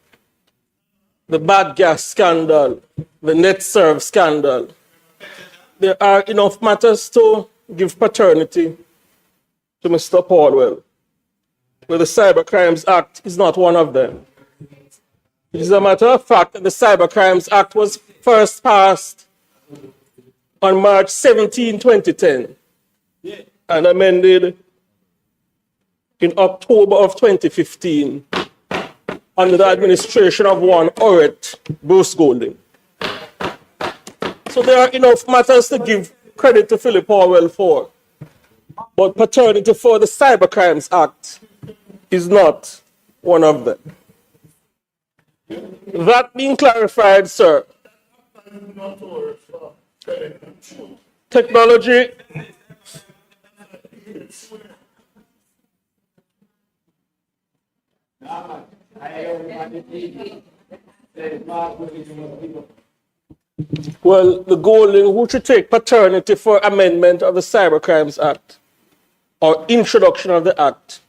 the bad gas scandal, the NetServe scandal, there are enough matters to give paternity to Mr. Paulwell, where the Cybercrimes Act is not one of them. It is a matter of fact that the Cybercrimes Act was first passed on March 17, 2010, and amended in October of 2015 under the administration of one Oret Bruce Golding. So there are enough matters to give credit to Philip Paulwell for, but paternity for the Cybercrimes Act is not one of them. That being clarified, sir, technology well, the Golding who should take paternity for amendment of the Cybercrimes Act or introduction of the Act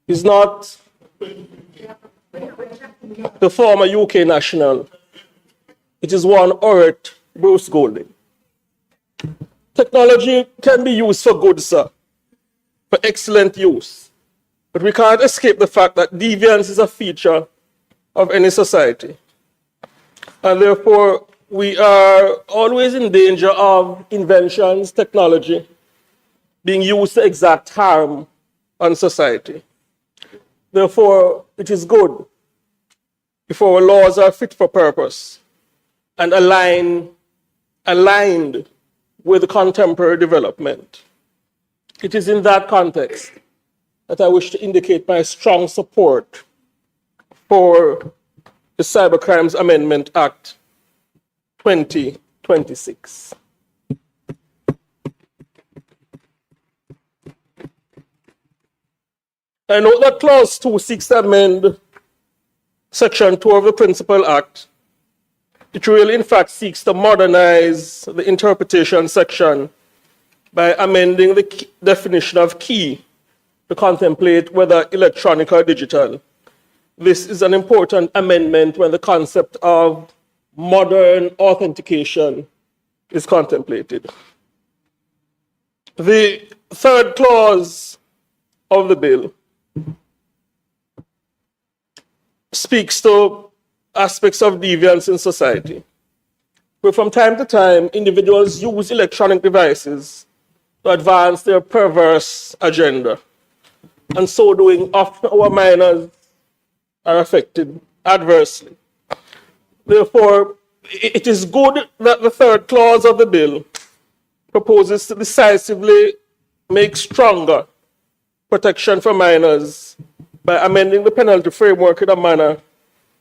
is not the former UK national. It is one Oret Bruce Golding. Technology can be used for good, sir, for excellent use. But we can't escape the fact that deviance is a feature of any society. And therefore, we are always in danger of inventions, technology, being used to exact harm on society. Therefore, it is good if our laws are fit for purpose and aligned with contemporary development. It is in that context that I wish to indicate my strong support for the Cybercrimes Amendment Act 2026. I note that Clause 2 seeks to amend Section 2 of the Principal Act, it really in fact seeks to modernize the interpretation section by amending the definition of key to contemplate whether electronic or digital. This is an important amendment when the concept of modern authentication is contemplated. The third clause of the bill speaks to aspects of deviance in society, where from time to time individuals use electronic devices to advance their perverse agenda. And so doing, often our minors are affected adversely. Therefore, it is good that the third clause of the bill proposes to decisively make stronger protection for minors by amending the penalty framework in a manner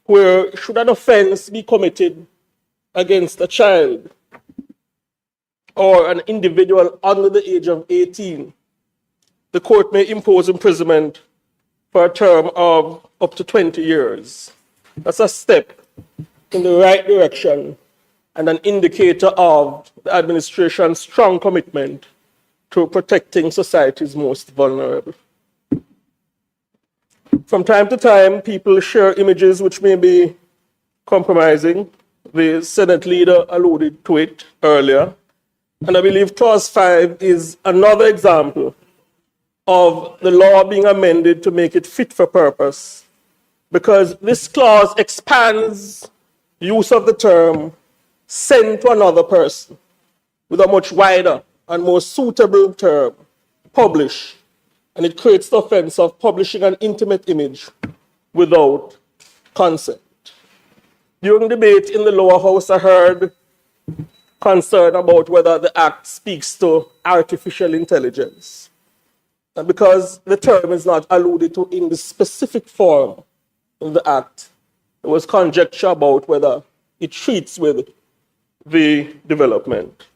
where, should an offense be committed against a child or an individual under the age of 18, the court may impose imprisonment for a term of up to 20 years. That's a step in the right direction and an indicator of the administration's strong commitment to protecting society's most vulnerable. From time to time, people share images which may be compromising. The Senate leader alluded to it earlier. And I believe Clause 5 is another example of the law being amended to make it fit for purpose, because this clause expands use of the term send to another person with a much wider and more suitable term, publish, and it creates the offense of publishing an intimate image without consent. During debate in the lower house, I heard concern about whether the act speaks to artificial intelligence. And because the term is not alluded to in the specific form in the act, there was conjecture about whether it treats with the development.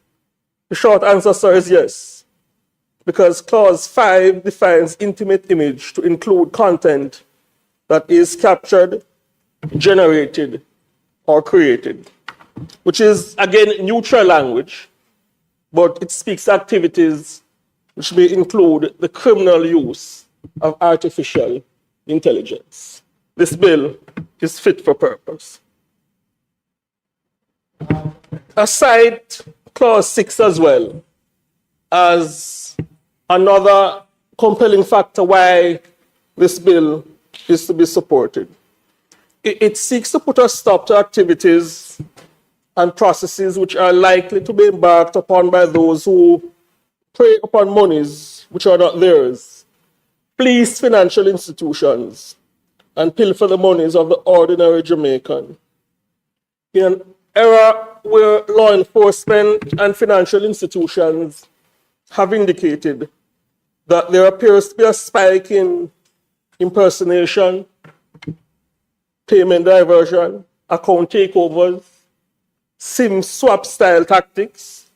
The short answer, sir, is yes, because Clause 5 defines intimate image to include content that is captured, generated, or created, which is, again, neutral language, but it speaks activities which may include the criminal use of artificial intelligence. This bill is fit for purpose. I cite Clause 6 as well as another compelling factor why this bill is to be supported. It seeks to put a stop to activities and processes which are likely to be embarked upon by those who prey upon monies which are not theirs, fleece financial institutions, and pilfer the monies of the ordinary Jamaican. In an era where law enforcement and financial institutions have indicated that there appears to be a spike in impersonation, payment diversion, account takeovers, SIM swap style tactics,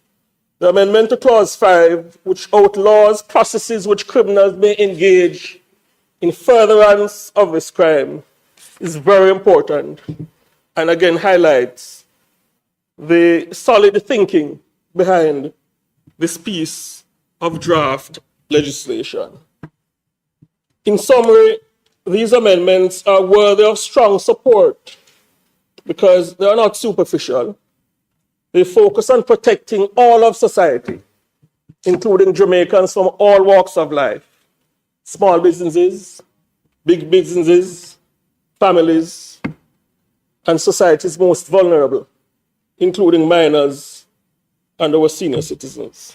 the amendment to Clause 5, which outlaws processes which criminals may engage in furtherance of this crime, is very important and again highlights the solid thinking behind this piece of draft legislation. In summary, these amendments are worthy of strong support because they are not superficial. They focus on protecting all of society, including Jamaicans from all walks of life, small businesses, big businesses, families, and society's most vulnerable, including minors and our senior citizens.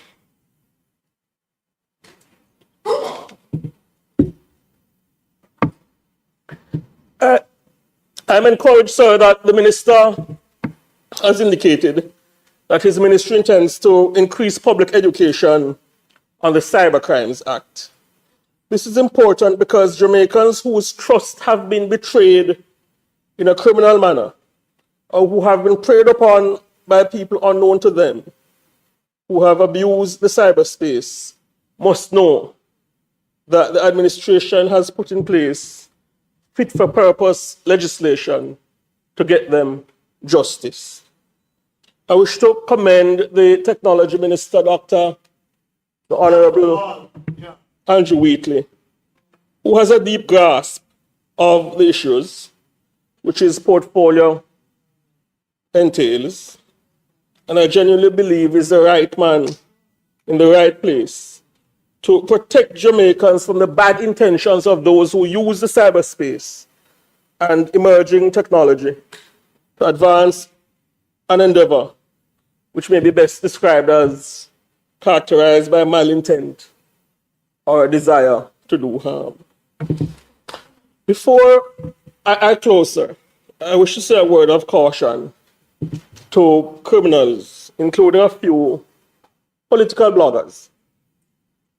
I'm encouraged, sir, that the minister has indicated that his ministry intends to increase public education on the Cybercrimes Act. This is important because Jamaicans whose trust have been betrayed in a criminal manner or who have been preyed upon by people unknown to them, who have abused the cyberspace, must know that the administration has put in place fit for purpose legislation to get them justice. I wish to commend the Technology Minister, the Honorable Andrew Wheatley, who has a deep grasp of the issues which his portfolio entails, and I genuinely believe is the right man in the right place to protect Jamaicans from the bad intentions of those who use the cyberspace and emerging technology to advance an endeavor which may be best described as characterized by malintent or a desire to do harm. Before I close, sir, I wish to say a word of caution to criminals, including a few political bloggers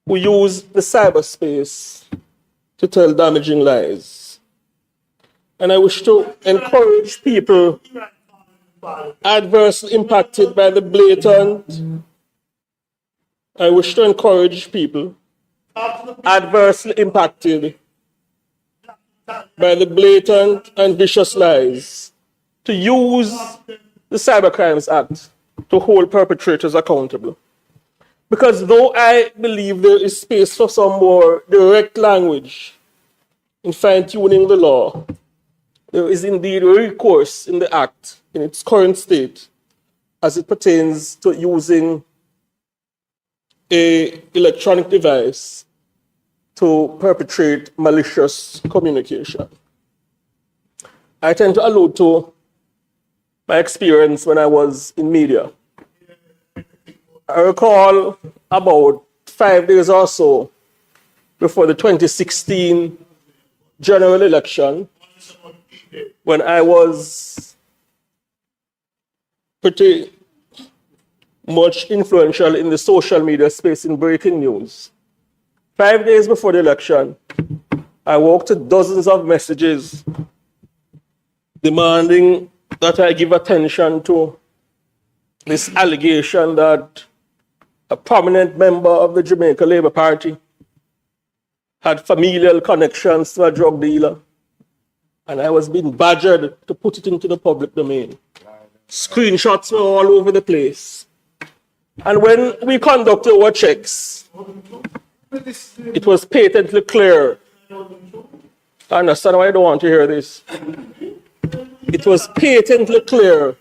who use the cyberspace to tell damaging lies. And I wish to encourage people adversely impacted by the blatant. I wish to encourage people adversely impacted by the blatant and vicious lies to use the Cybercrimes Act to hold perpetrators accountable. Because though I believe there is space for some more direct language in fine-tuning the law, there is indeed recourse in the Act in its current state as it pertains to using an electronic device to perpetrate malicious communication. I tend to allude to my experience when I was in media. I recall about 5 days or so before the 2016 general election, when I was pretty much influential in the social media space in breaking news. 5 days before the election, I walked to dozens of messages demanding that I give attention to this allegation that a prominent member of the Jamaica Labour Party had familial connections to a drug dealer, and I was being badgered to put it into the public domain. Screenshots were all over the place. And when we conducted our checks, it was patently clear. I understand why I don't want to hear this. It was patently clear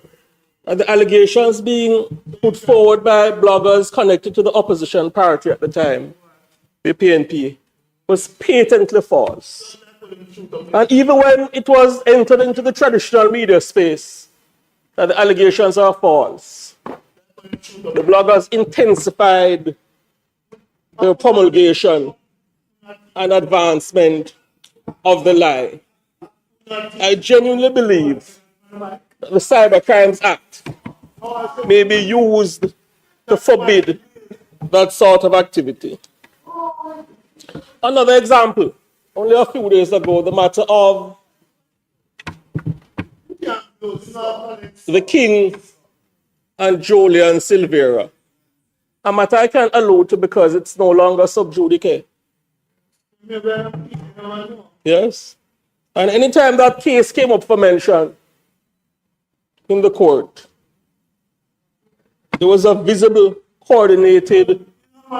that the allegations being put forward by bloggers connected to the opposition party at the time, the PNP, was patently false. And even when it was entered into the traditional media space that the allegations are false, the bloggers intensified the promulgation and advancement of the lie. I genuinely believe that the Cybercrimes Act may be used to forbid that sort of activity. Another example, only a few days ago, the matter of the King and Julian Silvera. A matter I can't allude to because it's no longer sub judice. Yes. And anytime that case came up for mention in the court, there was a visible, coordinated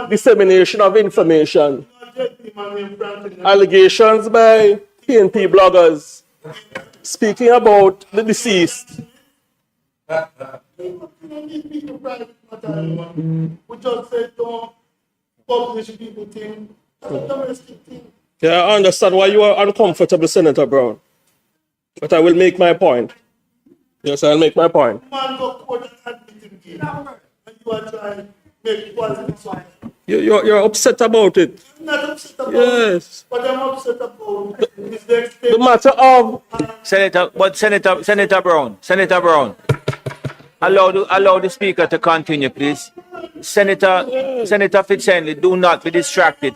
dissemination of information. Allegations by PNP bloggers speaking about the deceased. Yeah, I understand why you are uncomfortable, Senator Brown. But I will make my point. Yes, I'll make my point. You're upset about it. I'm not upset about Yes. it. What I'm upset about is the extent. The matter of Senator Brown, allow the speaker to continue, please. Senator Fitzhenley, do not be distracted.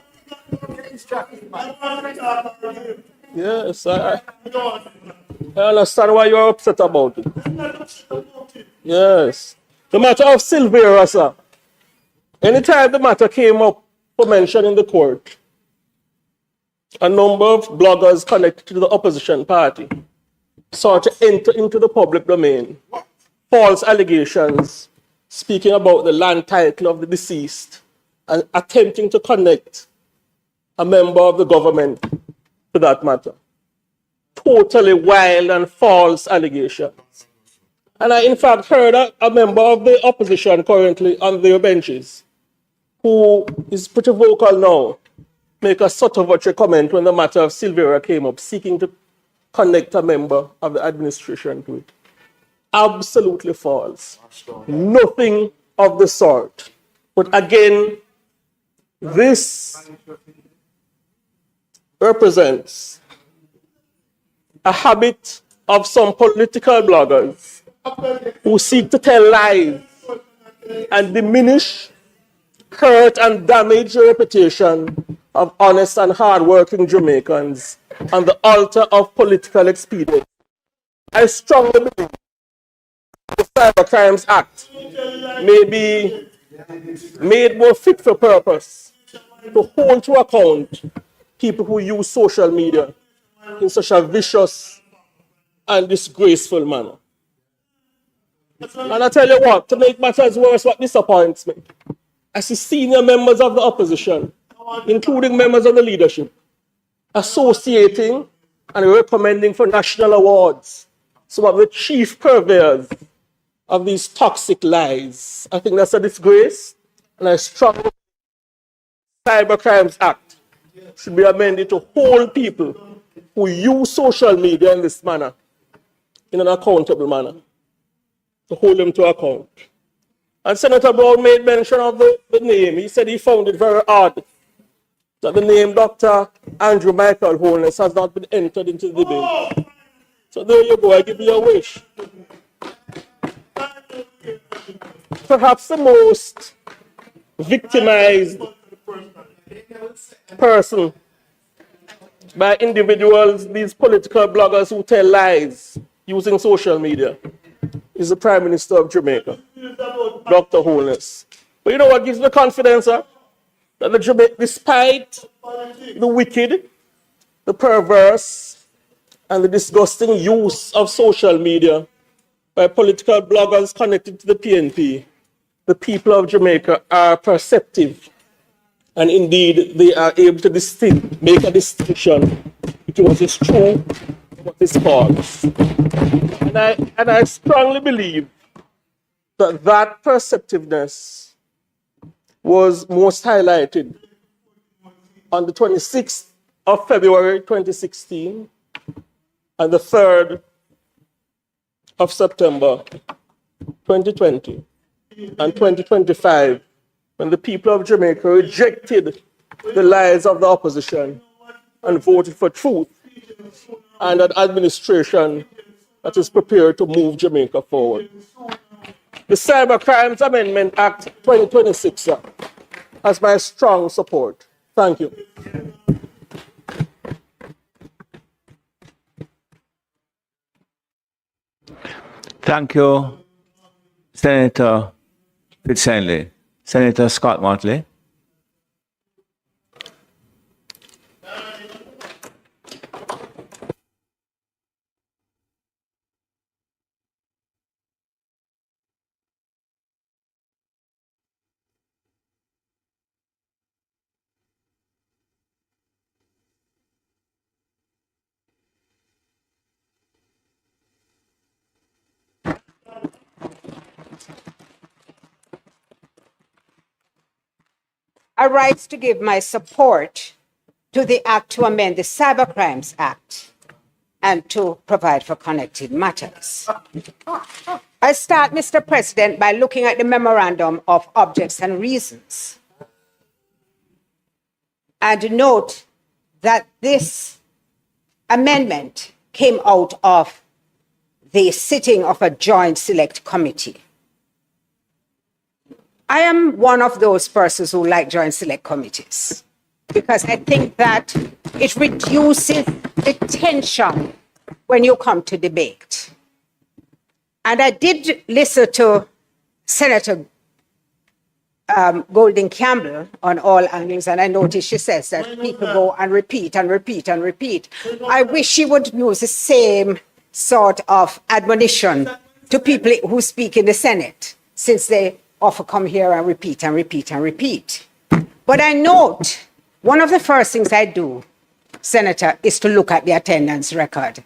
Yes, I understand why you're upset about it. Yes. The matter of Silvera, sir. Anytime the matter came up for mention in the court, a number of bloggers connected to the opposition party sought to enter into the public domain false allegations speaking about the land title of the deceased and attempting to connect a member of the government to that matter. Totally wild and false allegations. And I, in fact, heard a member of the opposition currently on their benches, who is pretty vocal now, make a sort of a comment when the matter of Silvera came up, seeking to connect a member of the administration to it. Absolutely false. Nothing of the sort. But again, this represents a habit of some political bloggers who seek to tell lies and diminish, hurt, and damage the reputation of honest and hardworking Jamaicans on the altar of political expedience. I strongly believe the Cybercrimes Act may be made more fit for purpose to hold to account people who use social media in such a vicious and disgraceful manner. And I tell you what, to make matters worse, what disappoints me, I see senior members of the opposition, including members of the leadership, associating and recommending for national awards some of the chief purveyors of these toxic lies. I think that's a disgrace, and I strongly believe the Cybercrimes Act should be amended to hold people who use social media in this manner, in an accountable manner, to hold them to account. And Senator Brown made mention of the name. He said he found it very odd that the name Dr. Andrew Michael Holness has not been entered into the debate. So there you go, I give you a wish. Perhaps the most victimized person by individuals, these political bloggers who tell lies using social media, is the Prime Minister of Jamaica, Dr. Holness. But you know what gives me confidence, sir? That despite the wicked, the perverse, and the disgusting use of social media by political bloggers connected to the PNP, the people of Jamaica are perceptive, and indeed they are able to make a distinction between what is true and what is false. And I strongly believe that that perceptiveness was most highlighted on the 26th of February 2016 and the 3rd of September 2020 and 2025, when the people of Jamaica rejected the lies of the opposition and voted for truth and an administration that is prepared to move Jamaica forward. The Cybercrimes Amendment Act 2026, sir, has my strong support. Thank you. Thank you, Senator Fitz-Henley. Senator Scott Motley. I rise to give my support to the act to amend the Cybercrimes Act and to provide for connected matters. I start, Mr. President, by looking at the Memorandum of Objects and Reasons and note that this amendment came out of the sitting of a joint select committee. I am one of those persons who like joint select committees because I think that it reduces the tension when you come to debate. And I did listen to Senator Golden Campbell on all angles, and I notice she says that people go and repeat and repeat and repeat. I wish she would use the same sort of admonition to people who speak in the Senate, since they often come here and repeat and repeat and repeat. But I note one of the first things I do, Senator, is to look at the attendance record,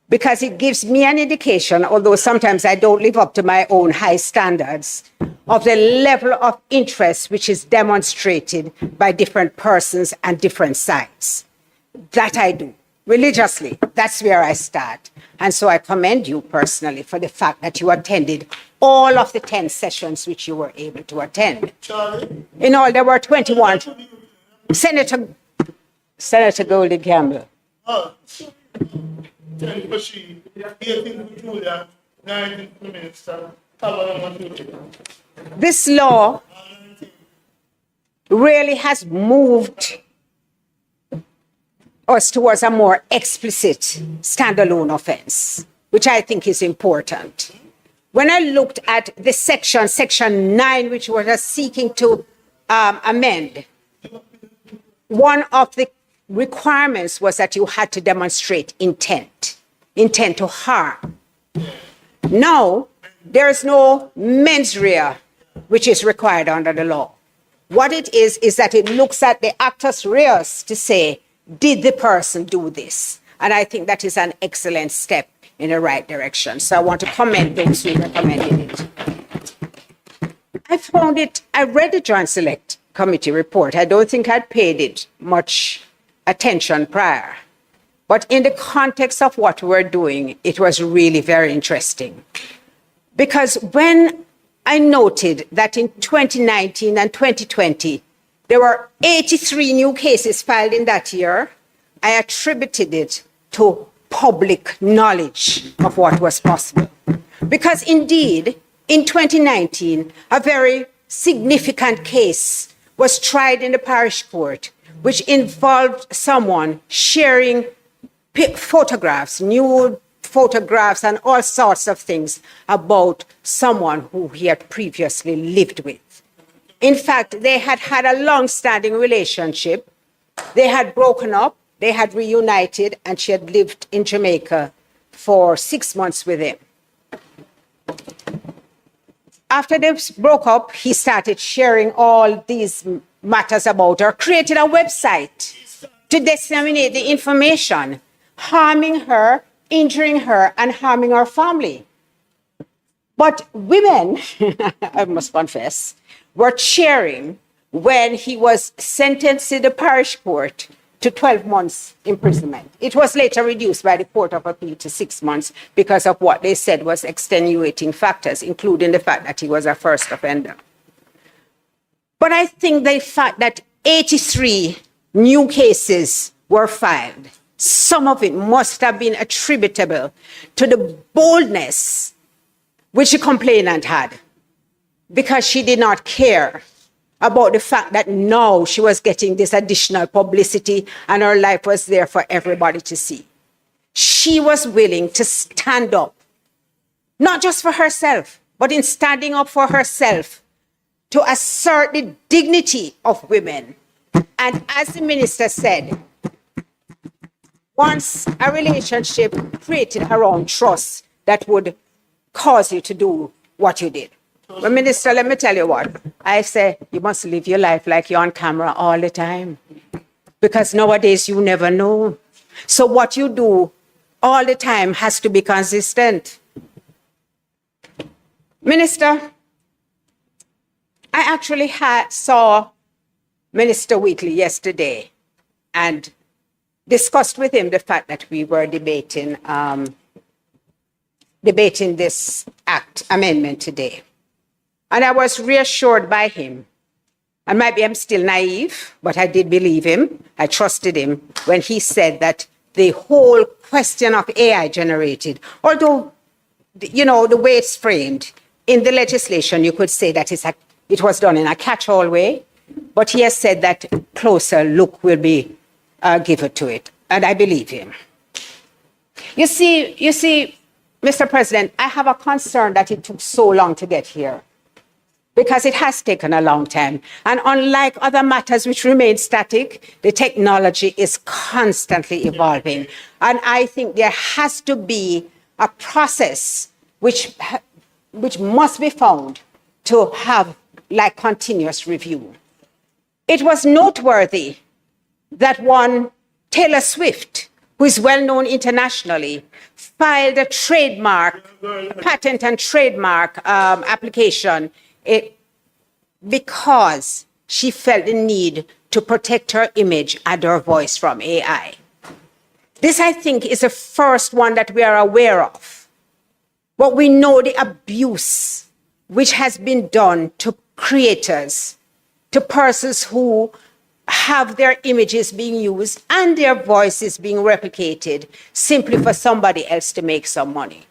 because it gives me an indication, although sometimes I don't live up to my own high standards, of the level of interest which is demonstrated by different persons and different sides. That I do religiously. That's where I start. And so I commend you personally for the fact that you attended all of the 10 sessions which you were able to attend. In all, there were 21. Senator Golden Campbell. 10 for she, 18 for Julia, 19 for Minister. This law really has moved us towards a more explicit standalone offense, which I think is important. When I looked at the section 9, which was seeking to amend, one of the requirements was that you had to demonstrate intent to harm. Now, there is no mens rea which is required under the law. What it is that it looks at the actus reus to say, did the person do this? And I think that is an excellent step in the right direction. So I want to commend those who recommended it. I read the Joint Select Committee report. I don't think I'd paid it much attention prior. But in the context of what we're doing, it was really very interesting. Because when I noted that in 2019 and 2020, there were 83 new cases filed in that year, I attributed it to public knowledge of what was possible. Because indeed, in 2019, a very significant case was tried in the parish court, which involved someone sharing photographs, nude photographs, and all sorts of things about someone who he had previously lived with. In fact, they had had a long-standing relationship. They had broken up, they had reunited, and she had lived in Jamaica for 6 months with him. After they broke up, he started sharing all these matters about her, created a website to disseminate the information, harming her, injuring her, and harming her family. But women, I must confess, were cheering when he was sentenced in the parish court to 12 months imprisonment. It was later reduced by the Court of Appeal to 6 months because of what they said was extenuating factors, including the fact that he was a first offender. But I think the fact that 83 new cases were filed, some of it must have been attributable to the boldness which the complainant had, because she did not care about the fact that now she was getting this additional publicity and her life was there for everybody to see. She was willing to stand up, not just for herself, but in standing up for herself, to assert the dignity of women. And as the minister said, once a relationship created around trust, that would cause you to do what you did. But Minister, let me tell you what, I say you must live your life like you're on camera all the time, because nowadays you never know. So what you do all the time has to be consistent. Minister, I actually saw Minister Wheatley yesterday and discussed with him the fact that we were debating this act amendment today. And I was reassured by him. And maybe I'm still naive, but I did believe him. I trusted him when he said that the whole question of AI generated, although, you know, the way it's framed in the legislation, you could say that it was done in a catch-all way, but he has said that closer look will be given to it. And I believe him. You see, Mr. President, I have a concern that it took so long to get here. because it has taken a long time. And unlike other matters which remain static, the technology is constantly evolving. And I think there has to be a process which must be found to have like continuous review. It was noteworthy that one Taylor Swift, who is well known internationally, filed a patent and trademark application because she felt the need to protect her image and her voice from AI. This, I think, is the first one that we are aware of. But we know the abuse which has been done to creators, to persons who have their images being used and their voices being replicated simply for somebody else to make some money.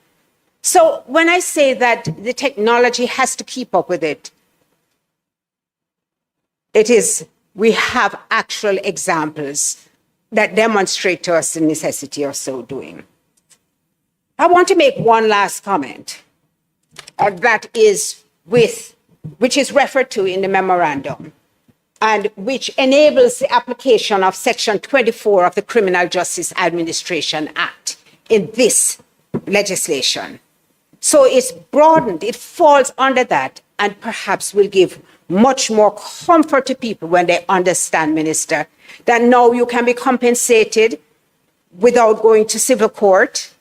So when I say that the technology has to keep up with it, we have actual examples that demonstrate to us the necessity of so doing. I want to make one last comment which is referred to in the memorandum, and which enables the application of Section 24 of the Criminal Justice Administration Act in this legislation. So it's broadened, it falls under that, and perhaps will give much more comfort to people when they understand, Minister, that now you can be compensated without going to civil court,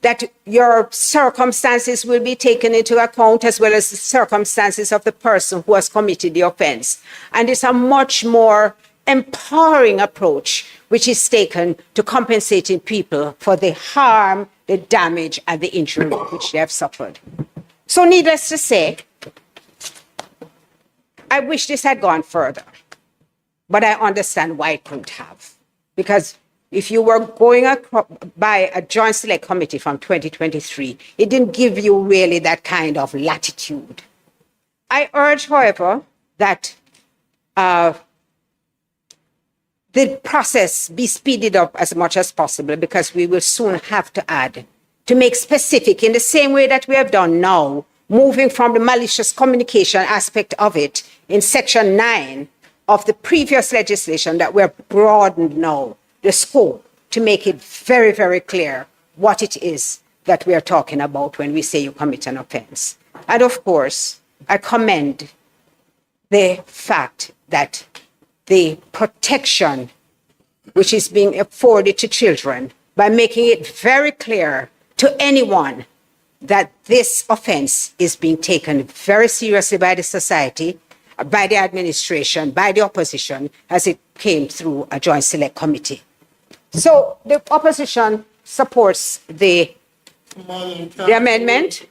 that your circumstances will be taken into account as well as the circumstances of the person who has committed the offense. And it's a much more empowering approach which is taken to compensating people for the harm, the damage, and the injury which they have suffered. So needless to say, I wish this had gone further, but I understand why it couldn't have. Because if you were going by a joint select committee from 2023, it didn't give you really that kind of latitude. I urge, however, that the process be speeded up as much as possible, because we will soon have to add, to make specific in the same way that we have done now, moving from the malicious communication aspect of it in Section 9 of the previous legislation, that we're broadened now the scope to make it very, very clear what it is that we are talking about when we say you commit an offense. And of course, I commend the fact that the protection which is being afforded to children by making it very clear to anyone that this offense is being taken very seriously by the society, by the administration, by the opposition, as it came through a joint select committee. So the opposition supports the amendment,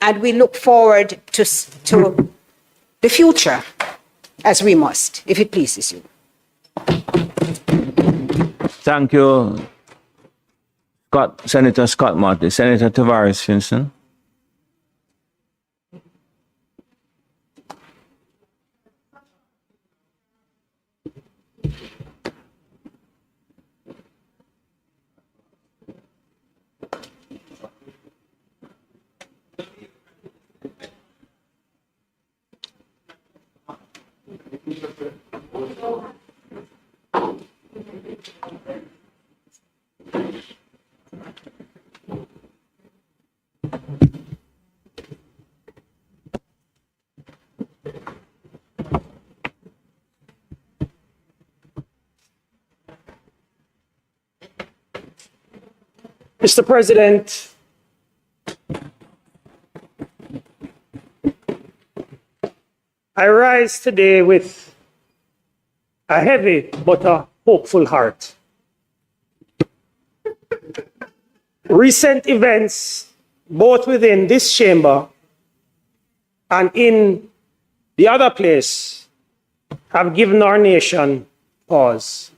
and we look forward to the future, as we must, if it pleases you. Thank you, Senator Scott Martin. Senator Tavares Finson. Mr. President, I rise today with a heavy but a hopeful heart. Recent events, both within this chamber and in the other place, have given our nation pause.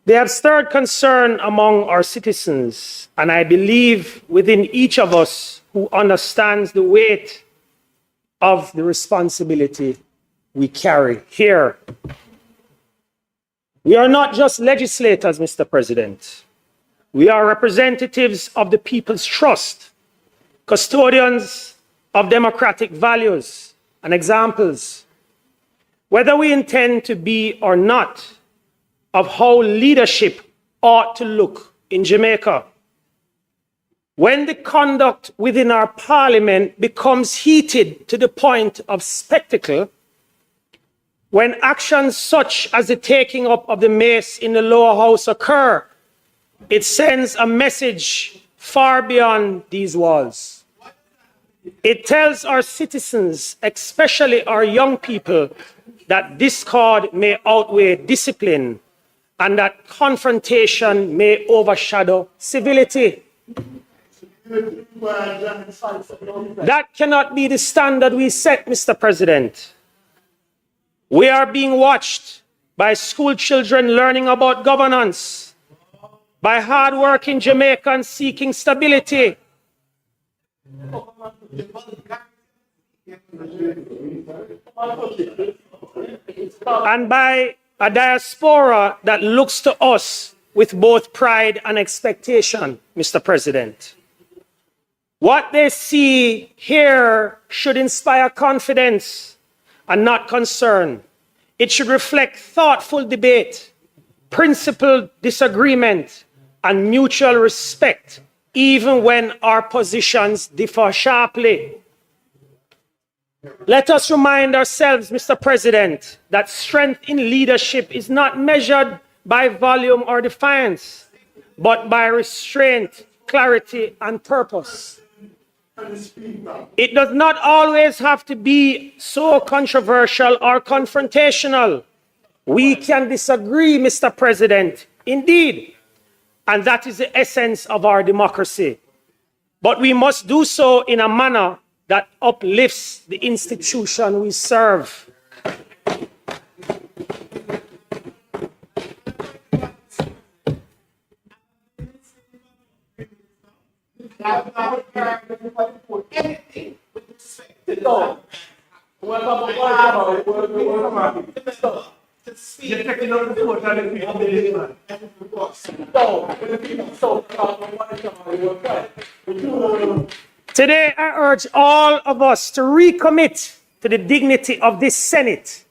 They have stirred concern among our citizens, and I believe within each of us who understands the weight of the responsibility we carry here. We are not just legislators, Mr. President. We are representatives of the people's trust, custodians of democratic values and examples, whether we intend to be or not, of how leadership ought to look in Jamaica. When the conduct within our parliament becomes heated to the point of spectacle, when actions such as the taking up of the mace in the lower house occur, it sends a message far beyond these walls. It tells our citizens, especially our young people, that discord may outweigh discipline and that confrontation may overshadow civility. That cannot be the standard we set, Mr. President. We are being watched by school children learning about governance, by hard-working Jamaicans seeking stability, and by a diaspora that looks to us with both pride and expectation, Mr. President. What they see here should inspire confidence and not concern. It should reflect thoughtful debate, principled disagreement, and mutual respect, even when our positions differ sharply. Let us remind ourselves, Mr. President, that strength in leadership is not measured by volume or defiance, but by restraint, clarity, and purpose. It does not always have to be so controversial or confrontational. We can disagree, Mr. President, indeed, and that is the essence of our democracy. But we must do so in a manner that uplifts the institution we serve. Today, I urge all of us to recommit to the dignity of this Senate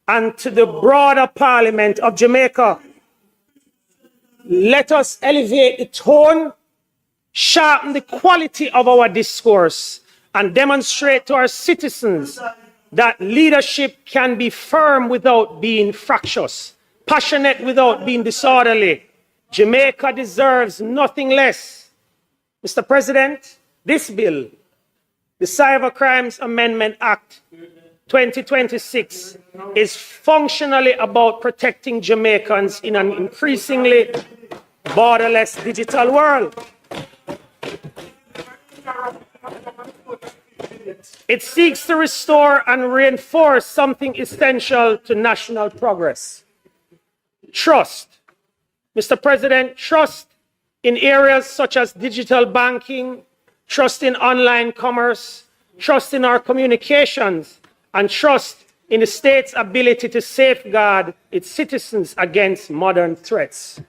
and to the broader Parliament of Jamaica. Let us elevate the tone, sharpen the quality of our discourse, and demonstrate to our citizens that leadership can be firm without being fractious, passionate without being disorderly. Jamaica deserves nothing less. Mr. President, this bill, the Cybercrimes Amendment Act 2026, is functionally about protecting Jamaicans in an increasingly borderless digital world. It seeks to restore and reinforce something essential to national progress: trust. Mr. President, trust in areas such as digital banking, trust in online commerce, trust in our communications, and trust in the state's ability to safeguard its citizens against modern threats.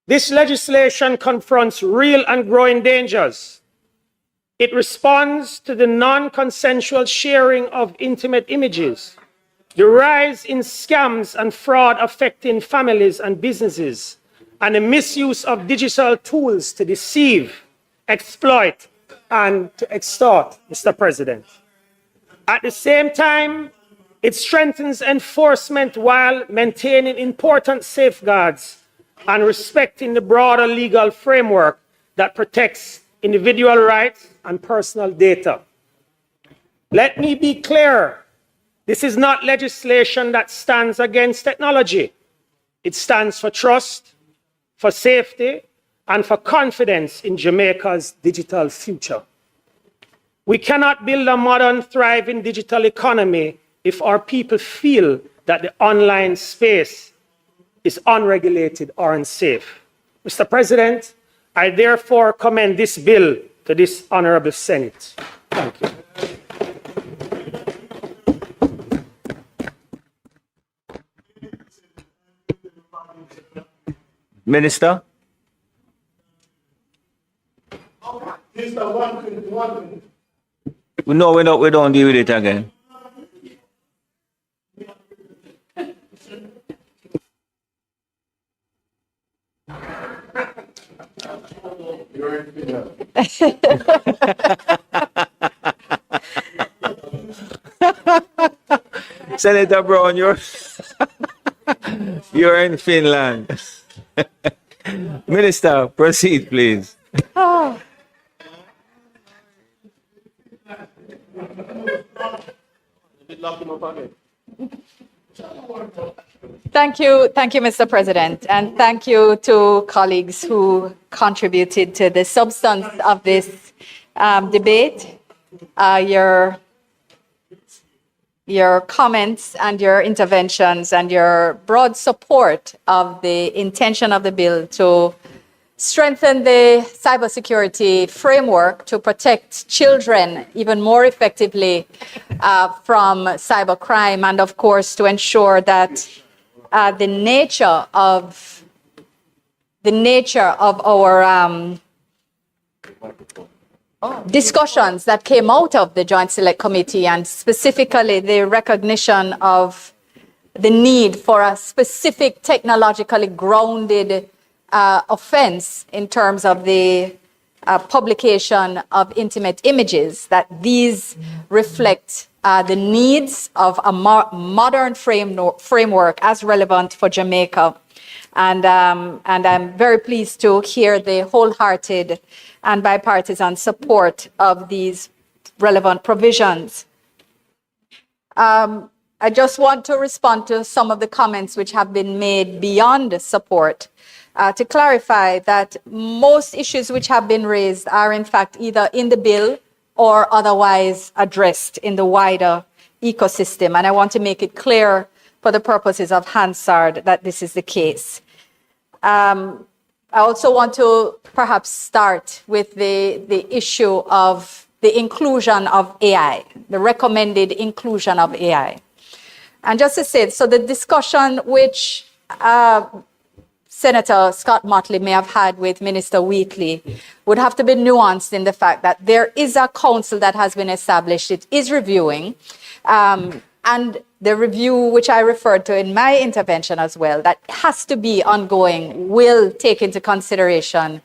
This legislation confronts real and growing dangers. It responds to the non-consensual sharing of intimate images, the rise in scams and fraud affecting families and businesses, and the misuse of digital tools to deceive, exploit, and to extort, Mr. President. At the same time, it strengthens enforcement while maintaining important safeguards and respecting the broader legal framework that protects individual rights and personal data. Let me be clear, this is not legislation that stands against technology. It stands for trust, for safety, and for confidence in Jamaica's digital future. We cannot build a modern, thriving digital economy if our people feel that the online space is unregulated or unsafe. Mr. President, I therefore commend this bill to this honorable Senate. Thank you. Minister? No, we don't deal with it again. Senator Brown, you're in Finland. Minister, proceed, please. Thank you, Mr. President, and thank you to colleagues who contributed to the substance of this debate. Your comments and your interventions and your broad support of the intention of the bill to strengthen the cybersecurity framework to protect children even more effectively from cybercrime, and of course to ensure that the nature of our discussions that came out of the Joint Select Committee, and specifically the recognition of the need for a specific technologically grounded offense in terms of the publication of intimate images, that these reflect the needs of a modern framework as relevant for Jamaica. And I'm very pleased to hear the wholehearted and bipartisan support of these relevant provisions. I just want to respond to some of the comments which have been made beyond support to clarify that most issues which have been raised are in fact either in the bill or otherwise addressed in the wider ecosystem. And I want to make it clear for the purposes of Hansard that this is the case. I also want to perhaps start with the issue of the inclusion of AI, the recommended inclusion of AI. And just to say, so the discussion which Senator Scott Motley may have had with Minister Wheatley would have to be nuanced in the fact that there is a council that has been established. It is reviewing. And the review, which I referred to in my intervention as well, that has to be ongoing, will take into consideration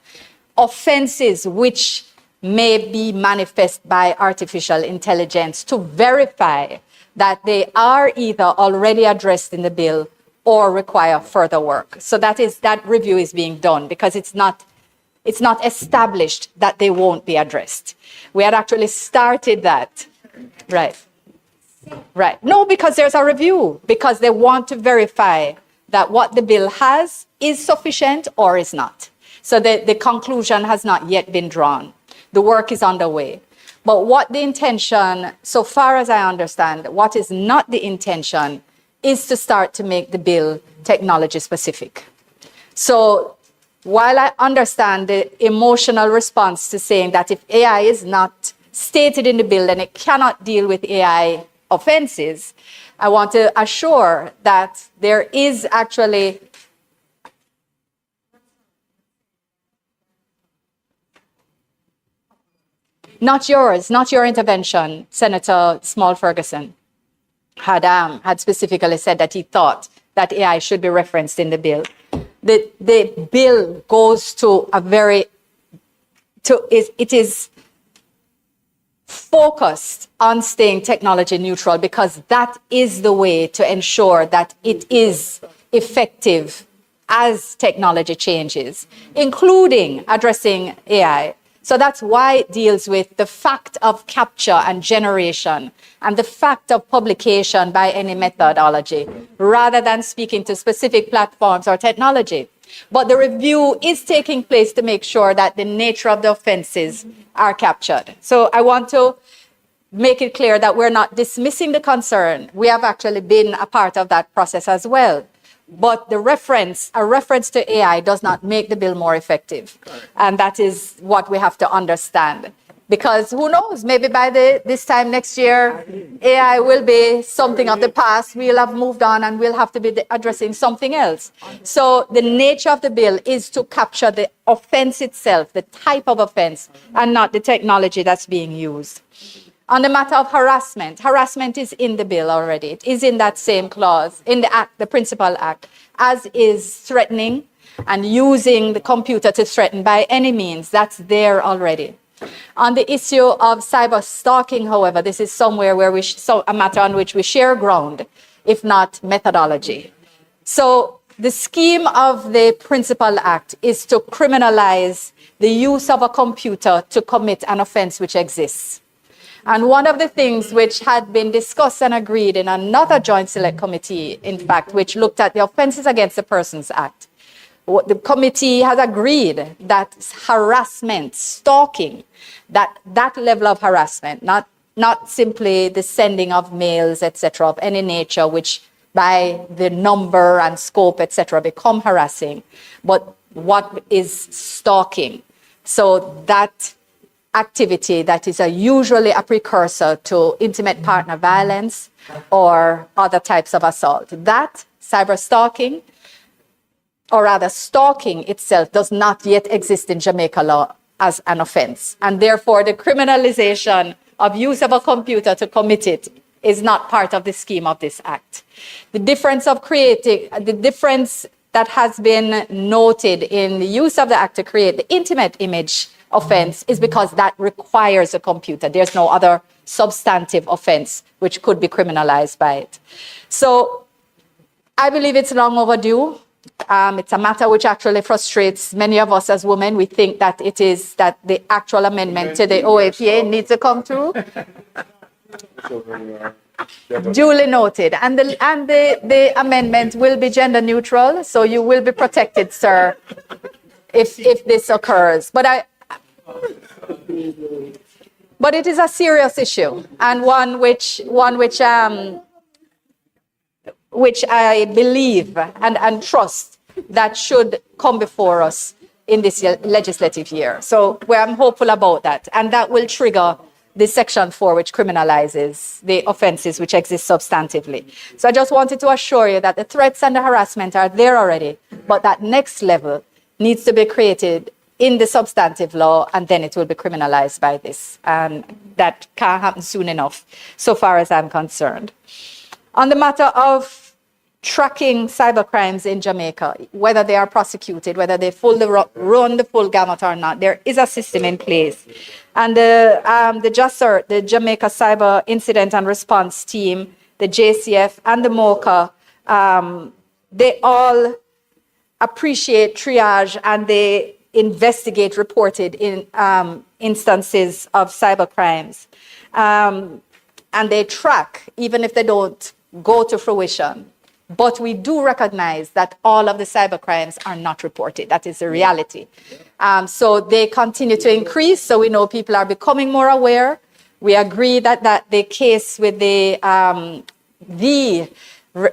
offenses which may be manifest by artificial intelligence to verify that they are either already addressed in the bill or require further work. So that review is being done because it's not established that they won't be addressed. We had actually started that, right? Right. No, because there's a review, because they want to verify that what the bill has is sufficient or is not. So the conclusion has not yet been drawn. The work is underway. But what the intention, so far as I understand, what is not the intention is to start to make the bill technology specific. So while I understand the emotional response to saying that if AI is not stated in the bill, then it cannot deal with AI offenses, I want to assure that there is actually not your intervention, Senator Small Ferguson had specifically said that he thought that AI should be referenced in the bill. The bill goes to it is focused on staying technology neutral because that is the way to ensure that it is effective as technology changes, including addressing AI. So that's why it deals with the fact of capture and generation and the fact of publication by any methodology, rather than speaking to specific platforms or technology. But the review is taking place to make sure that the nature of the offenses are captured. So I want to make it clear that we're not dismissing the concern. We have actually been a part of that process as well. But a reference to AI does not make the bill more effective. And that is what we have to understand. Because who knows, maybe by this time next year, AI will be something of the past. We'll have moved on and we'll have to be addressing something else. So the nature of the bill is to capture the offense itself, the type of offense, and not the technology that's being used. On the matter of harassment, harassment is in the bill already. It is in that same clause, in the act, the principal act, as is threatening and using the computer to threaten by any means. That's there already. On the issue of cyber stalking, however, this is somewhere where a matter on which we share ground, if not methodology. So the scheme of the principal act is to criminalize the use of a computer to commit an offense which exists. And one of the things which had been discussed and agreed in another joint select committee, in fact, which looked at the Offences Against the Persons Act, the committee has agreed that harassment, stalking, that level of harassment, not simply the sending of mails, etc., of any nature, which by the number and scope, etc., become harassing, but what is stalking? So that activity that is usually a precursor to intimate partner violence or other types of assault. That cyber stalking, or rather stalking itself, does not yet exist in Jamaica law as an offense. And therefore, the criminalization of use of a computer to commit it is not part of the scheme of this act. The difference that has been noted in the use of the act to create the intimate image offense is because that requires a computer. There's no other substantive offense which could be criminalized by it. So I believe it's long overdue. It's a matter which actually frustrates many of us as women. We think that it is that the actual amendment to the OAPA needs to come through. Duly noted. And the amendment will be gender neutral, so you will be protected, sir, if this occurs. But it is a serious issue, and one which I believe and trust that should come before us in this legislative year. So I'm hopeful about that, and that will trigger the Section 4, which criminalizes the offenses which exist substantively. So I just wanted to assure you that the threats and the harassment are there already, but that next level needs to be created in the substantive law, and then it will be criminalized by this. And that can't happen soon enough, so far as I'm concerned. On the matter of tracking cybercrimes in Jamaica, whether they are prosecuted, whether they run the full gamut or not, there is a system in place. And the JASERT, the Jamaica Cyber Incident and Response Team, the JCF, and the MOCA, they all appreciate triage, and they investigate reported in instances of cybercrimes. And they track, even if they don't go to fruition. But we do recognize that all of the cybercrimes are not reported. That is the reality. So they continue to increase. So we know people are becoming more aware. We agree that the case with the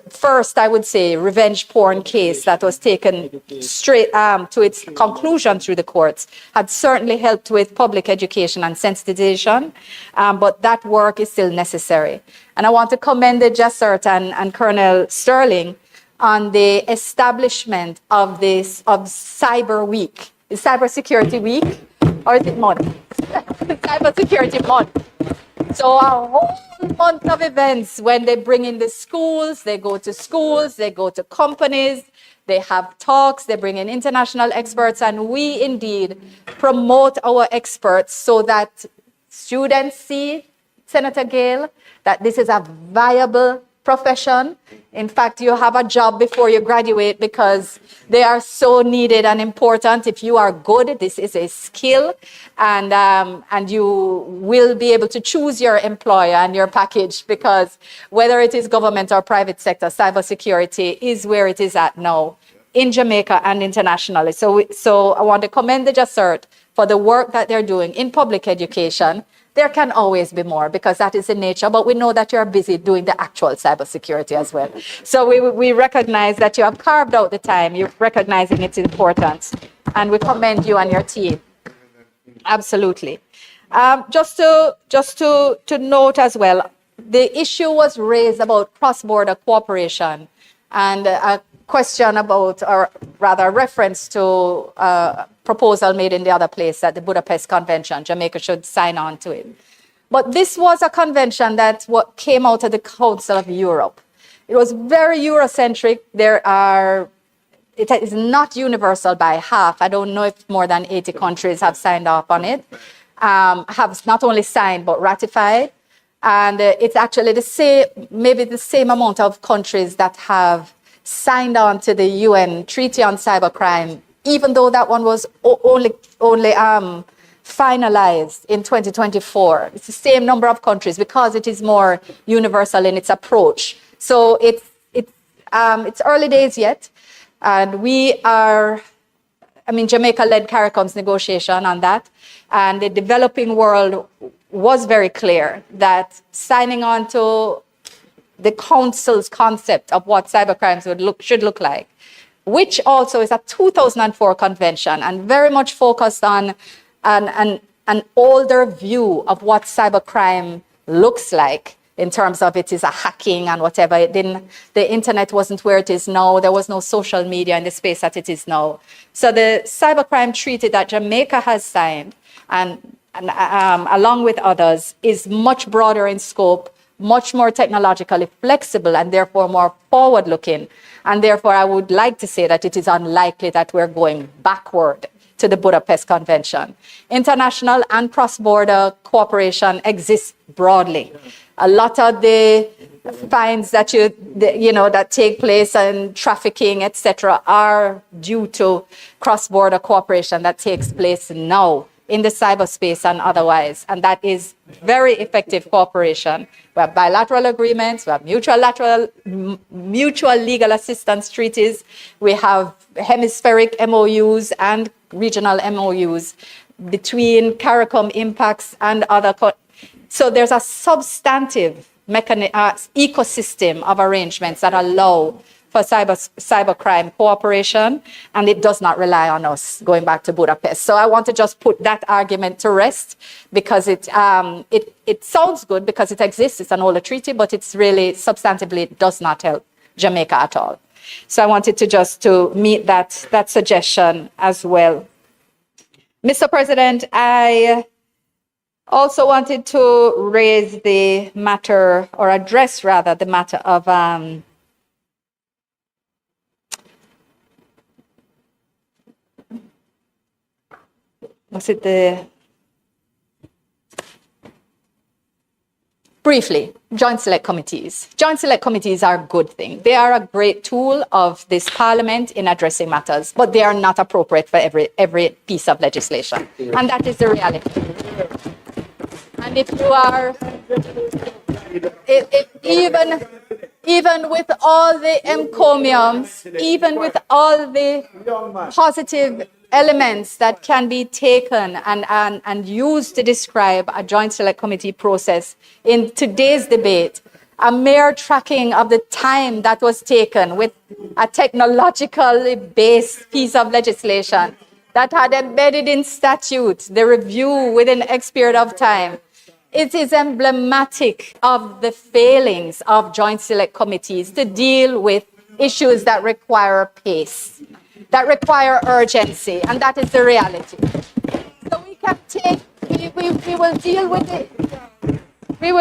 first, I would say, revenge porn case that was taken straight to its conclusion through the courts had certainly helped with public education and sensitization, but that work is still necessary. And I want to commend the JASERT and Colonel Sterling on the establishment of Cyber Week. Is Cyber Security Week, or is it month? Cyber Security Month. So a whole month of events when they bring in the schools, they go to companies, they have talks, they bring in international experts, and we indeed promote our experts so that students see, Senator Gale, that this is a viable profession. In fact, you have a job before you graduate because they are so needed and important. If you are good, this is a skill, and you will be able to choose your employer and your package, because whether it is government or private sector, cybersecurity is where it is at now in Jamaica and internationally. So I want to commend the JASERT for the work that they're doing in public education. There can always be more, because that is the nature, but we know that you're busy doing the actual cybersecurity as well. So we recognize that you have carved out the time, you're recognizing its importance, and we commend you and your team. Absolutely. Just to note as well, the issue was raised about cross-border cooperation, and a question about, or rather a reference to proposal made in the other place at the Budapest Convention. Jamaica should sign on to it. But this was a convention that what came out of the Council of Europe. It was very Eurocentric. It is not universal by half. I don't know if more than 80 countries have signed up on it, have not only signed but ratified. And it's actually maybe the same amount of countries that have signed on to the UN Treaty on Cybercrime, even though that one was only finalized in 2024. It's the same number of countries because it is more universal in its approach. So it's early days yet. And Jamaica led CARICOM's negotiation on that. And the developing world was very clear that signing on to the Council's concept of what cybercrimes should look like, which also is a 2004 convention and very much focused on an older view of what cybercrime looks like in terms of it is a hacking and whatever. The internet wasn't where it is now. There was no social media in the space that it is now. So the cybercrime treaty that Jamaica has signed, and along with others, is much broader in scope, much more technologically flexible, and therefore more forward-looking. And therefore, I would like to say that it is unlikely that we're going backward to the Budapest Convention. International and cross-border cooperation exists broadly. A lot of the fines that that take place and trafficking, etc., are due to cross-border cooperation that takes place now in the cyberspace and otherwise. And that is very effective cooperation. We have bilateral agreements, we have mutual legal assistance treaties, we have hemispheric MOUs and regional MOUs between CARICOM impacts and other. So there's a substantive ecosystem of arrangements that allow for cybercrime cooperation, and it does not rely on us going back to Budapest. So I want to just put that argument to rest because it sounds good because it exists, it's an older treaty, but it's really substantively it does not help Jamaica at all. So I wanted to meet that suggestion as well. Mr. President, I also wanted to raise the matter, or address rather, the matter of briefly, joint select committees. Joint select committees are a good thing. They are a great tool of this parliament in addressing matters, but they are not appropriate for every piece of legislation. And that is the reality. And if you are, even with all the encomiums, even with all the positive elements that can be taken and used to describe a joint select committee process in today's debate, a mere tracking of the time that was taken with a technologically based piece of legislation that had embedded in statute the review within X period of time, it is emblematic of the failings of joint select committees to deal with issues that require pace, that require urgency, and that is the reality. So we can we will deal with it. We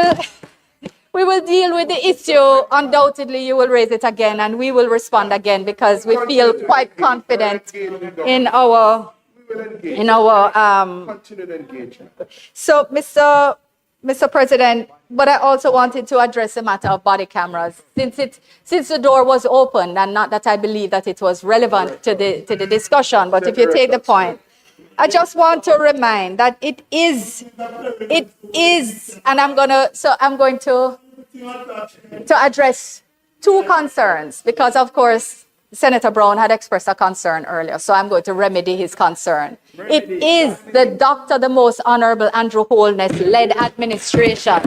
will deal with the issue. Undoubtedly, you will raise it again, and we will respond again because we feel quite confident in our continued engagement. So, Mr. President, but I also wanted to address the matter of body cameras, since the door was opened, and not that I believe that it was relevant to the discussion, but if you take the point, I just want to remind that it is, and I'm going to address two concerns, because of course, Senator Brown had expressed a concern earlier, so I'm going to remedy his concern. It is the Most Honorable Andrew Holness-led administration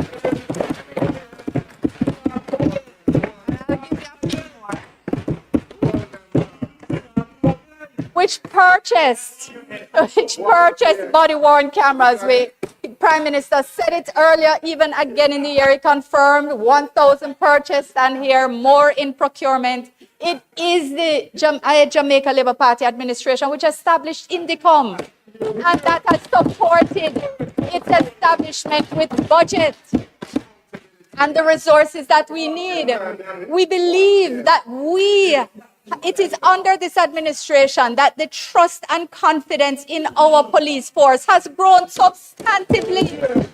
which purchased body-worn cameras. Prime Minister said it earlier, even again in the year he confirmed 1,000 purchased, and here more in procurement. It is the Jamaica Labour Party administration which established INDICOM, and that has supported its establishment with budget and the resources that we need. We believe that it is under this administration that the trust and confidence in our police force has grown substantively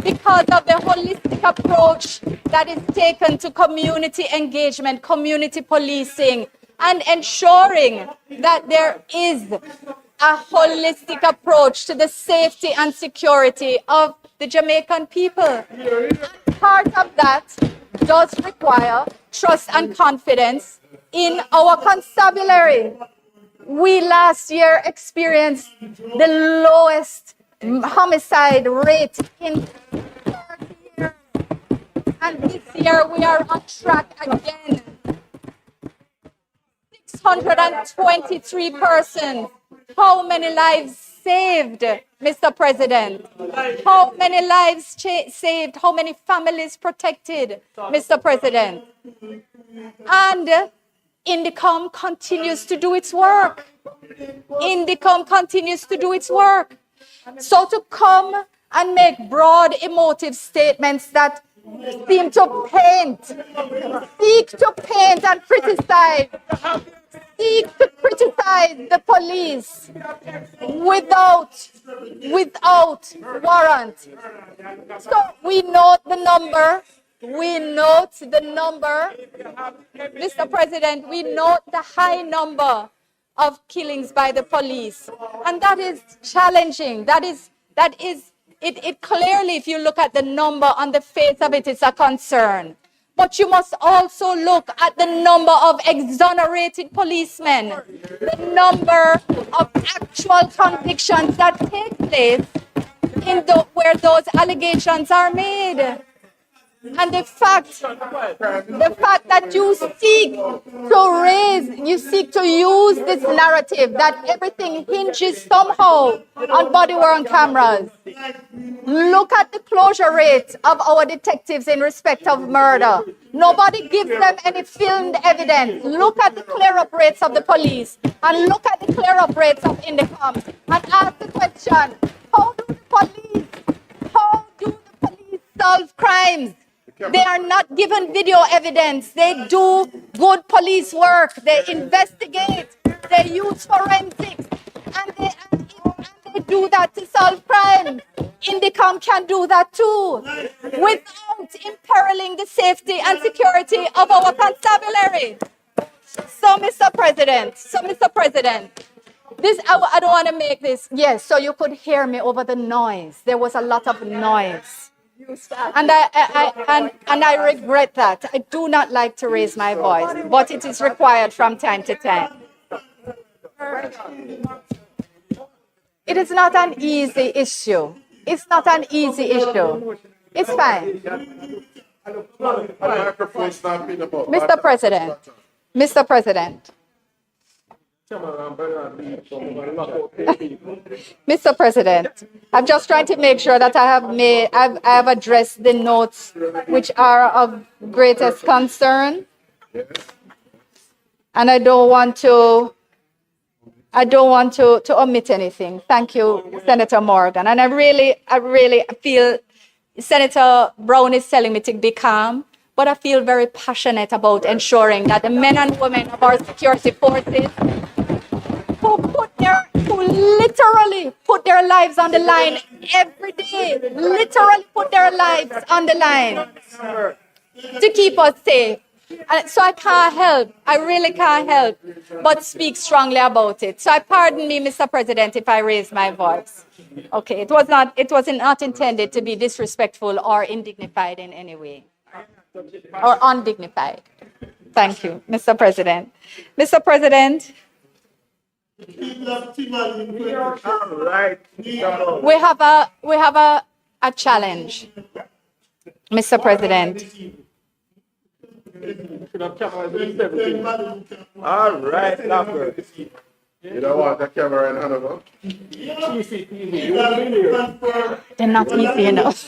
because of the holistic approach that is taken to community engagement, community policing, and ensuring that there is a holistic approach to the safety and security of the Jamaican people. Part of that does require trust and confidence in our constabulary. We last year experienced the lowest homicide rate in 30 years. And this year we are on track again. 623 persons. How many lives saved, Mr. President? How many lives saved? How many families protected, Mr. President? And Indicom continues to do its work. Indicom continues to do its work. So to come and make broad emotive statements that seem to seek to paint and criticize, seek to criticize the police without warrant. So we note the number. Mr. President, we note the high number of killings by the police. And that is challenging. It clearly, if you look at the number on the face of it, it's a concern. But you must also look at the number of exonerated policemen, the number of actual convictions that take place where those allegations are made. And the fact that you seek to use this narrative that everything hinges somehow on body-worn cameras. Look at the closure rate of our detectives in respect of murder. Nobody gives them any filmed evidence. Look at the clear-up rates of the police and look at the clear-up rates of Indicom and ask the question, how do the police solve crimes? They are not given video evidence. They do good police work. They investigate. They use forensics. And they do that to solve crime. Indicom can do that too, without imperiling the safety and security of our constabulary. So, Mr. President, I don't want to make this, yes, so you could hear me over the noise. There was a lot of noise. And I regret that. I do not like to raise my voice, but it is required from time to time. It is not an easy issue. It's not an easy issue. It's fine. Mr. President, Mr. President, I'm just trying to make sure that I have addressed the notes which are of greatest concern. And I don't want to omit anything. Thank you, Senator Morgan. And I really feel Senator Brown is telling me to be calm, but I feel very passionate about ensuring that the men and women of our security forces who literally put their lives on the line every day, literally put their lives on the line to keep us safe. And so I really can't help but speak strongly about it. So pardon me, Mr. President, if I raise my voice. Okay, it was not intended to be disrespectful or indignified in any way, or undignified. Thank you, Mr. President. Mr. President, we have a challenge, Mr. President. All right, Lambert. You don't want the camera in Hanover? They're not easy enough.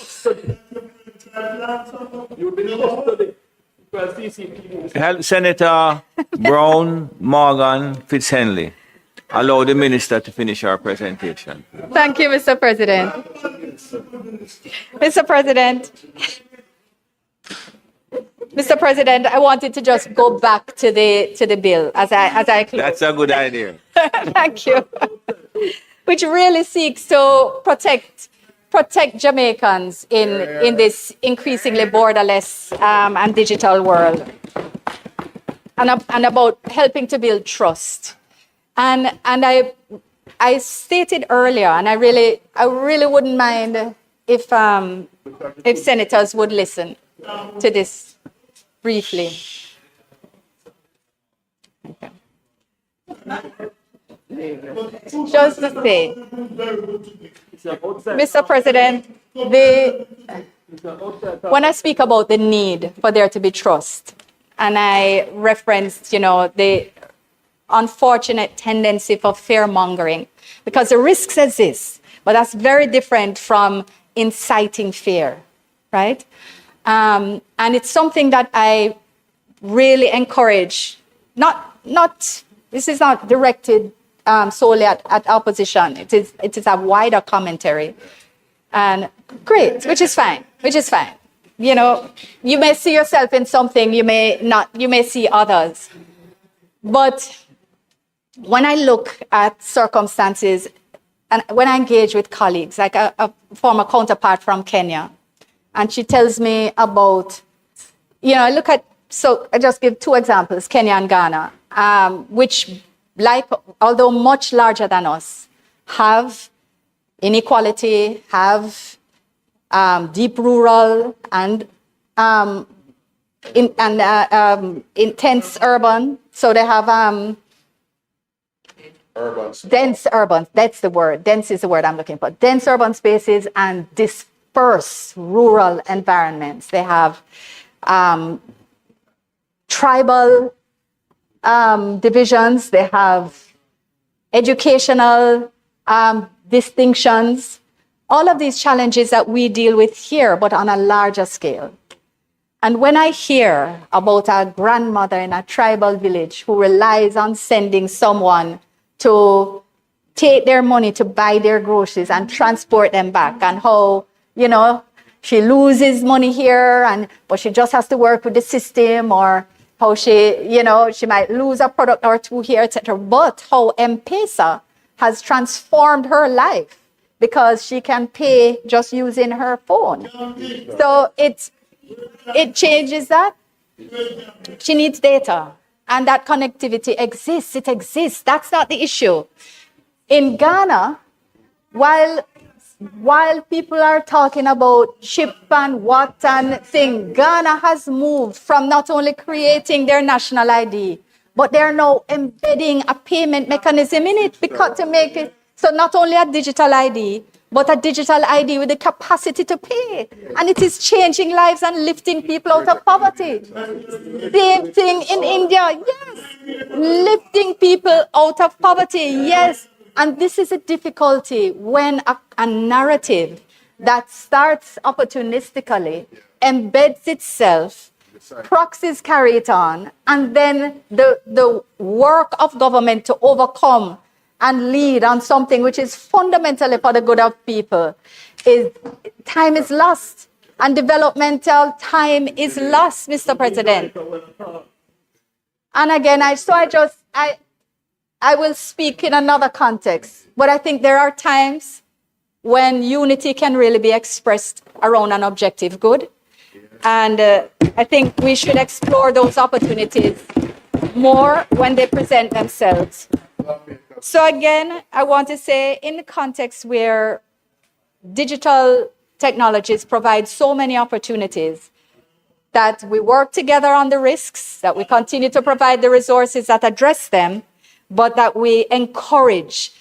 Senator Brown, Morgan, Fitzhenley. allow the minister to finish our presentation. Thank you, Mr. President. Mr. President, I wanted to just go back to the bill as I close. That's a good idea. Thank you. Which really seeks to protect Jamaicans in this increasingly borderless and digital world, and about helping to build trust. And I stated earlier, and I really wouldn't mind if senators would listen to this briefly. Okay. Just to say, Mr. President, when I speak about the need for there to be trust, and I referenced, the unfortunate tendency for fear mongering, because the risks exist, but that's very different from inciting fear, right? And it's something that I really encourage. This is not directed solely at opposition. It is a wider commentary, and great, which is fine. You may see yourself in something, you may not. You may see others, but when I look at circumstances, and when I engage with colleagues, like a former counterpart from Kenya, and she tells me about, so I just give two examples, Kenya and Ghana, which, although much larger than us, have inequality, have deep rural and intense urban. So they have dense urban. That's the word. Dense is the word I'm looking for. Dense urban spaces and dispersed rural environments. They have tribal divisions. They have educational distinctions. All of these challenges that we deal with here, but on a larger scale. And when I hear about a grandmother in a tribal village who relies on sending someone to take their money to buy their groceries and transport them back, and how, she loses money here, but she just has to work with the system, or how she might lose a product or two here, etc. But how M-Pesa has transformed her life because she can pay just using her phone. So it changes that. She needs data, and that connectivity exists. It exists. That's not the issue. In Ghana, while people are talking about chip and what and thing, Ghana has moved from not only creating their national ID, but they're now embedding a payment mechanism in it because to make it so not only a digital ID, but a digital ID with the capacity to pay. And it is changing lives and lifting people out of poverty. Same thing in India, yes. Lifting people out of poverty, yes. And this is a difficulty when a narrative that starts opportunistically embeds itself, proxies carry it on, and then the work of government to overcome and lead on something which is fundamentally for the good of people time is lost, and developmental time is lost, Mr. President. And again, I will speak in another context, but I think there are times when unity can really be expressed around an objective good. And I think we should explore those opportunities more when they present themselves. So again, I want to say, in the context where digital technologies provide so many opportunities, that we work together on the risks, that we continue to provide the resources that address them, but that we encourage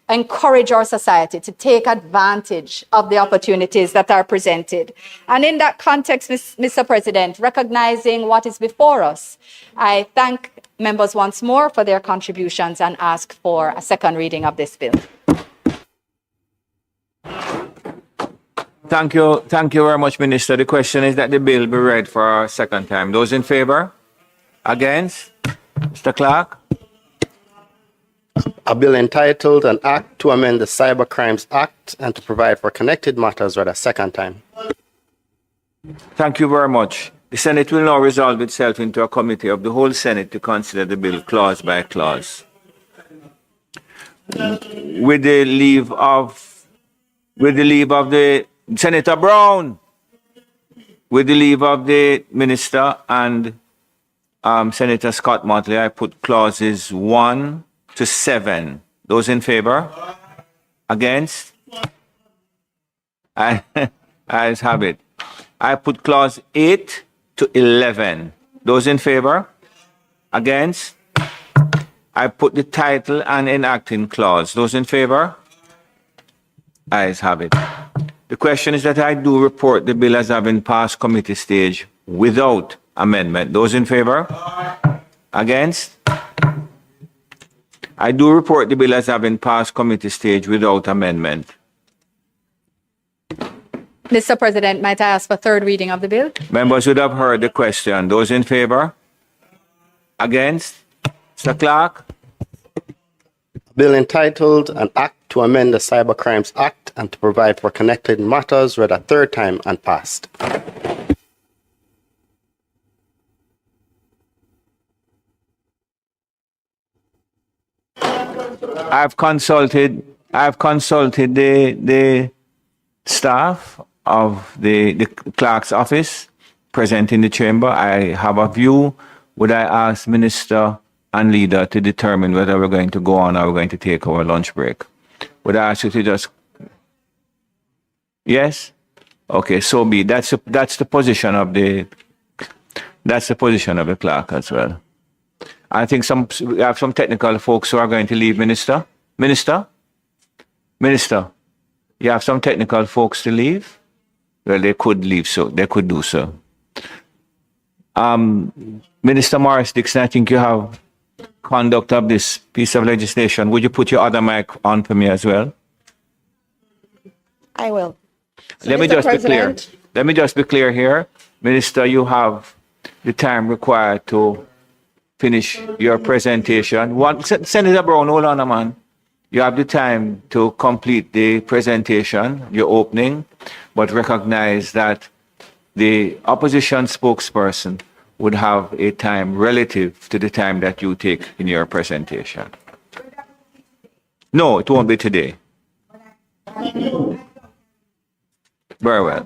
our society to take advantage of the opportunities that are presented. And in that context, Mr. President, recognizing what is before us, I thank members once more for their contributions and ask for a second reading of this bill. Thank you very much, Minister. The question is that the bill be read for a second time. Those in favor? Against? Mr. Clark? A bill entitled An Act to Amend the Cyber Crimes Act and to provide for connected matters read a second time. Thank you very much. The Senate will now resolve itself into a committee of the whole Senate to consider the bill clause by clause. With the leave of the Senator Brown, with the leave of the Minister and Senator Scott Motley, I put clauses 1 to 7. Those in favor? Against? Ayes have it. I put clause 8 to 11. Those in favor? Against? I put the title and enacting clause. Those in favor? Ayes have it. The question is that I do report the bill as having passed committee stage without amendment. Those in favor? Against? I do report the bill as having passed committee stage without amendment. Mr. President, might I ask for third reading of the bill? Members would have heard the question. Those in favor? Against? Mr. Clark? Bill entitled An Act to Amend the Cyber Crimes Act and to provide for connected matters read a third time and passed. I've consulted the staff of the clerk's office present in the chamber. I have a view. Would I ask Minister and Leader to determine whether we're going to go on or we're going to take our lunch break? Would I ask you to just... Yes? Okay, so be. That's the position of the clerk as well. I think we have some technical folks who are going to leave, Minister. Minister, you have some technical folks to leave? Well, they could leave, so they could do so. Minister Morris Dixon, I think you have conduct of this piece of legislation. Would you put your other mic on for me as well? I will. Let me just be clear. Let me just be clear here. Minister, you have the time required to finish your presentation. Senator Brown, hold on a man. You have the time to complete the presentation, your opening, but recognize that the opposition spokesperson would have a time relative to the time that you take in your presentation. No, it won't be today. Very well.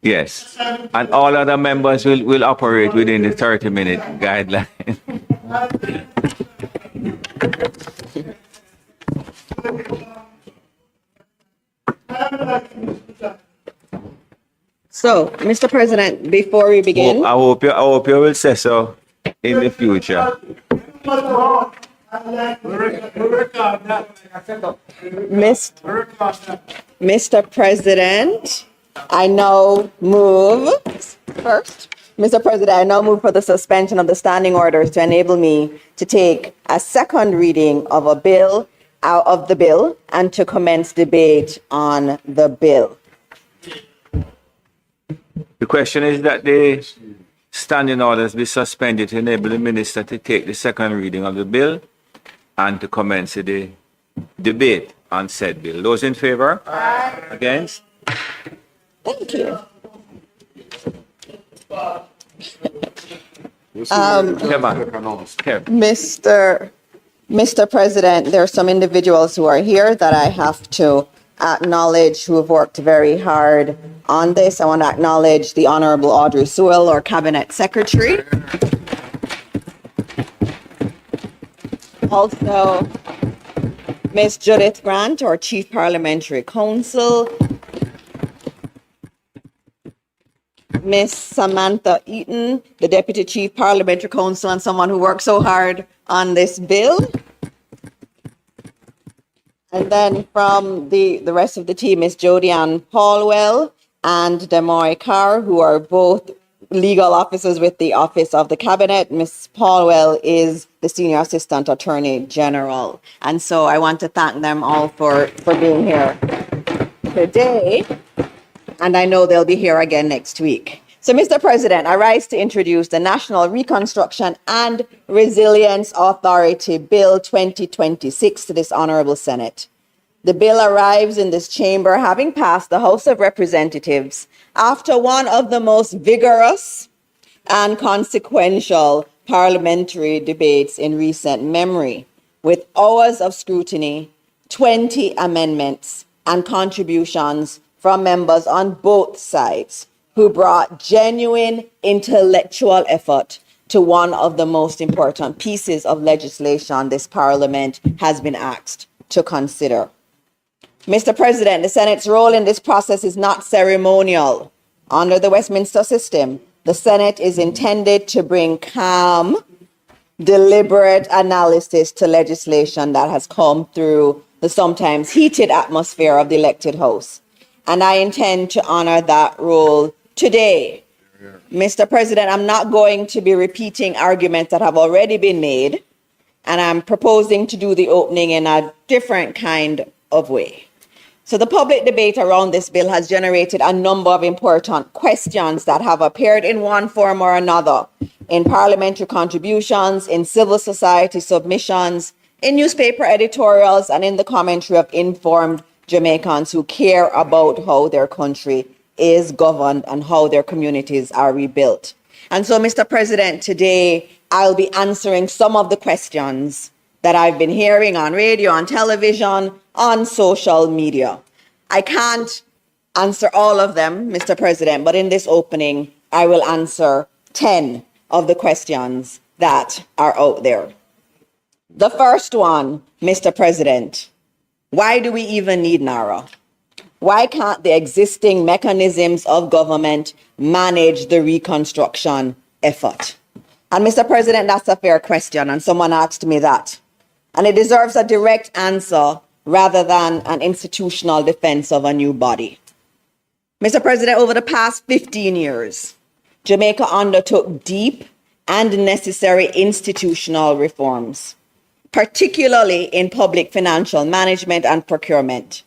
Yes. And all other members will operate within the 30-minute guideline. So, Mr. President, before we begin, I hope you will say so in the future. Mr. President, I now move first. Mr. President, I now move for the suspension of the standing orders to enable me to take a second reading of the bill and to commence debate on the bill. The question is that the standing orders be suspended to enable the minister to take the second reading of the bill and to commence the debate on said bill. Those in favor? Aye. Against? Thank you. Mr. President, there are some individuals who are here that I have to acknowledge who have worked very hard on this. I want to acknowledge the Honorable Audrey Sewell, our Cabinet Secretary. Also, Ms. Judith Grant, our Chief Parliamentary Counsel. Ms. Samantha Eaton, the Deputy Chief Parliamentary Counsel and someone who worked so hard on this bill. And then from the rest of the team is Jodianne Paulwell and Demoy Carr, who are both legal officers with the Office of the Cabinet. Ms. Paulwell is the Senior Assistant Attorney General. And so I want to thank them all for being here today. And I know they'll be here again next week. So, Mr. President, I rise to introduce the National Reconstruction and Resilience Authority Bill 2026 to this Honorable Senate. The bill arrives in this chamber having passed the House of Representatives after one of the most vigorous and consequential parliamentary debates in recent memory, with hours of scrutiny, 20 amendments, and contributions from members on both sides who brought genuine intellectual effort to one of the most important pieces of legislation this Parliament has been asked to consider. Mr. President, the Senate's role in this process is not ceremonial. Under the Westminster system, the Senate is intended to bring calm, deliberate analysis to legislation that has come through the sometimes heated atmosphere of the elected House. And I intend to honor that role today. Mr. President, I'm not going to be repeating arguments that have already been made, and I'm proposing to do the opening in a different kind of way. So the public debate around this bill has generated a number of important questions that have appeared in one form or another in parliamentary contributions, in civil society submissions, in newspaper editorials, and in the commentary of informed Jamaicans who care about how their country is governed and how their communities are rebuilt. And so, Mr. President, today I'll be answering some of the questions that I've been hearing on radio, on television, on social media. I can't answer all of them, Mr. President, but in this opening, I will answer 10 of the questions that are out there. The first one, Mr. President, why do we even need NARA? Why can't the existing mechanisms of government manage the reconstruction effort? And Mr. President, that's a fair question, and someone asked me that. And it deserves a direct answer rather than an institutional defense of a new body. Mr. President, over the past 15 years, Jamaica undertook deep and necessary institutional reforms, particularly in public financial management and procurement.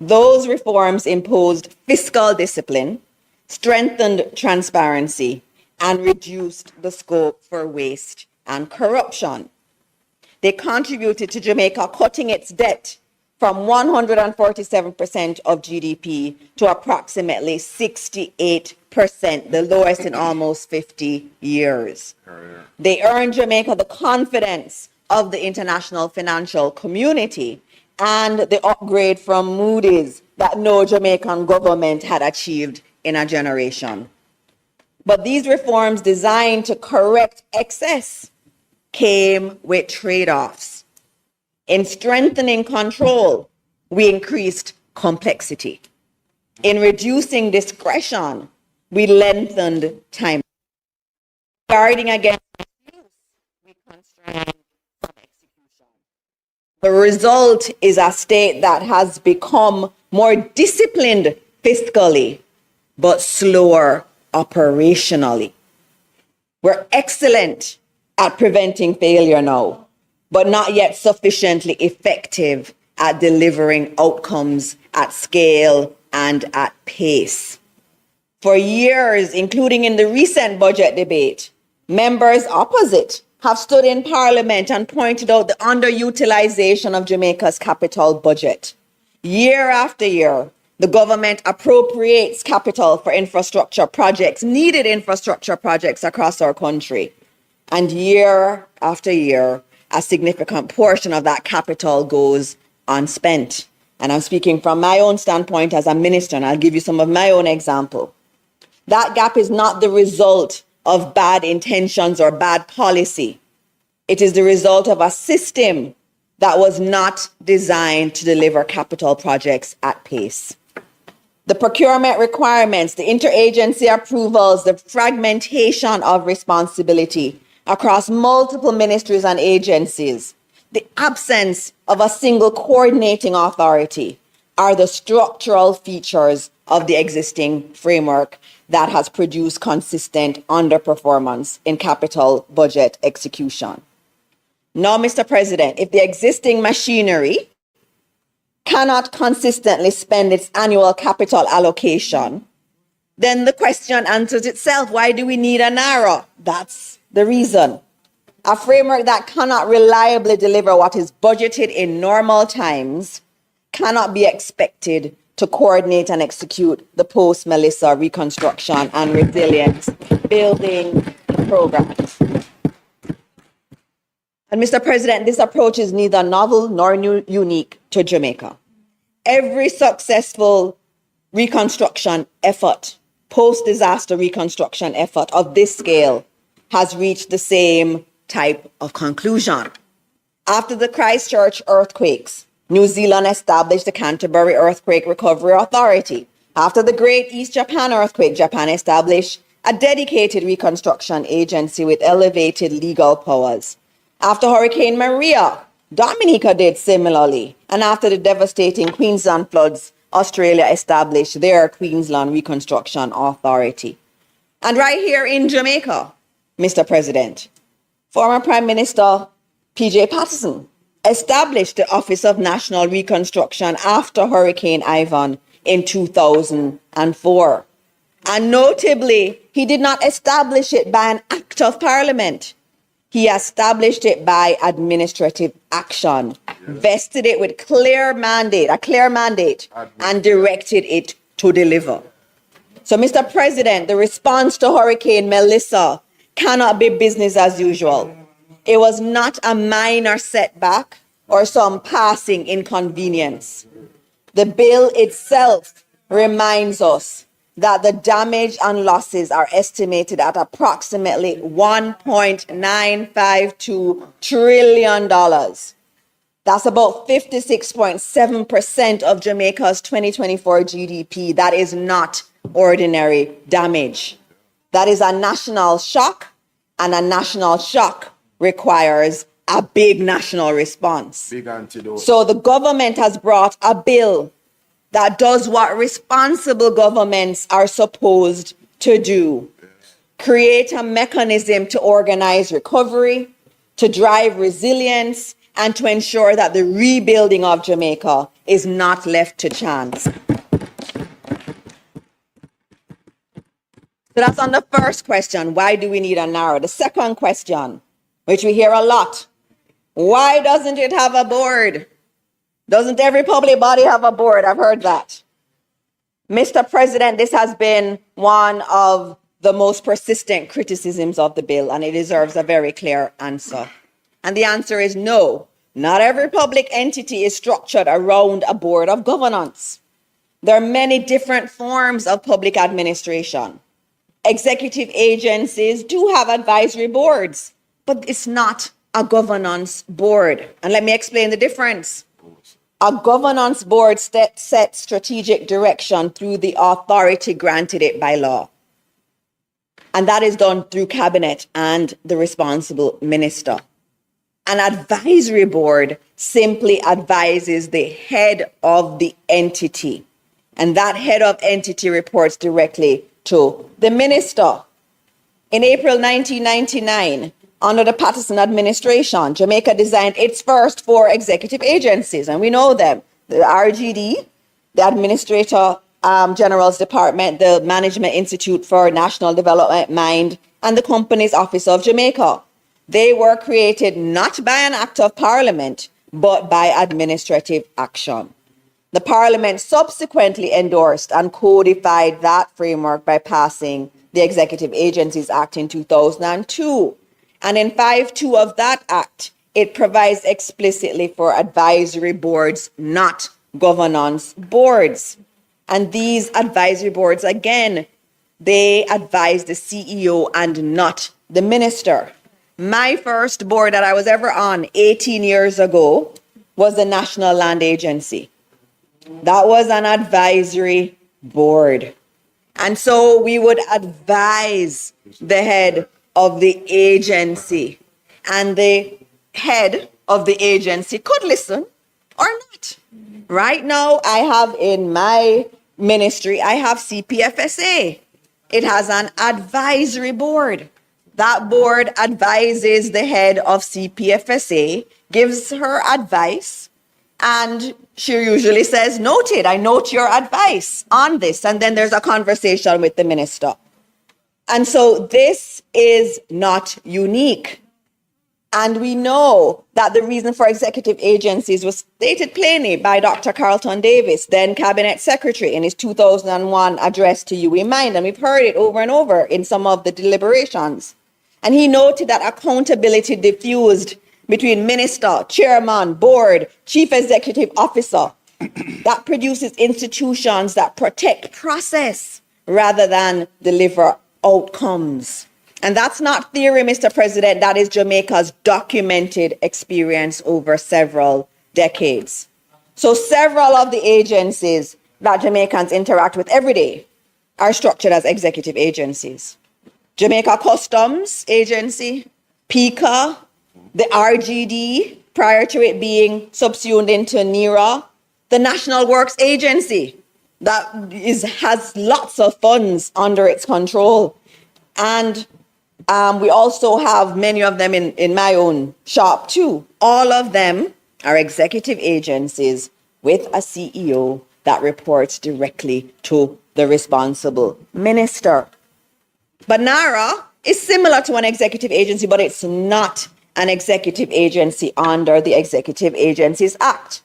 Those reforms imposed fiscal discipline, strengthened transparency, and reduced the scope for waste and corruption. They contributed to Jamaica cutting its debt from 147% of GDP to approximately 68%, the lowest in almost 50 years. They earned Jamaica the confidence of the international financial community and the upgrade from Moody's that no Jamaican government had achieved in a generation. But these reforms designed to correct excess came with trade-offs. In strengthening control, we increased complexity. In reducing discretion, we lengthened time. Guarding against abuse, we constrained execution. The result is a state that has become more disciplined fiscally, but slower operationally. We're excellent at preventing failure now, but not yet sufficiently effective at delivering outcomes at scale and at pace. For years, including in the recent budget debate, members opposite have stood in Parliament and pointed out the underutilization of Jamaica's capital budget. Year after year, the government appropriates capital for infrastructure projects, needed infrastructure projects across our country. And year after year, a significant portion of that capital goes unspent. And I'm speaking from my own standpoint as a minister, and I'll give you some of my own example. That gap is not the result of bad intentions or bad policy. It is the result of a system that was not designed to deliver capital projects at pace. The procurement requirements, the interagency approvals, the fragmentation of responsibility across multiple ministries and agencies, the absence of a single coordinating authority are the structural features of the existing framework that has produced consistent underperformance in capital budget execution. Now, Mr. President, if the existing machinery cannot consistently spend its annual capital allocation, then the question answers itself. Why do we need a NARA? That's the reason. A framework that cannot reliably deliver what is budgeted in normal times cannot be expected to coordinate and execute the post-Melissa reconstruction and resilience building programs. And Mr. President, this approach is neither novel nor unique to Jamaica. Every successful reconstruction effort, post-disaster reconstruction effort of this scale has reached the same type of conclusion. After the Christchurch earthquakes, New Zealand established the Canterbury Earthquake Recovery Authority. After the Great East Japan earthquake, Japan established a dedicated reconstruction agency with elevated legal powers. After Hurricane Maria, Dominica did similarly. And after the devastating Queensland floods, Australia established their Queensland Reconstruction Authority. And right here in Jamaica, Mr. President, former Prime Minister P.J. Patterson established the Office of National Reconstruction after Hurricane Ivan in 2004. And notably, he did not establish it by an act of parliament. He established it by administrative action, vested it with a clear mandate, and directed it to deliver. So, Mr. President, the response to Hurricane Melissa cannot be business as usual. It was not a minor setback or some passing inconvenience. The bill itself reminds us that the damage and losses are estimated at approximately $1.952 trillion. That's about 56.7% of Jamaica's 2024 GDP. That is not ordinary damage. That is a national shock, and a national shock requires a big national response. Big antidote. So the government has brought a bill that does what responsible governments are supposed to do. Create a mechanism to organize recovery, to drive resilience, and to ensure that the rebuilding of Jamaica is not left to chance. So that's on the first question, why do we need a NARA? The second question, which we hear a lot, why doesn't it have a board? Doesn't every public body have a board? I've heard that. Mr. President, this has been one of the most persistent criticisms of the bill, and it deserves a very clear answer. And the answer is no. Not every public entity is structured around a board of governance. There are many different forms of public administration. Executive agencies do have advisory boards, but it's not a governance board. And let me explain the difference. A governance board sets strategic direction through the authority granted it by law. And that is done through cabinet and the responsible minister. An advisory board simply advises the head of the entity. And that head of entity reports directly to the minister. In April 1999, under the Patterson administration, Jamaica designed its first 4 executive agencies, and we know them. The RGD, the Administrator General's Department, the Management Institute for National Development, MIND, and the Company's Office of Jamaica. They were created not by an act of parliament, but by administrative action. The parliament subsequently endorsed and codified that framework by passing the Executive Agencies Act in 2002. And in 5.2 of that act, it provides explicitly for advisory boards, not governance boards. And these advisory boards, again, they advise the CEO and not the minister. My first board that I was ever on 18 years ago was the National Land Agency. That was an advisory board. And so we would advise the head of the agency, and the head of the agency could listen or not. Right now, I have in my ministry, I have CPFSA. It has an advisory board. That board advises the head of CPFSA, gives her advice, And she usually says, noted, I note your advice on this. And then there's a conversation with the minister. And so this is not unique. And we know that the reason for executive agencies was stated plainly by Dr. Carlton Davis, then Cabinet Secretary, in his 2001 address to you. We mind, and we've heard it over and over in some of the deliberations. And he noted that accountability diffused between minister, chairman, board, chief executive officer, that produces institutions that protect process rather than deliver outcomes. And that's not theory, Mr. President. That is Jamaica's documented experience over several decades. So several of the agencies that Jamaicans interact with every day are structured as executive agencies. Jamaica Customs Agency, PICA, the RGD, prior to it being subsumed into NERA, the National Works Agency, that has lots of funds under its control. And we also have many of them in my own shop too. All of them are executive agencies with a CEO that reports directly to the responsible minister. But NARA is similar to an executive agency, but it's not an executive agency under the Executive Agencies Act.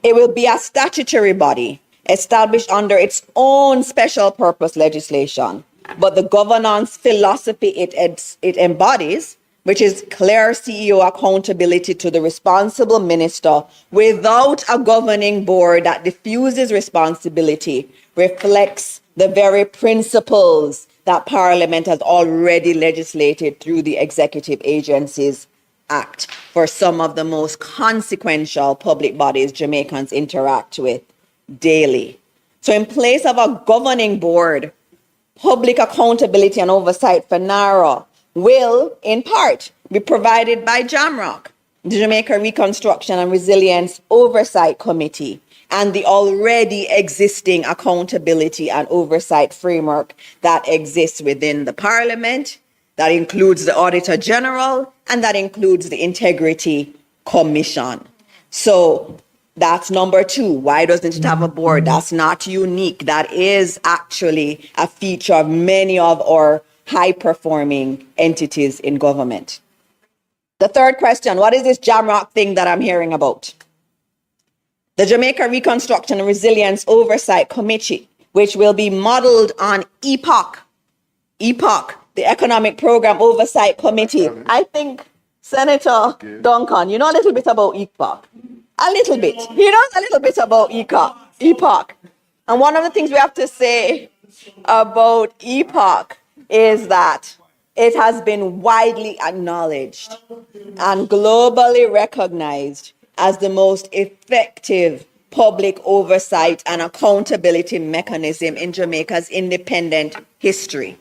It will be a statutory body established under its own special purpose legislation. But the governance philosophy it embodies, which is clear CEO accountability to the responsible minister without a governing board that diffuses responsibility, reflects the very principles that Parliament has already legislated through the Executive Agencies Act for some of the most consequential public bodies Jamaicans interact with daily. So in place of a governing board, public accountability and oversight for NARA will, in part, be provided by JAMROC, the Jamaica Reconstruction and Resilience Oversight Committee, and the already existing accountability and oversight framework that exists within the Parliament, that includes the Auditor General, and that includes the Integrity Commission. So that's number two. Why doesn't it have a board? That's not unique. That is actually a feature of many of our high-performing entities in government. The third question, what is this JAMROC thing that I'm hearing about? The Jamaica Reconstruction and Resilience Oversight Committee, which will be modeled on EPOC, the Economic Program Oversight Committee. I think, Senator Duncan, you know a little bit about EPOC. A little bit. He knows a little bit about EPOC. And one of the things we have to say about EPOC is that it has been widely acknowledged and globally recognized as the most effective public oversight and accountability mechanism in Jamaica's independent history.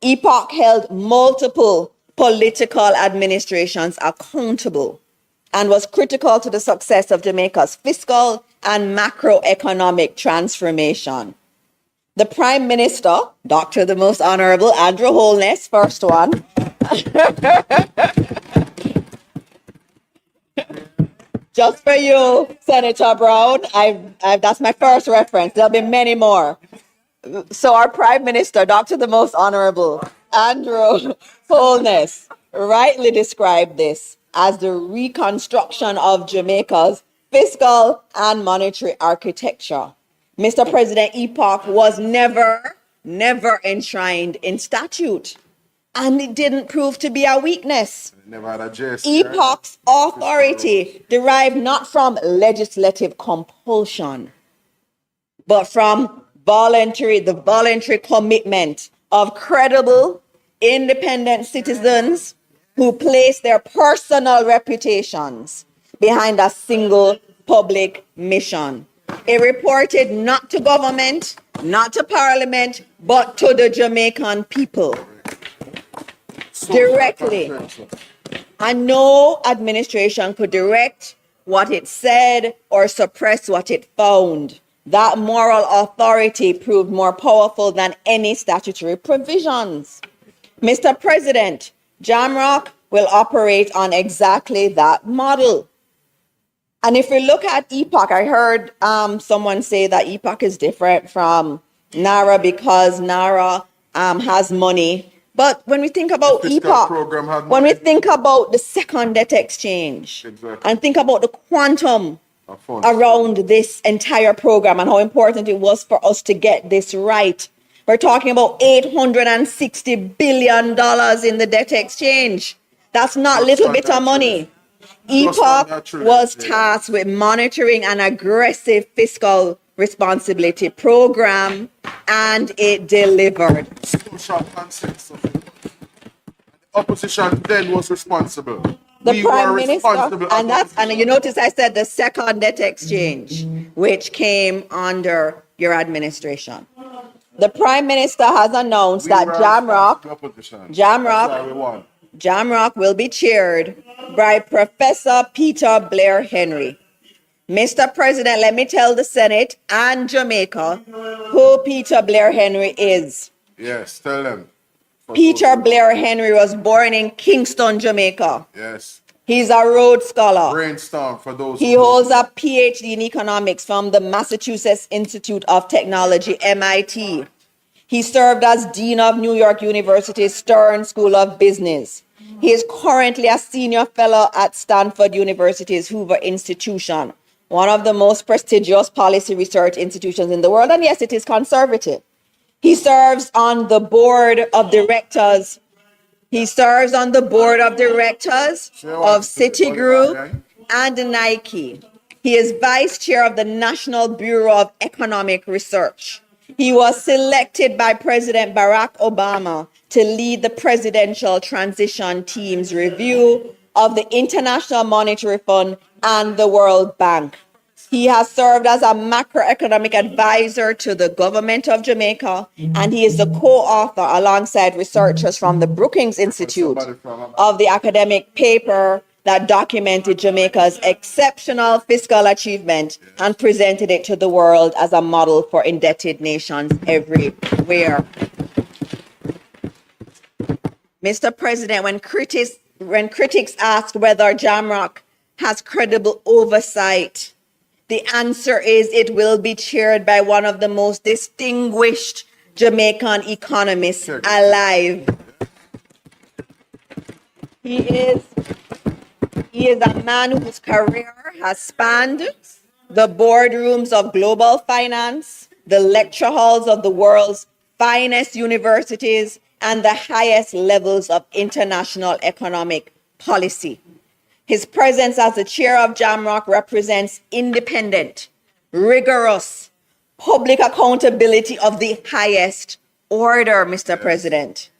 EPOC held multiple political administrations accountable and was critical to the success of Jamaica's fiscal and macroeconomic transformation. The Prime Minister, Dr. the Most Honorable Andrew Holness, first one, just for you, Senator Brown, that's my first reference. There'll be many more. So our Prime Minister, Dr. the Most Honorable Andrew Holness, rightly described this as the reconstruction of Jamaica's fiscal and monetary architecture. Mr. President, EPOC was never enshrined in statute, and it didn't prove to be a weakness. EPOC's authority derived not from legislative compulsion, but from the voluntary commitment of credible, independent citizens who place their personal reputations behind a single public mission. It reported not to government, not to Parliament, but to the Jamaican people directly. And no administration could direct what it said or suppress what it found. That moral authority proved more powerful than any statutory provisions. Mr. President, JAMROC will operate on exactly that model. And if we look at EPOC, I heard someone say that EPOC is different from NARA because NARA has money. But when we think about EPOC, when we think about the second debt exchange and think about the quantum around this entire program and how important it was for us to get this right, we're talking about $860 billion in the debt exchange. That's not little bit of money. EPOC was tasked with monitoring an aggressive fiscal responsibility program, and it delivered. Social consensus. The opposition then was responsible. The Prime Minister, and you notice I said the second debt exchange, which came under your administration. The Prime Minister has announced that Jamrock will be chaired by Professor Peter Blair Henry. Mr. President, let me tell the Senate and Jamaica who Peter Blair Henry is. Yes, tell them. Peter Blair Henry was born in Kingston, Jamaica. Yes. He's a Rhodes Scholar. Brainstorm for those. He holds a PhD in economics from the Massachusetts Institute of Technology, MIT. He served as Dean of New York University's Stern School of Business. He is currently a senior fellow at Stanford University's Hoover Institution, one of the most prestigious policy research institutions in the world. And yes, it is conservative. He serves on the board of directors. He serves on the board of directors of Citigroup and Nike. He is vice chair of the National Bureau of Economic Research. He was selected by President Barack Obama to lead the presidential transition team's review of the International Monetary Fund and the World Bank. He has served as a macroeconomic advisor to the government of Jamaica, and he is the co-author alongside researchers from the Brookings Institute of the academic paper that documented Jamaica's exceptional fiscal achievement and presented it to the world as a model for indebted nations everywhere. Mr. President, when critics ask whether Jamrock has credible oversight, the answer is it will be chaired by one of the most distinguished Jamaican economists alive. He is a man whose career has spanned the boardrooms of global finance, the lecture halls of the world's finest universities, and the highest levels of international economic policy. His presence as the chair of Jamrock represents independent, rigorous, public accountability of the highest order, Mr. President.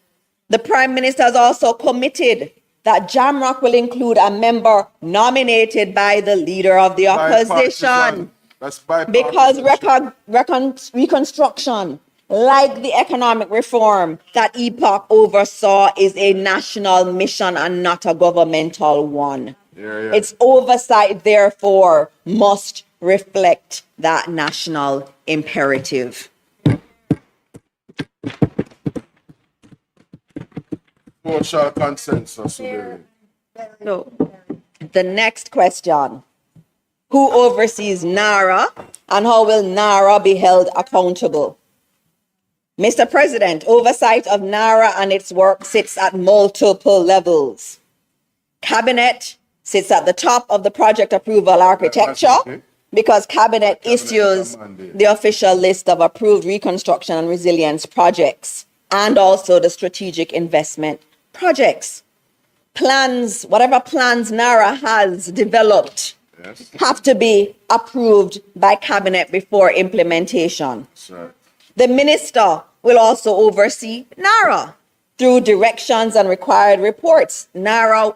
The Prime Minister has also committed that Jamrock will include a member nominated by the leader of the opposition. Because reconstruction, like the economic reform that EPOC oversaw, is a national mission and not a governmental one. Its oversight, therefore, must reflect that national imperative. Social consensus. So, the next question. Who oversees NARA and how will NARA be held accountable? Mr. President, oversight of NARA and its work sits at multiple levels. Cabinet sits at the top of the project approval architecture because Cabinet issues the official list of approved reconstruction and resilience projects and also the strategic investment projects. Plans, whatever plans NARA has developed, have to be approved by Cabinet before implementation. The minister will also oversee NARA through directions and required reports. NARA,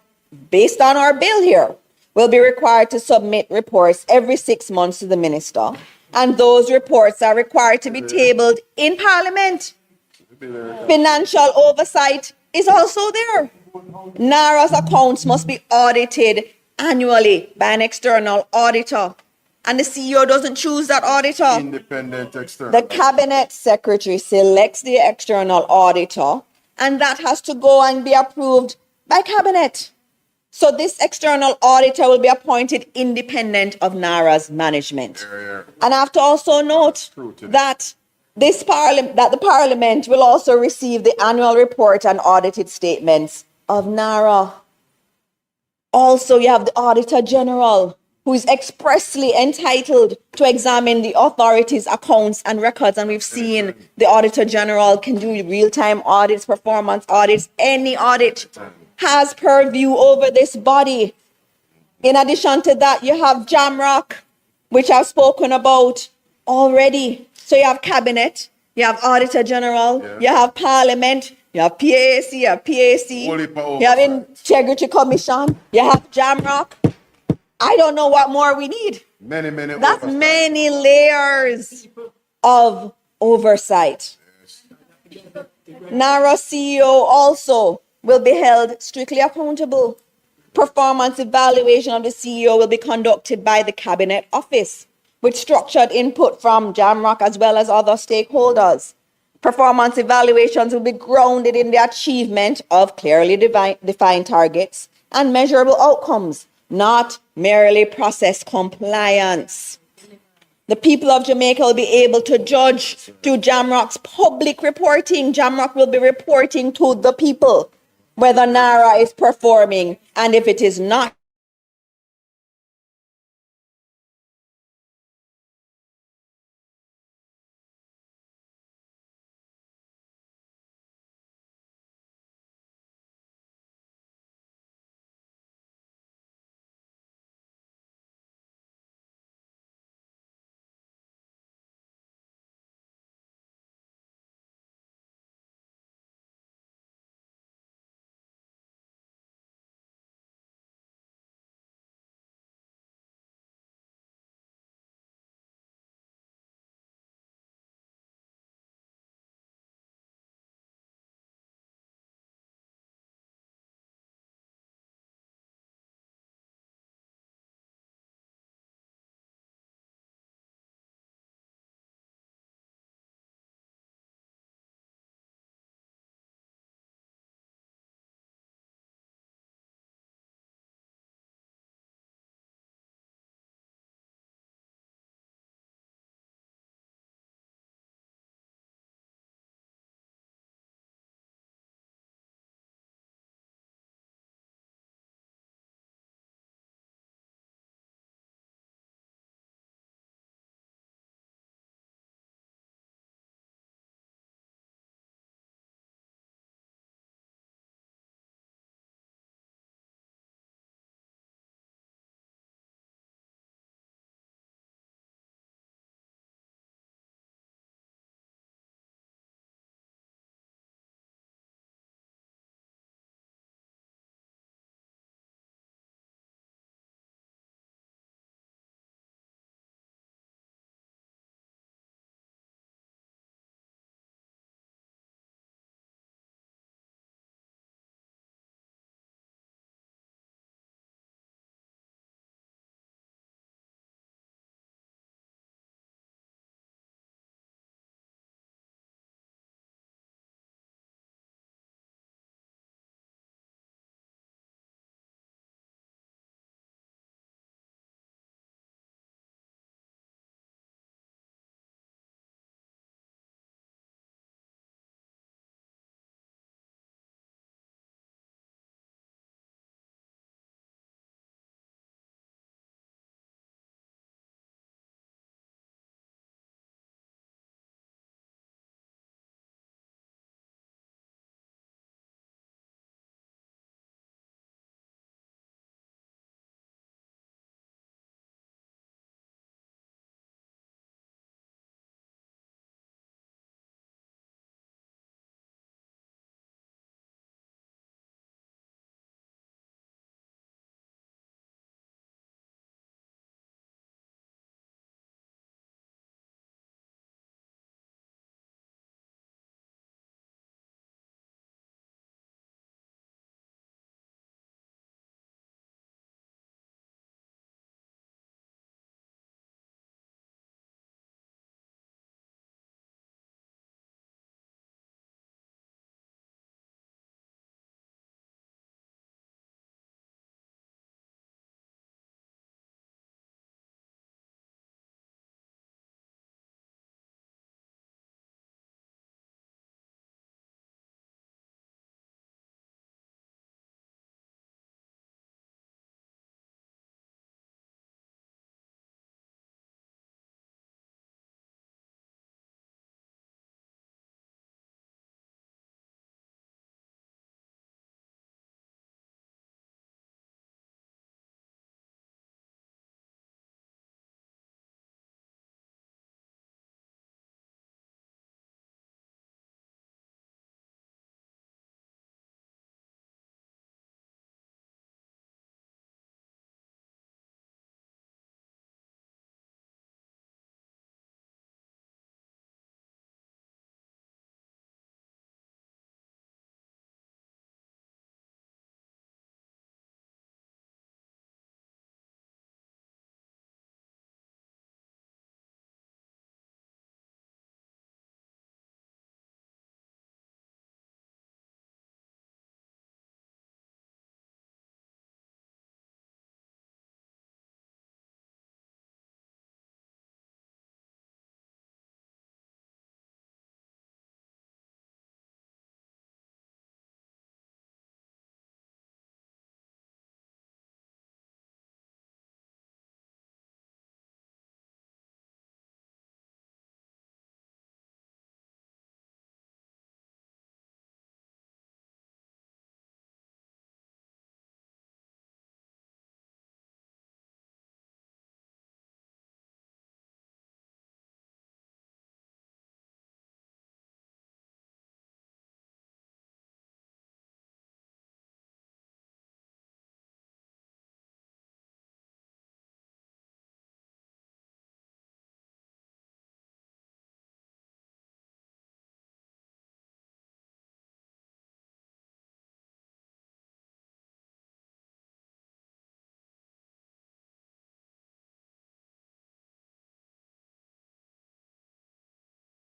based on our bill here, will be required to submit reports every 6 months to the minister, and those reports are required to be tabled in Parliament. Financial oversight is also there. NARA's accounts must be audited annually by an external auditor, and the CEO doesn't choose that auditor. Independent external. The Cabinet Secretary selects the external auditor, and that has to go and be approved by Cabinet. So this external auditor will be appointed independent of NARA's management. And I have to also note that the Parliament will also receive the annual report and audited statements of NARA. Also, you have the Auditor General, who is expressly entitled to examine the authority's accounts and records. And we've seen the Auditor General can do real-time audits, performance audits, any audit, has purview over this body. In addition to that, you have Jamrock, which I've spoken about already. So you have Cabinet, you have Auditor General, you have Parliament, you have PAC, you have PAC, you have Integrity Commission, you have Jamrock. I don't know what more we need. That's many layers of oversight. NARA CEO also will be held strictly accountable. Performance evaluation of the CEO will be conducted by the Cabinet Office with structured input from Jamrock as well as other stakeholders. Performance evaluations will be grounded in the achievement of clearly defined targets and measurable outcomes, not merely process compliance. The people of Jamaica will be able to judge through Jamrock's public reporting. Jamrock will be reporting to the people whether NARA is performing, and if it is not